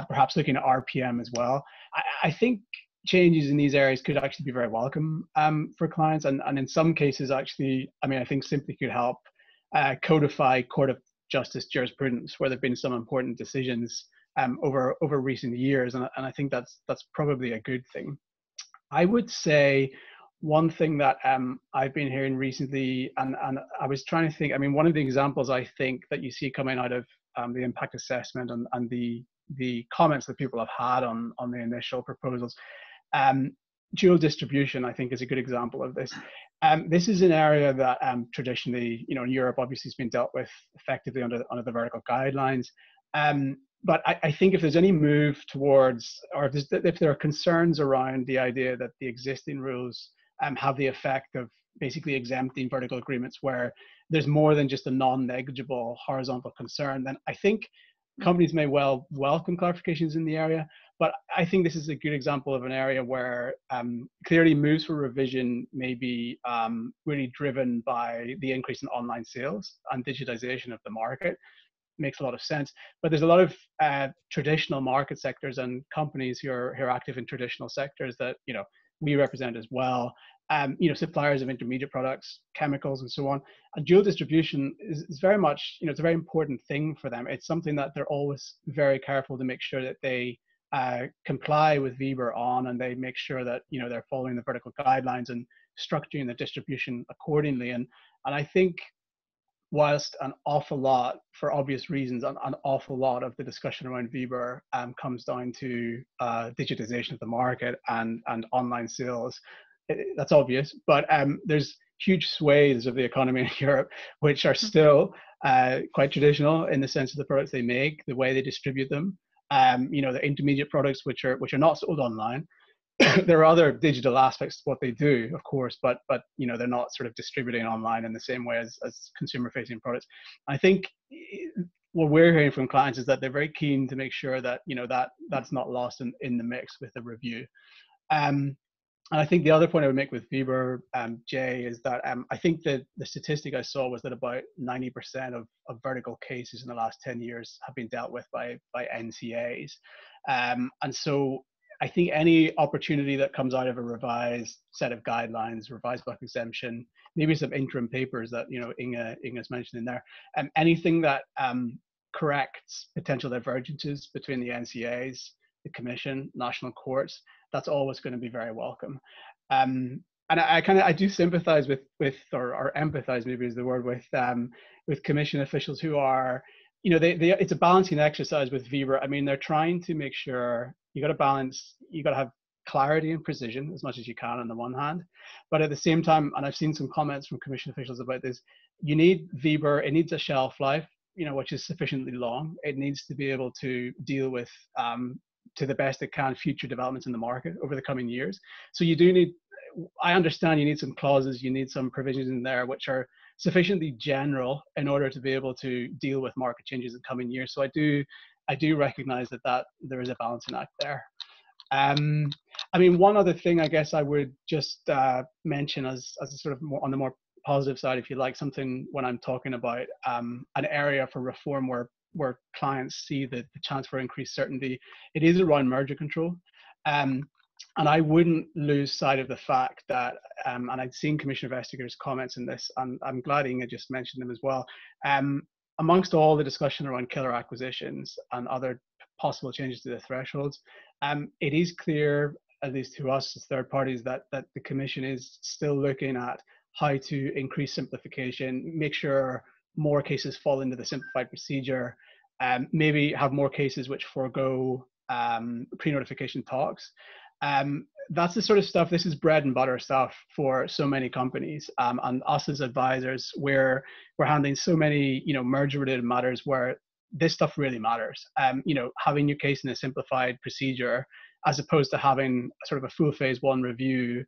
perhaps looking at RPM as well. I think changes in these areas could actually be very welcome for clients, and in some cases, actually, I mean, I think simply could help codify Court of Justice jurisprudence, where there have been some important decisions over recent years, and I think that's probably a good thing. I would say one thing that I've been hearing recently, and I was trying to think, I mean, one of the examples I think that you see coming out of the impact assessment and the comments that people have had on the initial proposals, dual distribution, I think, is a good example of this. This is an area that traditionally, you know, in Europe, obviously has been dealt with effectively under the vertical guidelines. But I think if there's any move towards, or if there are concerns around the idea that the existing rules have the effect of basically exempting vertical agreements where there's more than just a non-negligible horizontal concern, then I think companies may well welcome clarifications in the area. But I think this is a good example of an area where clearly moves for revision may be really driven by the increase in online sales and digitization of the market. Makes a lot of sense. But there's a lot of traditional market sectors and companies who are active in traditional sectors that, you know, we represent as well. You know, suppliers of intermediate products, chemicals, and so on. And dual distribution is very much, you know, it's a very important thing for them. It's something that they're always very careful to make sure that they comply with VBER on, and they make sure that, you know, they're following the vertical guidelines and structuring the distribution accordingly. And I think whilst an awful lot, for obvious reasons, an awful lot of the discussion around VBER comes down to digitization of the market and online sales. That's obvious, but there's huge swathes of the economy in Europe which are still quite traditional in the sense of the products they make, the way they distribute them. You know, the intermediate products which are not sold online. There are other digital aspects to what they do, of course, but you know, they're not sort of distributing online in the same way as consumer-facing products. I think what we're hearing from clients is that they're very keen to make sure that, you know, that's not lost in the mix with the review. And I think the other point I would make with VBER, Jay, is that I think that the statistic I saw was that about 90% of vertical cases in the last 10 years have been dealt with by NCAs. And so I think any opportunity that comes out of a revised set of guidelines, revised bulk exemption, maybe some interim papers that, you know, Inga's mentioned in there, anything that corrects potential divergences between the NCAs, the Commission, national courts, that's always going to be very welcome. And I do sympathize with or empathize, maybe is the word, with Commission officials who are, you know, it's a balancing exercise with VBER. I mean, they're trying to make sure you got to balance, you got to have clarity and precision as much as you can on the one hand, but at the same time, and I've seen some comments from Commission officials about this, you need VBER, it needs a shelf life, you know, which is sufficiently long. It needs to be able to deal with, to the best it can, future developments in the market over the coming years. So you do need, I understand you need some clauses, you need some provisions in there which are sufficiently general in order to be able to deal with market changes in coming years. So I do recognize that there is a balancing act there. I mean, one other thing I guess I would just mention as a sort of more on the more positive side, if you like, something when I'm talking about an area for reform where clients see the chance for increased certainty, it is around merger control. And I wouldn't lose sight of the fact that, and I'd seen Commissioner Vestager's comments in this, and I'm glad Inga just mentioned them as well. Amongst all the discussion around killer acquisitions and other possible changes to the thresholds, it is clear, at least to us as third parties, that the Commission is still looking at how to increase simplification, make sure more cases fall into the simplified procedure, maybe have more cases which forego pre-notification talks. That's the sort of stuff, this is bread and butter stuff for so many companies, and us as advisors, we're handling so many, you know, merger related matters where this stuff really matters. You know, having your case in a simplified procedure as opposed to having sort of a full phase one review,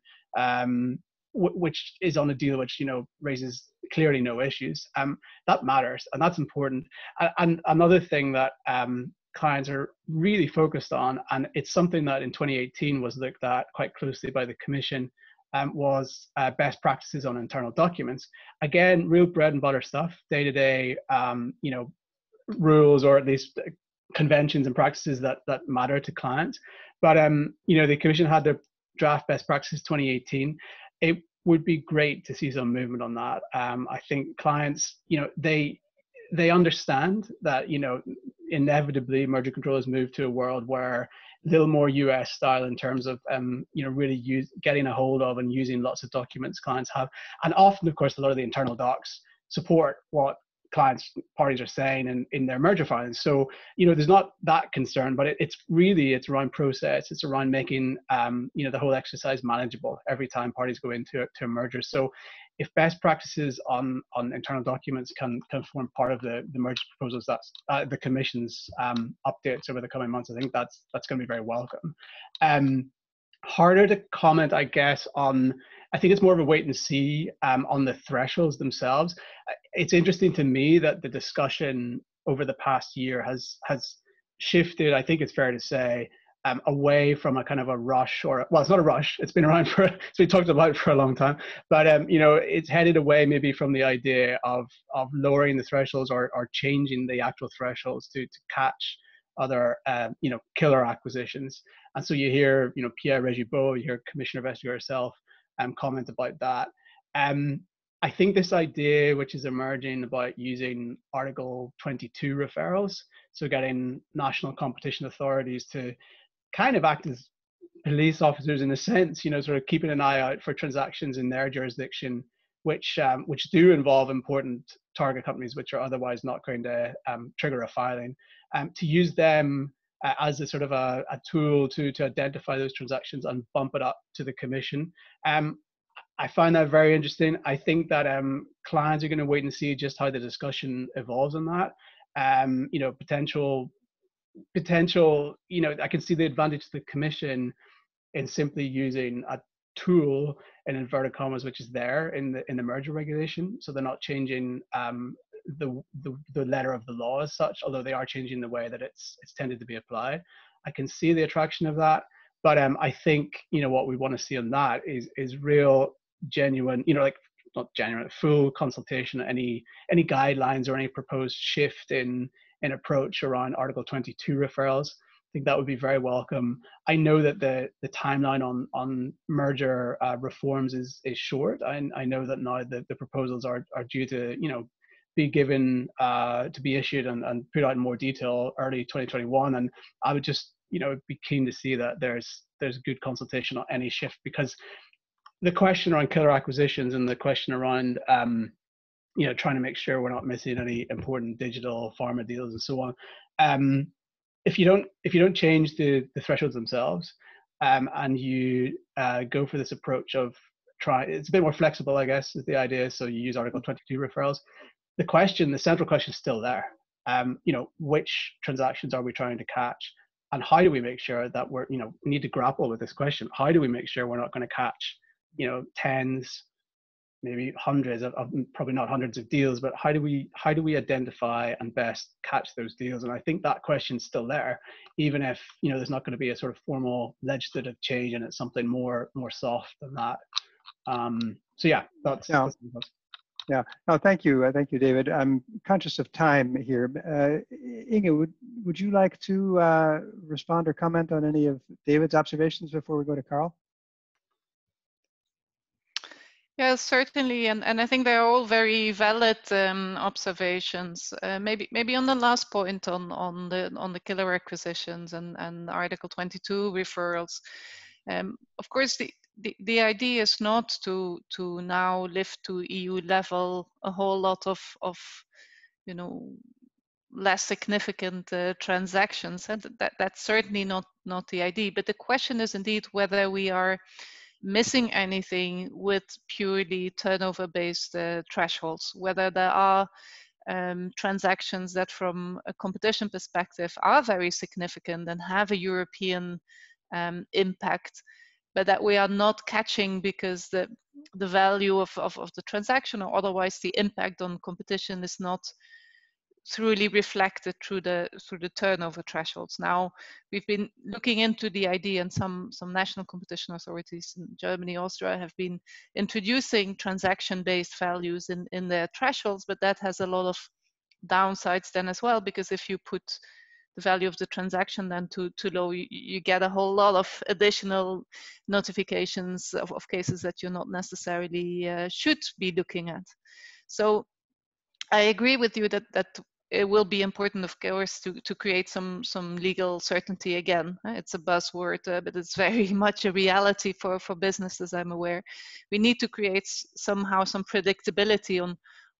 which is on a deal which, you know, raises clearly no issues. That matters, and that's important. And another thing that clients are really focused on, and it's something that in 2018 was looked at quite closely by the Commission, was best practices on internal documents. Again, real bread and butter stuff, day-to-day, you know, rules, or at least conventions and practices that matter to clients. But you know, the Commission had their draft best practices 2018. It would be great to see some movement on that. I think clients, you know, they understand that, you know, inevitably merger control has moved to a world where a little more US style in terms of, you know, really getting a hold of and using lots of documents clients have. And often, of course, a lot of the internal docs support what parties are saying in their merger filings. So, you know, there's not that concern, but it's around process. It's around making, you know, the whole exercise manageable every time parties go into a merger. So if best practices on internal documents can form part of the merger proposals, that's the Commission's updates over the coming months, I think that's going to be very welcome. Harder to comment, I guess, on, I think it's more of a wait and see on the thresholds themselves. It's interesting to me that the discussion over the past year has shifted, I think it's fair to say, away from a kind of a rush, or well, it's not a rush. It's been around for, it's been talked about for a long time, but you know, it's headed away maybe from the idea of lowering the thresholds or changing the actual thresholds to catch other you know, killer acquisitions. And so you hear, you know, Pierre Régibaud, you hear Commissioner Vestager herself comment about that. I think this idea which is emerging about using Article 22 referrals, so getting national competition authorities to kind of act as police officers in a sense, you know, sort of keeping an eye out for transactions in their jurisdiction, which do involve important target companies, which are otherwise not going to trigger a filing, to use them as a sort of a tool to identify those transactions and bump it up to the Commission. I find that very interesting. I think that clients are going to wait and see just how the discussion evolves on that. You know, potential, you know, I can see the advantage to the Commission in simply using a tool in inverted commas, which is there in the merger regulation. So they're not changing the letter of the law as such, although they are changing the way that it's tended to be applied. I can see the attraction of that, but I think, you know, what we want to see on that is real, genuine, you know, like not genuine, full consultation, any guidelines or any proposed shift in approach around Article 22 referrals. I think that would be very welcome. I know that the timeline on merger reforms is short. I know that now the proposals are due to, you know, be given to be issued and put out in more detail early 2021, and I would just, you know, be keen to see that there's good consultation on any shift, because the question around killer acquisitions and the question around you know, trying to make sure we're not missing any important digital pharma deals and so on. If you don't change the thresholds themselves, and you go for this approach of it's a bit more flexible, I guess, is the idea. So you use Article 22 referrals. The central question is still there. You know, which transactions are we trying to catch, and how do we make sure that we're, you know, we need to grapple with this question. How do we make sure we're not going to catch, you know, tens, maybe hundreds of probably not hundreds of deals, but how do we identify and best catch those deals? And I think that question's still there, even if, you know, there's not going to be a sort of formal legislative change and it's something more soft than that. So yeah, that's yeah. No, thank you, David. I'm conscious of time here. Inge, would you like to respond or comment on any of David's observations before we go to Carl? Yeah, certainly, and I think they're all very valid observations. Maybe on the last point on the killer acquisitions and Article 22 referrals. Of course, the idea is not to now lift to EU level a whole lot of you know, less significant transactions, and that's certainly not the idea. But the question is indeed whether we are missing anything with purely turnover-based thresholds, whether there are transactions that from a competition perspective are very significant and have a European impact, but that we are not catching because the value of the transaction or otherwise the impact on competition is not truly reflected through the turnover thresholds. Now, we've been looking into the idea, and some national competition authorities in Germany, Austria have been introducing transaction-based values in their thresholds, but that has a lot of downsides then as well, because if you put the value of the transaction then too low, you get a whole lot of additional notifications of cases that you're not necessarily should be looking at. So I agree with you that it will be important, of course, to create some legal certainty again. It's a buzzword, but it's very much a reality for businesses, I'm aware. We need to create somehow some predictability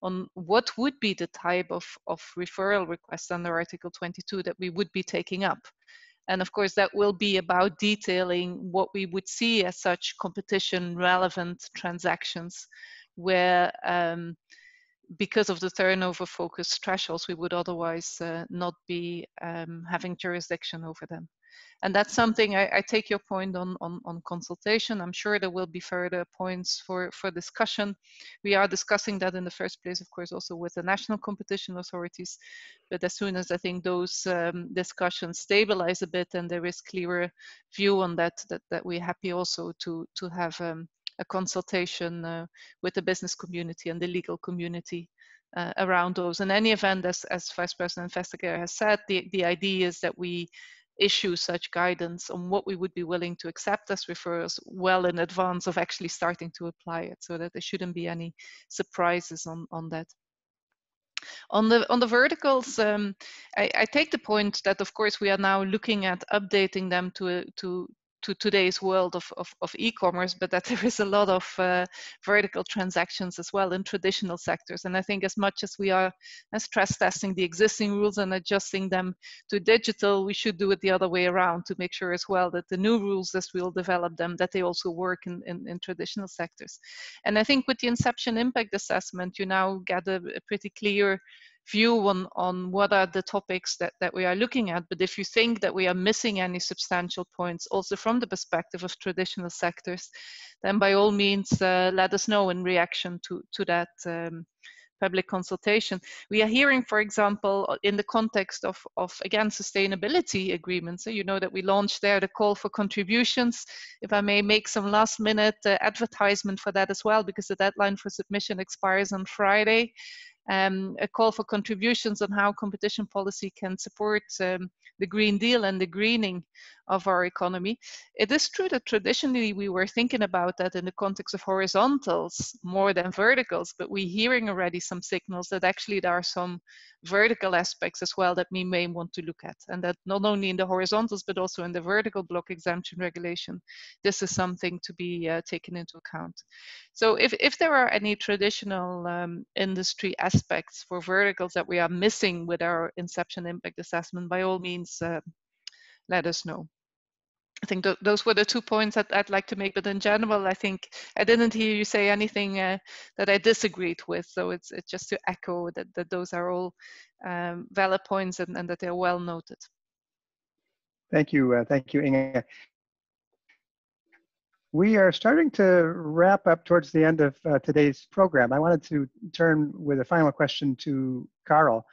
on what would be the type of referral request under Article 22 that we would be taking up. And of course, that will be about detailing what we would see as such competition relevant transactions where because of the turnover focused thresholds, we would otherwise not be having jurisdiction over them. And that's something I take your point on consultation. I'm sure there will be further points for discussion. We are discussing that in the first place, of course, also with the national competition authorities. But as soon as I think those discussions stabilize a bit and there is clearer view on that we're happy also to have a consultation with the business community and the legal community around those. In any event, as Vice President Vestager has said, the idea is that we issue such guidance on what we would be willing to accept as referrals well in advance of actually starting to apply it, so that there shouldn't be any surprises on that. On the verticals, I take the point that of course we are now looking at updating them to today's world of e-commerce, but that there is a lot of vertical transactions as well in traditional sectors. And I think as much as we are stress testing the existing rules and adjusting them to digital, we should do it the other way around to make sure as well that the new rules, as we'll develop them, that they also work in traditional sectors. And I think with the Inception Impact Assessment, you now get a pretty clear view on what are the topics that we are looking at. But if you think that we are missing any substantial points also from the perspective of traditional sectors, then by all means let us know in reaction to that public consultation. We are hearing, for example, in the context of again, sustainability agreements, so you know that we launched there the call for contributions. If I may make some last minute advertisement for that as well, because the deadline for submission expires on Friday. A call for contributions on how competition policy can support the Green Deal and the greening of our economy. It is true that traditionally we were thinking about that in the context of horizontals more than verticals, but we're hearing already some signals that actually there are some vertical aspects as well that we may want to look at, and that not only in the horizontals but also in the vertical block exemption regulation, this is something to be taken into account. So if there are any traditional industry aspects for verticals that we are missing with our Inception Impact Assessment, by all means, let us know. I think those were the 2 points that I'd like to make, but in general, I think I didn't hear you say anything that I disagreed with. So it's just to echo that those are all valid points and that they're well noted. Thank you, Inge. We are starting to wrap up towards the end of today's program. I wanted to turn with a final question to Carl.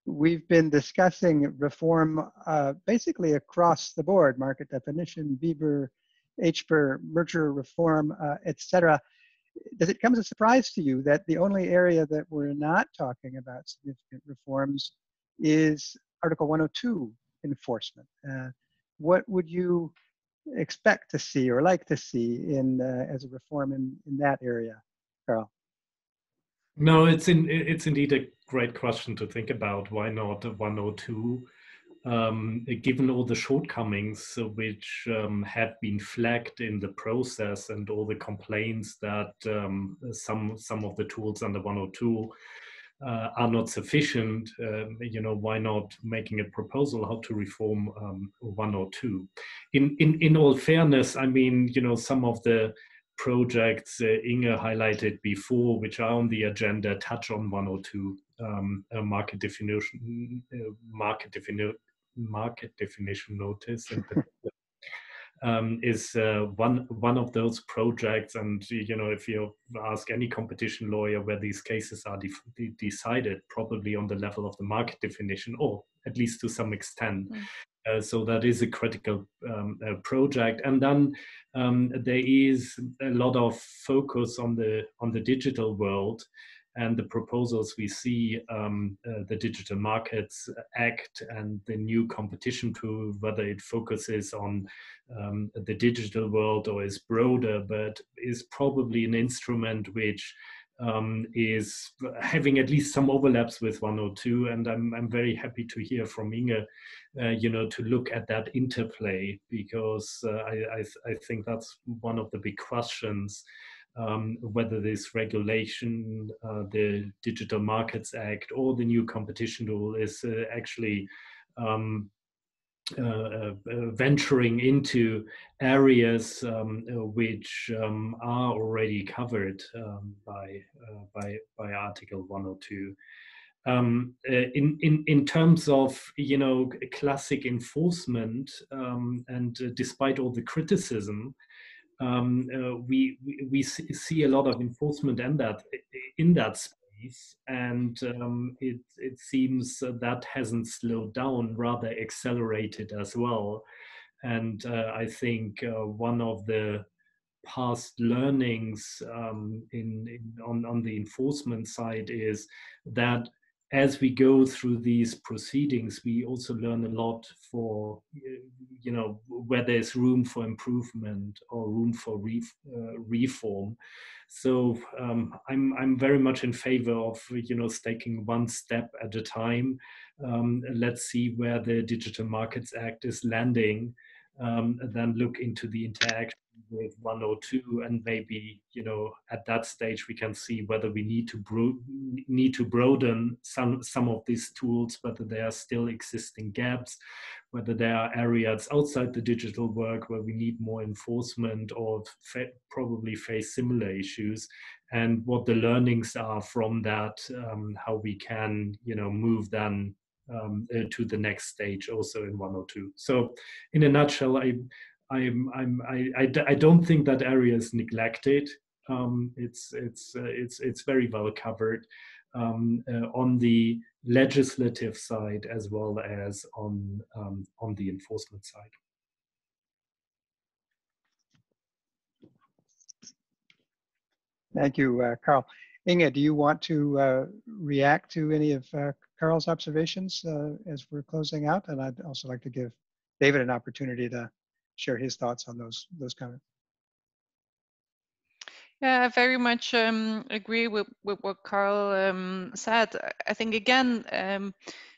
We've been discussing reform basically across the board: market definition, BEBR, HBR, merger reform, etc. Does it come as a surprise to you that the only area that we're not talking about significant reforms is Article 102 enforcement? What would you expect to see or like to see in as a reform in that area, Carl? No, it's indeed a great question to think about. Why not 102? Given all the shortcomings which had been flagged in the process and all the complaints that some of the tools under 102 are not sufficient, why not making a proposal how to reform 102? In all fairness, I mean, some of the projects Inge highlighted before, which are on the agenda, touch on 102, market definition notice in particular, is one of those projects. And if you ask any competition lawyer where these cases are decided, probably on the level of the market definition, or at least to some extent. So that is a critical project. And then there is a lot of focus on the digital world and the proposals we see, the Digital Markets Act and the new competition tool, whether it focuses on the digital world or is broader, but is probably an instrument which is having at least some overlaps with 102, and I'm very happy to hear from Inge, to look at that interplay, because I think that's one of the big questions, whether this regulation, the Digital Markets Act, or the new competition rule is actually venturing into areas which are already covered by Article 102. in terms of, you know, classic enforcement, and despite all the criticism, we see a lot of enforcement in that space, and it seems that hasn't slowed down, rather accelerated as well. And I think one of the past learnings on the enforcement side is that as we go through these proceedings, we also learn a lot for, you know, where there's room for improvement or room for reform. So I'm very much in favor of, you know, taking one step at a time. Let's see where the Digital Markets Act is landing, then look into the interaction with 102, and maybe, you know, at that stage we can see whether we need to broaden some of these tools, whether there are still existing gaps, whether there are areas outside the digital work where we need more enforcement or probably face similar issues, and what the learnings are from that, how we can, you know, move then to the next stage also in 102. So in a nutshell, I don't think that area is neglected. It's very well covered on the legislative side as well as on the enforcement side. Thank you, Carl. Inge, do you want to react to any of Carl's observations as we're closing out? And I'd also like to give David an opportunity to share his thoughts on those comments. Yeah, I very much agree with what Carl said. I think, again,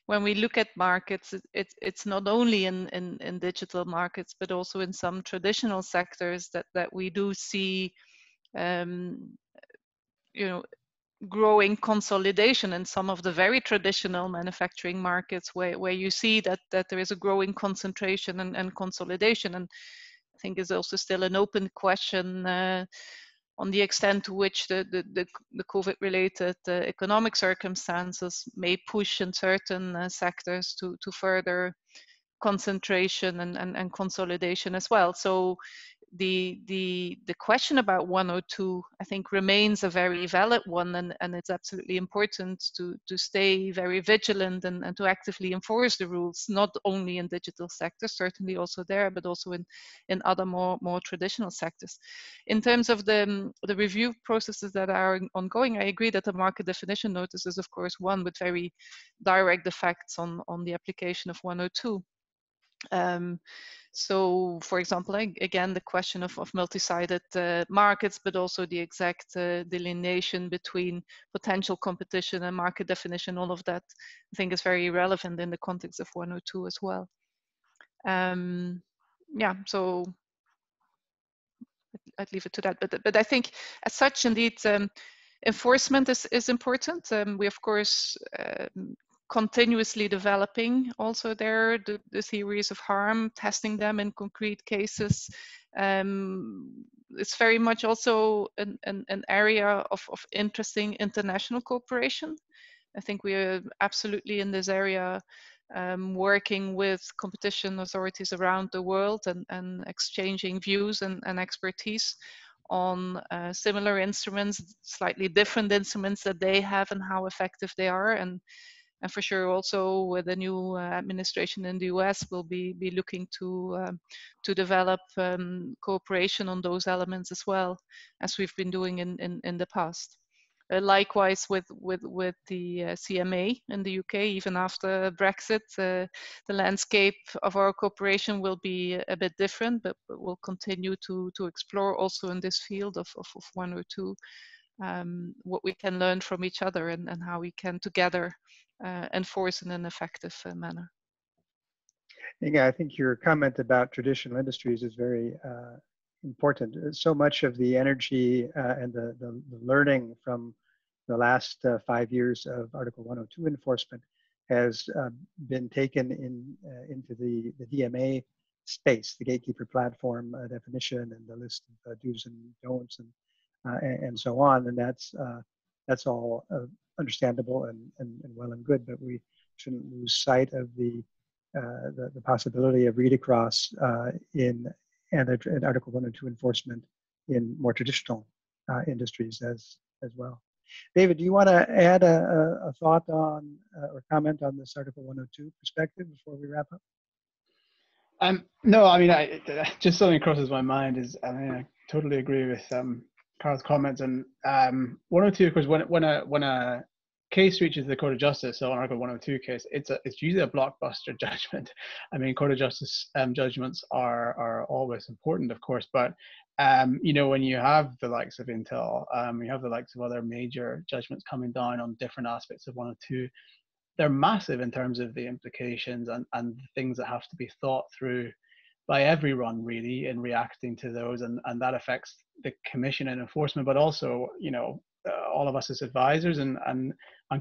when we look at markets, it's not only in digital markets, but also in some traditional sectors that we do see, you know, growing consolidation in some of the very traditional manufacturing markets, where you see that there is a growing concentration and consolidation. And I think is also still an open question on the extent to which the COVID-related economic circumstances may push in certain sectors to further concentration and consolidation as well. So the question about 102, I think, remains a very valid one, and it's absolutely important to stay very vigilant and to actively enforce the rules, not only in digital sectors, certainly also there, but also in other more traditional sectors. In terms of the review processes that are ongoing, I agree that the market definition notice is, of course, one with very direct effects on the application of 102. So, for example, again, the question of multi-sided markets, but also the exact delineation between potential competition and market definition, all of that, I think, is very relevant in the context of 102 as well. Yeah, so I'd leave it to that. But I think, as such, indeed, enforcement is important. We, of course, continuously developing also there the theories of harm, testing them in concrete cases. It's very much also an area of interesting international cooperation. I think we are absolutely in this area working with competition authorities around the world and exchanging views and expertise on similar instruments, slightly different instruments that they have and how effective they are. And for sure, also with the new administration in the US, we'll be looking to develop cooperation on those elements as well, as we've been doing in the past. Likewise with the CMA in the UK, even after Brexit, the landscape of our cooperation will be a bit different, but we'll continue to explore also in this field of 102 what we can learn from each other and how we can together enforce in an effective manner. Yeah, I think your comment about traditional industries is very important. So much of the energy and the learning from the last 5 years of Article 102 enforcement has been taken into the DMA space, the gatekeeper platform definition and the list of do's and don'ts and so on. And that's all understandable and well and good, but we shouldn't lose sight of the possibility of read across in Article 1 and 2 enforcement in more traditional industries as well. David, do you want to add a thought on or comment on this Article 102 perspective before we wrap up? No, I mean, just something crosses my mind is, I mean, I totally agree with Carl's comments. And 102, of course, when a case reaches the Court of Justice, so an Article 102 case, it's usually a blockbuster judgment. I mean, Court of Justice judgments are always important, of course, but you know, when you have the likes of Intel, you have the likes of other major judgments coming down on different aspects of 102, they're massive in terms of the implications and the things that have to be thought through by everyone really in reacting to those, and that affects the commission and enforcement, but also, you know, all of us as advisors and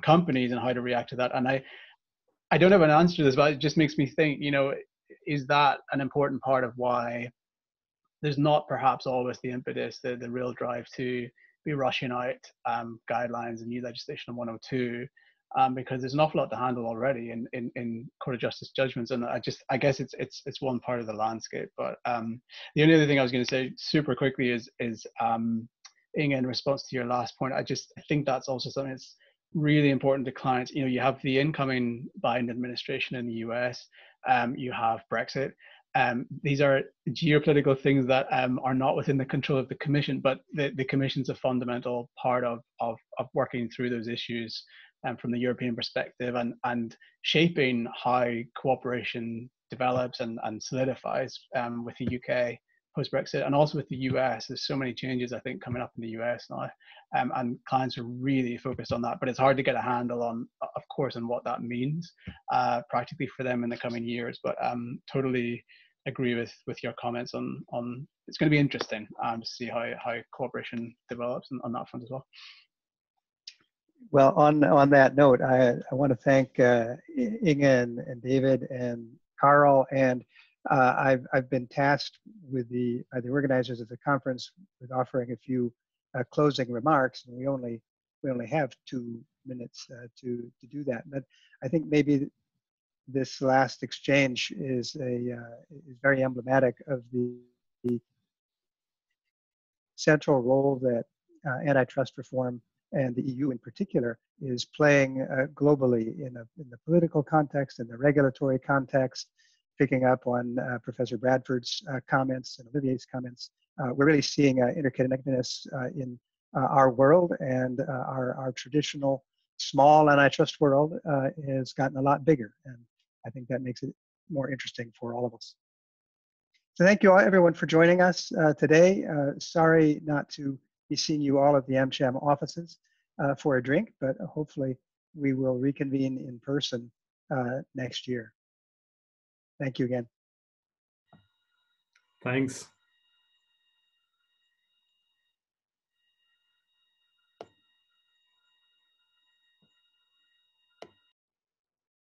companies and how to react to that. And I don't have an answer to this, but it just makes me think, you know, is that an important part of why there's not perhaps always the impetus, the real drive to be rushing out guidelines and new legislation on 102, because there's an awful lot to handle already in Court of Justice judgments, and I guess it's one part of the landscape. But the only other thing I was going to say super quickly is Inge, in response to your last point, I think that's also something that's really important to clients. You know, you have the incoming Biden administration in the US, you have Brexit. These are geopolitical things that are not within the control of the Commission, but the Commission's a fundamental part of working through those issues from the European perspective and shaping how cooperation develops and solidifies with the UK post-Brexit, and also with the US. There's so many changes, I think, coming up in the US now, and clients are really focused on that, but it's hard to get a handle on, of course, on what that means practically for them in the coming years. But totally agree with your comments on it's going to be interesting to see how cooperation develops on that front as well. Well, on that note, I want to thank Inge and David and Carl, and I've been tasked with by the organizers of the conference with offering a few closing remarks, and we only have 2 minutes to do that. But I think maybe this last exchange is very emblematic of the central role that antitrust reform and the EU in particular is playing globally in the political context, in the regulatory context. Picking up on Professor Bradford's comments and Olivier's comments, we're really seeing interconnectedness in our world, and our traditional small antitrust world has gotten a lot bigger, and I think that makes it more interesting for all of us. So thank you all, everyone, for joining us today. Sorry not to be seeing you all at the AmCham offices for a drink, but hopefully we will reconvene in person next year. Thank you again. Thanks.